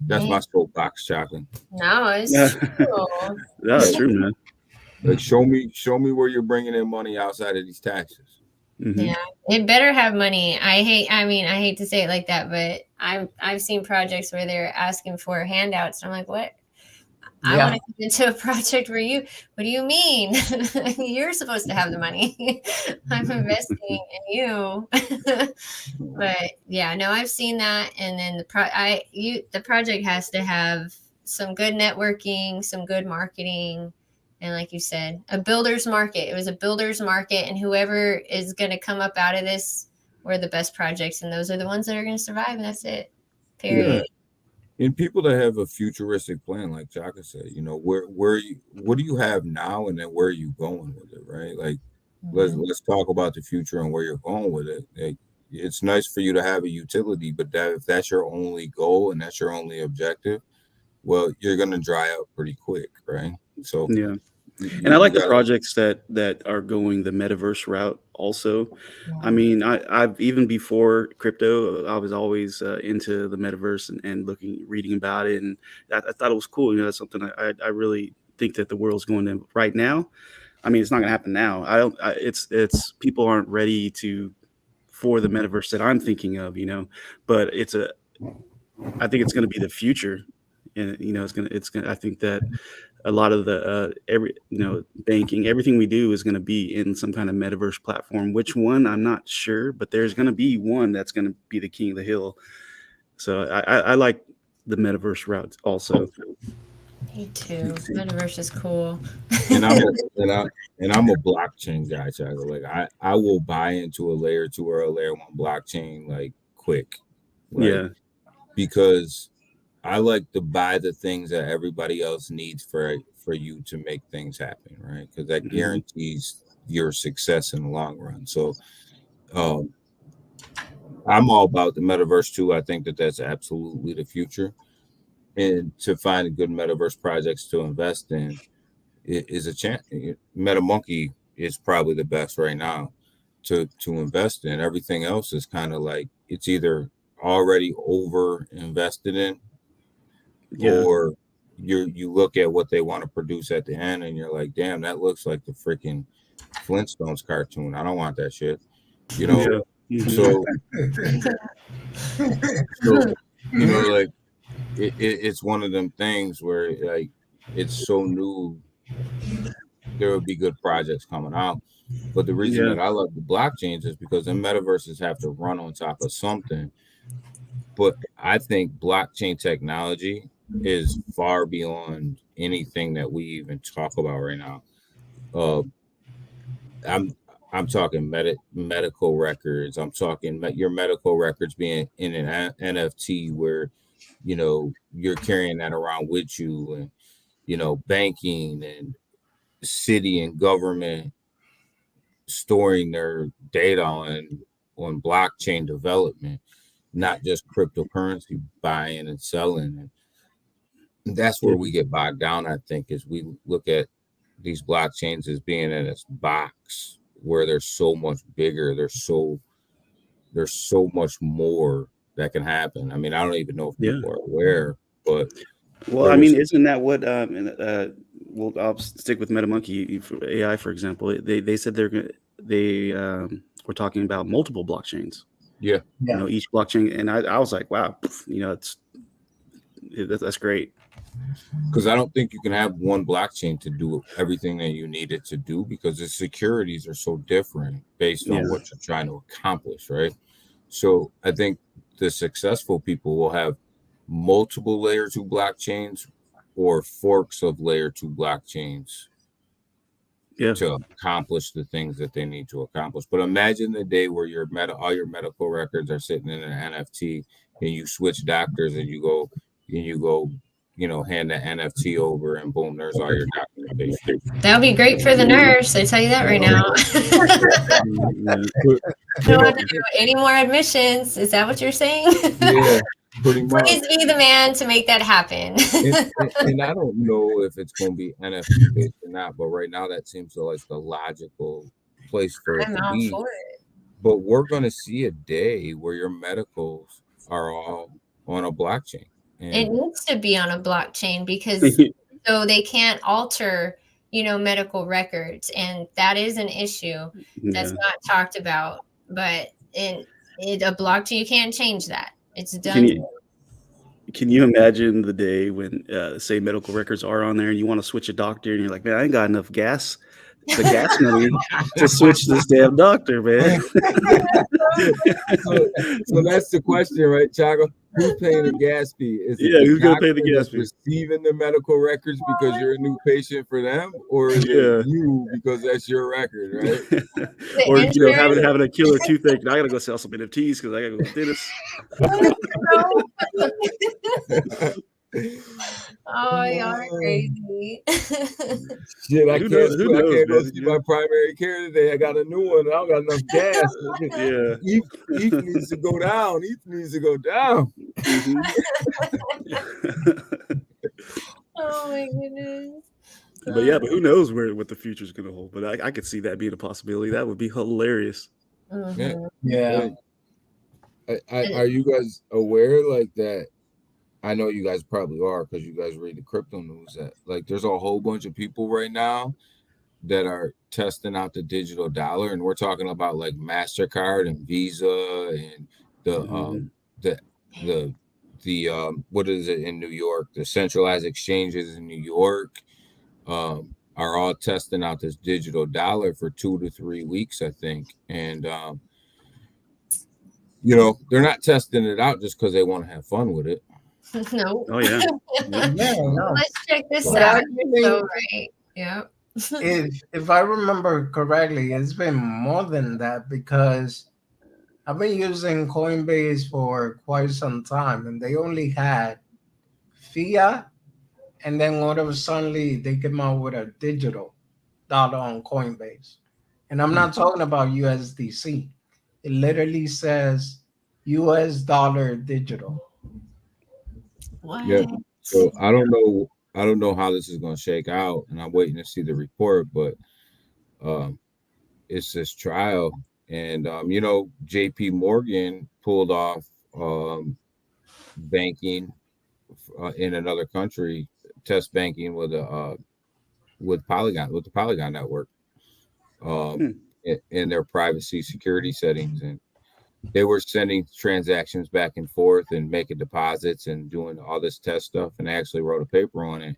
That's my Hey, soapbox, chocolate. no, Yeah. it's true. That's Like, true, man. like show me where you're bringing in money outside of these taxes. Hmm. Yeah, it better have money. I hate to say it like that, but I've seen projects where they're asking for handouts. And I'm like, what? I want Yeah. to get into a project where what do you mean? You're supposed to have the money. I'm investing in you. But yeah, no, I've seen that. And then the project has to have some good networking, some good marketing, and like you said, a builder's market. It was a builder's market, and whoever is going to come up out of this were the best projects, and those are the ones that are going to survive, and that's it. Yeah. Period. And people that have a futuristic plan, like Chaka said, what do you have now, and then where are you going with it, right? Like, Mhm. let's talk about the future and where you're going with it. Like, it's nice for you to have a utility, but that if that's your only goal and that's your only objective, well, you're gonna dry up pretty quick, right? So Yeah. And I you like the gotta, projects that are going the metaverse route also. I Yeah. mean, I've even before crypto, I was always into the metaverse and reading about it, and I thought it was cool. That's something I really think that the world's going in right now. I mean, it's not going to happen now. I don't. It's people aren't ready to for the metaverse that I'm thinking of. But I think it's going to be the future, and it's gonna. I think that a lot of the every banking, everything we do is going to be in some kind of metaverse platform. Which one, I'm not sure, but there's going to be one that's going to be the king of the hill. So I like the metaverse route also. Me too. Metaverse is cool. and I'm a and I and I'm a blockchain guy, Chaka. Like I will buy into a layer two or a layer one blockchain like quick, like Yeah. because I like to buy the things that everybody else needs for you to make things happen, right? Because that Hmm. guarantees your success in the long run. So um, I'm all about the metaverse too. I think that that's absolutely the future, and to find good metaverse projects to invest in is a chance. MetaMonkey is probably the best right now to invest in. Everything else is kind of like it's either already over invested in Yeah. or you look at what they want to produce at the end and you're like, damn, that looks like the freaking Flintstones cartoon. I don't want that shit. You know, Yeah. Hmm. so so like it's one of them things where like it's so new, there will be good projects coming out. But the reason Yeah. that I love the blockchains is because the metaverses have to run on top of something. But I think blockchain technology is far beyond anything that we even talk about right now. Uh, I'm I'm talking medical records. I'm talking your medical records being in an NFT where you're carrying that around with you, and banking and city and government storing their data on blockchain development, not just cryptocurrency buying and selling. And that's where we Yeah. get bogged down, I think, is we look at these blockchains as being in this box where they're so much bigger. There's so much more that can happen. I mean, I don't even know if Yeah. people are aware, but Well, there I mean, was isn't that what? Well, I'll stick with MetaMonkey for AI, for example. They said they were talking about multiple blockchains. Yeah, You Yeah. know, each blockchain, and I was like, wow, you know, that's great. because I don't think you can have one blockchain to do everything that you need it to do because the securities are so different based Yeah, on what you're trying to accomplish, right? So I think the successful people will have multiple layer two blockchains or forks of layer two blockchains yeah. to accomplish the things that they need to accomplish. But imagine the day where all your medical records are sitting in an NFT and you switch doctors and you go, hand the NFT over and boom, there's all your documentation. That would be great for the nurse. I tell you that right now. Yeah. But, Don't no, have to do any more admissions. Is that what you're saying? yeah, pretty much. Please be the man to make that happen. And I don't know if it's going to be NFT based or not, but right now that seems like the logical place for it I'm to all be. for it. But we're going to see a day where your medicals are all on a blockchain. It And needs to be on a blockchain because so they can't alter, medical records, and that is an issue that's Yeah. not talked about. But in a blockchain, you can't change that. It's Can done. you can you imagine the day when, say, medical records are on there, and you want to switch a doctor, and you're like, man, I ain't got enough the gas money to switch this damn doctor, man. so, so that's the question, right, Chago? Who's paying the gas fee? Is it Yeah, the who's gonna pay the doctor gas that's fee? receiving the medical records because you're a new patient for them, or is it Yeah. you because that's your record, right? The Or insurance. having a killer toothache, and I gotta go sell some NFTs because I gotta go to the dentist. Oh, y'all are crazy. Shit, I Who knows? can't. Who I knows, can't go man? see my primary care today. I got a new one. I don't got enough gas. Yeah. Eth needs to go down. Eth needs to go down. Mhm. Oh my goodness. But who knows what the future is gonna hold? But I could see that being a possibility. That would be hilarious. Yeah. Yeah. Are you guys aware like that? I know you guys probably are because you guys read the crypto news. That like there's a whole bunch of people right now that are testing out the digital dollar, and we're talking about like Mastercard and Visa and the Mhm. the the what is it in New York? The centralized exchanges in New York are all testing out this digital dollar for 2 to 3 weeks, I think, and they're not testing it out just because they want to have fun with it. No. Oh yeah. Yep. Yeah. No. Let's check this So, But out. actually, You're so right. Yep. if I remember correctly, it's been more than that because I've been using Coinbase for quite some time, and they only had fiat, and then all of a sudden they came out with a digital dollar on Coinbase. And I'm Hmm. not talking about USDC. It literally says US dollar digital. What? yeah. So I don't know. I don't know how this is going to shake out, and I'm waiting to see the report. But um, it's this trial, and J.P. Morgan pulled off banking in another country, test banking with the Polygon network, um, Hmm. in their privacy security settings, and they were sending transactions back and forth and making deposits and doing all this test stuff, and they actually wrote a paper on it,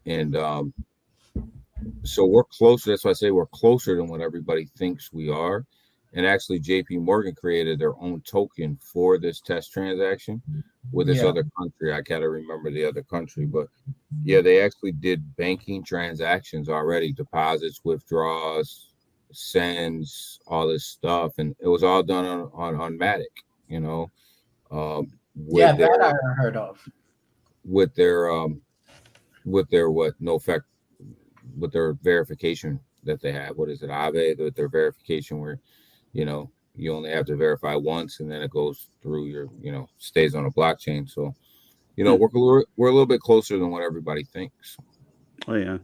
and so we're closer. That's why I say we're closer than what everybody thinks we are. And actually, JP Morgan created their own token for this test transaction with this Yeah. other country. I gotta remember the other country, but yeah, they actually did banking transactions already, deposits, withdrawals, sends, all this stuff, and it was all done on Matic, Yeah, with that their I heard of. with their with their what no effect with their verification that they have. What is it, Aave? With their verification, where you only have to verify once, and then it goes through stays on a blockchain. So Hmm. we're a little bit closer than what everybody thinks. Oh yeah.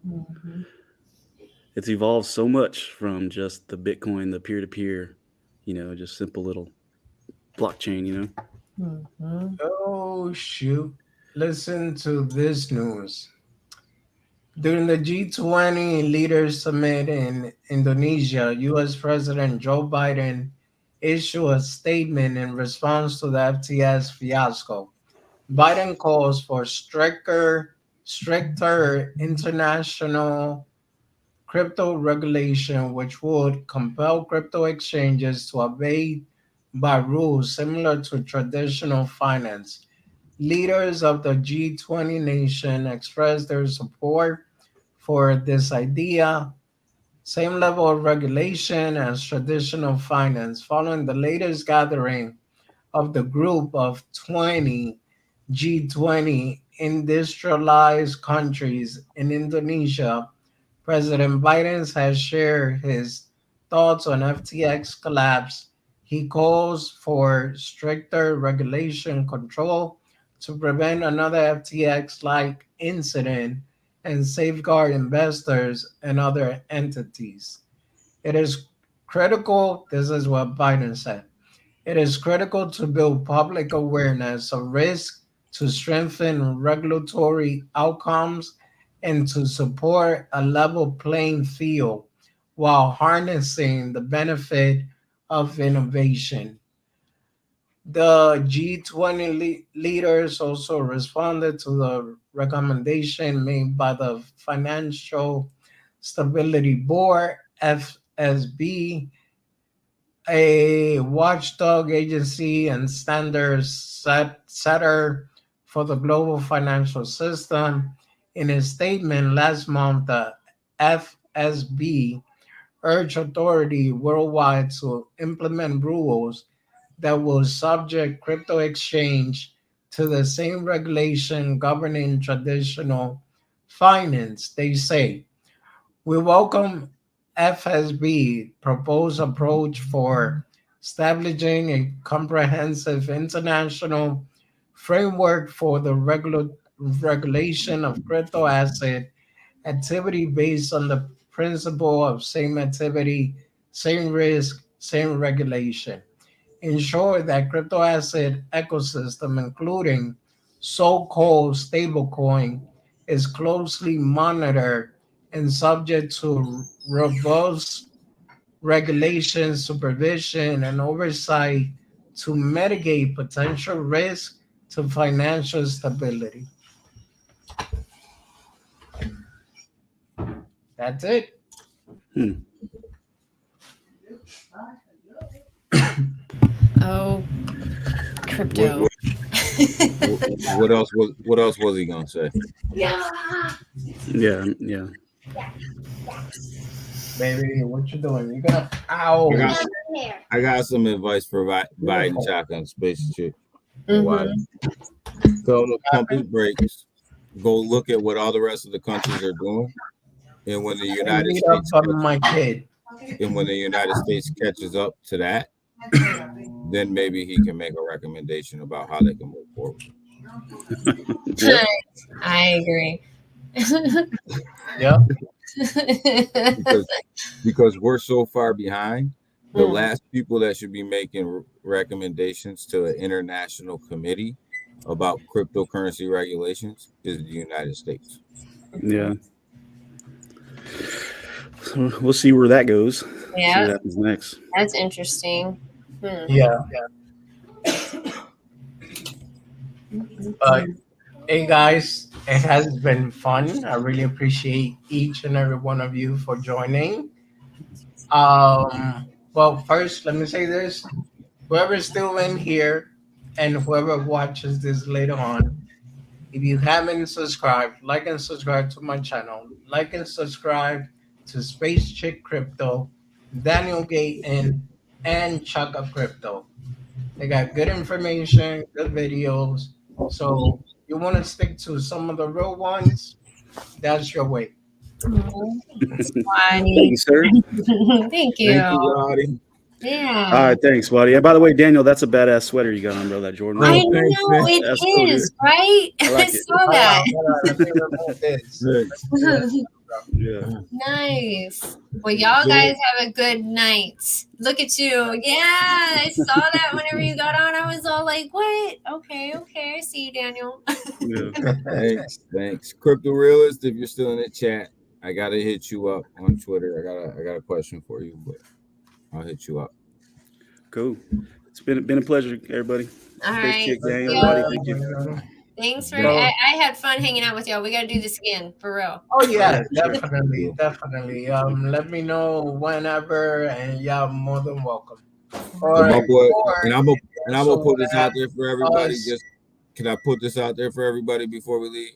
Mhm. It's evolved so much from just the Bitcoin, the peer to peer, just simple little blockchain. Mhm. Oh shoot. Listen to this news. During the G20 Leaders Summit in Indonesia, US President Joe Biden issued a statement in response to the FTX fiasco. Biden calls for stricter international crypto regulation, which would compel crypto exchanges to obey by rules similar to traditional finance. Leaders of the G20 nation expressed their support for this idea, same level of regulation as traditional finance, following the latest gathering of the group of 20 G20 industrialized countries in Indonesia. President Biden has shared his thoughts on FTX collapse. He calls for stricter regulation control to prevent another FTX like incident and safeguard investors and other entities. It is critical, this is what Biden said. It is critical to build public awareness of risk, to strengthen regulatory outcomes, and to support a level playing field while harnessing the benefit of innovation. The G20 leaders also responded to the recommendation made by the Financial Stability Board, FSB, a watchdog agency and standards setter for the global financial system. In a statement last month, the FSB urged authority worldwide to implement rules that will subject crypto exchange to the same regulation governing traditional finance. They say we welcome FSB proposed approach for establishing a comprehensive international framework for the regulation of crypto asset activity based on the principle of same activity, same risk, same regulation. Ensure that crypto asset ecosystem, including so-called stablecoin, is closely monitored and subject to robust regulation, supervision, and oversight to mitigate potential risk to financial stability. That's it. Hmm. Oh, What crypto. what, what else was he gonna say? Yeah. Yeah, yeah. Baby, what you doing? You gonna I ow. got I got some advice for Biden Beautiful. shotgun space chick. Why? Mm-hmm. Tell him to pump his brakes. Go look at what all the rest of the countries are doing, and when the And United beat up States on my kid. and when the United States catches up to that, then maybe he can make a recommendation about how they can move forward. Yep. I agree. Yep. because because we're so far behind. The Mm. last people that should be making recommendations to an international committee about cryptocurrency regulations is the United States. Yeah. So we'll see where that goes. See what Yeah, happens next. that's interesting. Hmm. Yeah. But hey guys, it has been fun. I really appreciate each and every one of you for joining. Well, first, let me say this: whoever's still in here, and whoever watches this later on, if you haven't subscribed, like and subscribe to my channel. Like and subscribe to Space Chick Crypto, Daniel Gayton, and Chaka Crypto. They got good information, good videos. So you want to stick to some of the real ones, that's your way. Thank Swati. you, sir. Thank Thank you. you, Roddy. All Yeah. right, thanks, buddy. Yeah, by the way, Daniel, that's a badass sweater you got on, bro. That Jordan I Oh, one. thanks, know man. it That's so good. is, right? I I like it. saw Hold that. on, hold on. Let me remove this. Thanks. Let me remove Yeah. Nice. Well, y'all Joel, guys have a good night. Look at you. Yeah, I saw that whenever you got on. I was all like, what? Okay, okay. I see you, Daniel. Yeah. that. thanks. Crypto Realist, if you're still in the chat, I gotta hit you up on Twitter. I got a question for you, but I'll hit you up. Cool. It's been a pleasure, everybody. All Space right. Chick gang, See y'all. Wadi, thank you. Thanks for. So, I had fun hanging out with y'all. We got to do this again for real. oh Oh yeah, yeah, for sure. definitely, definitely. Let me know whenever, and yeah, more than welcome. So Or my boy, or and I'm if gonna you and I'm also gonna put want this to out there for everybody. us, Just can I put this out there for everybody before we leave?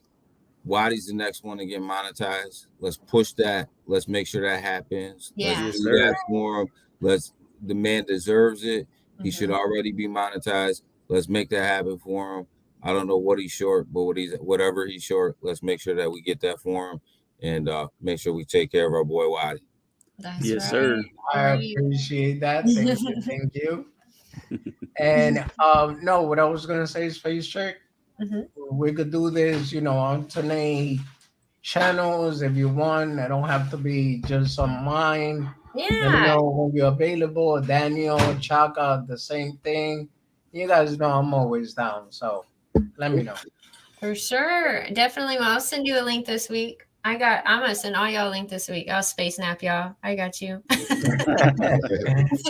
Wadi's the next one to get monetized. Let's push that. Let's make sure that happens. Let's Yeah. Yes, do sir. that for him. Let's the man deserves it. He should Mhm. already be monetized. Let's make that happen for him. I don't know what he's short, but whatever he's short, let's make sure that we get that for him and make sure we take care of our boy Wadi. That's Yes, right. sir. All I right. appreciate that. Thank you. And no, what I was gonna say is face check. Mhm. We could do this, alternate channels if you want. I don't have to be just on mine. Let me Yeah, know when you're available. Daniel, Chaka, the same thing. You guys know I'm always down, so let me know. for sure. Definitely. Well, I'll send you a link this week. I'm gonna send all y'all a link this week. I'll space nap y'all. I got you.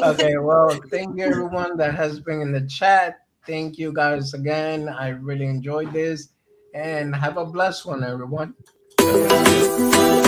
Okay, well, thank you everyone that has been in the chat. Thank you guys again. I really enjoyed this. And have a blessed one, everyone. Have a good one.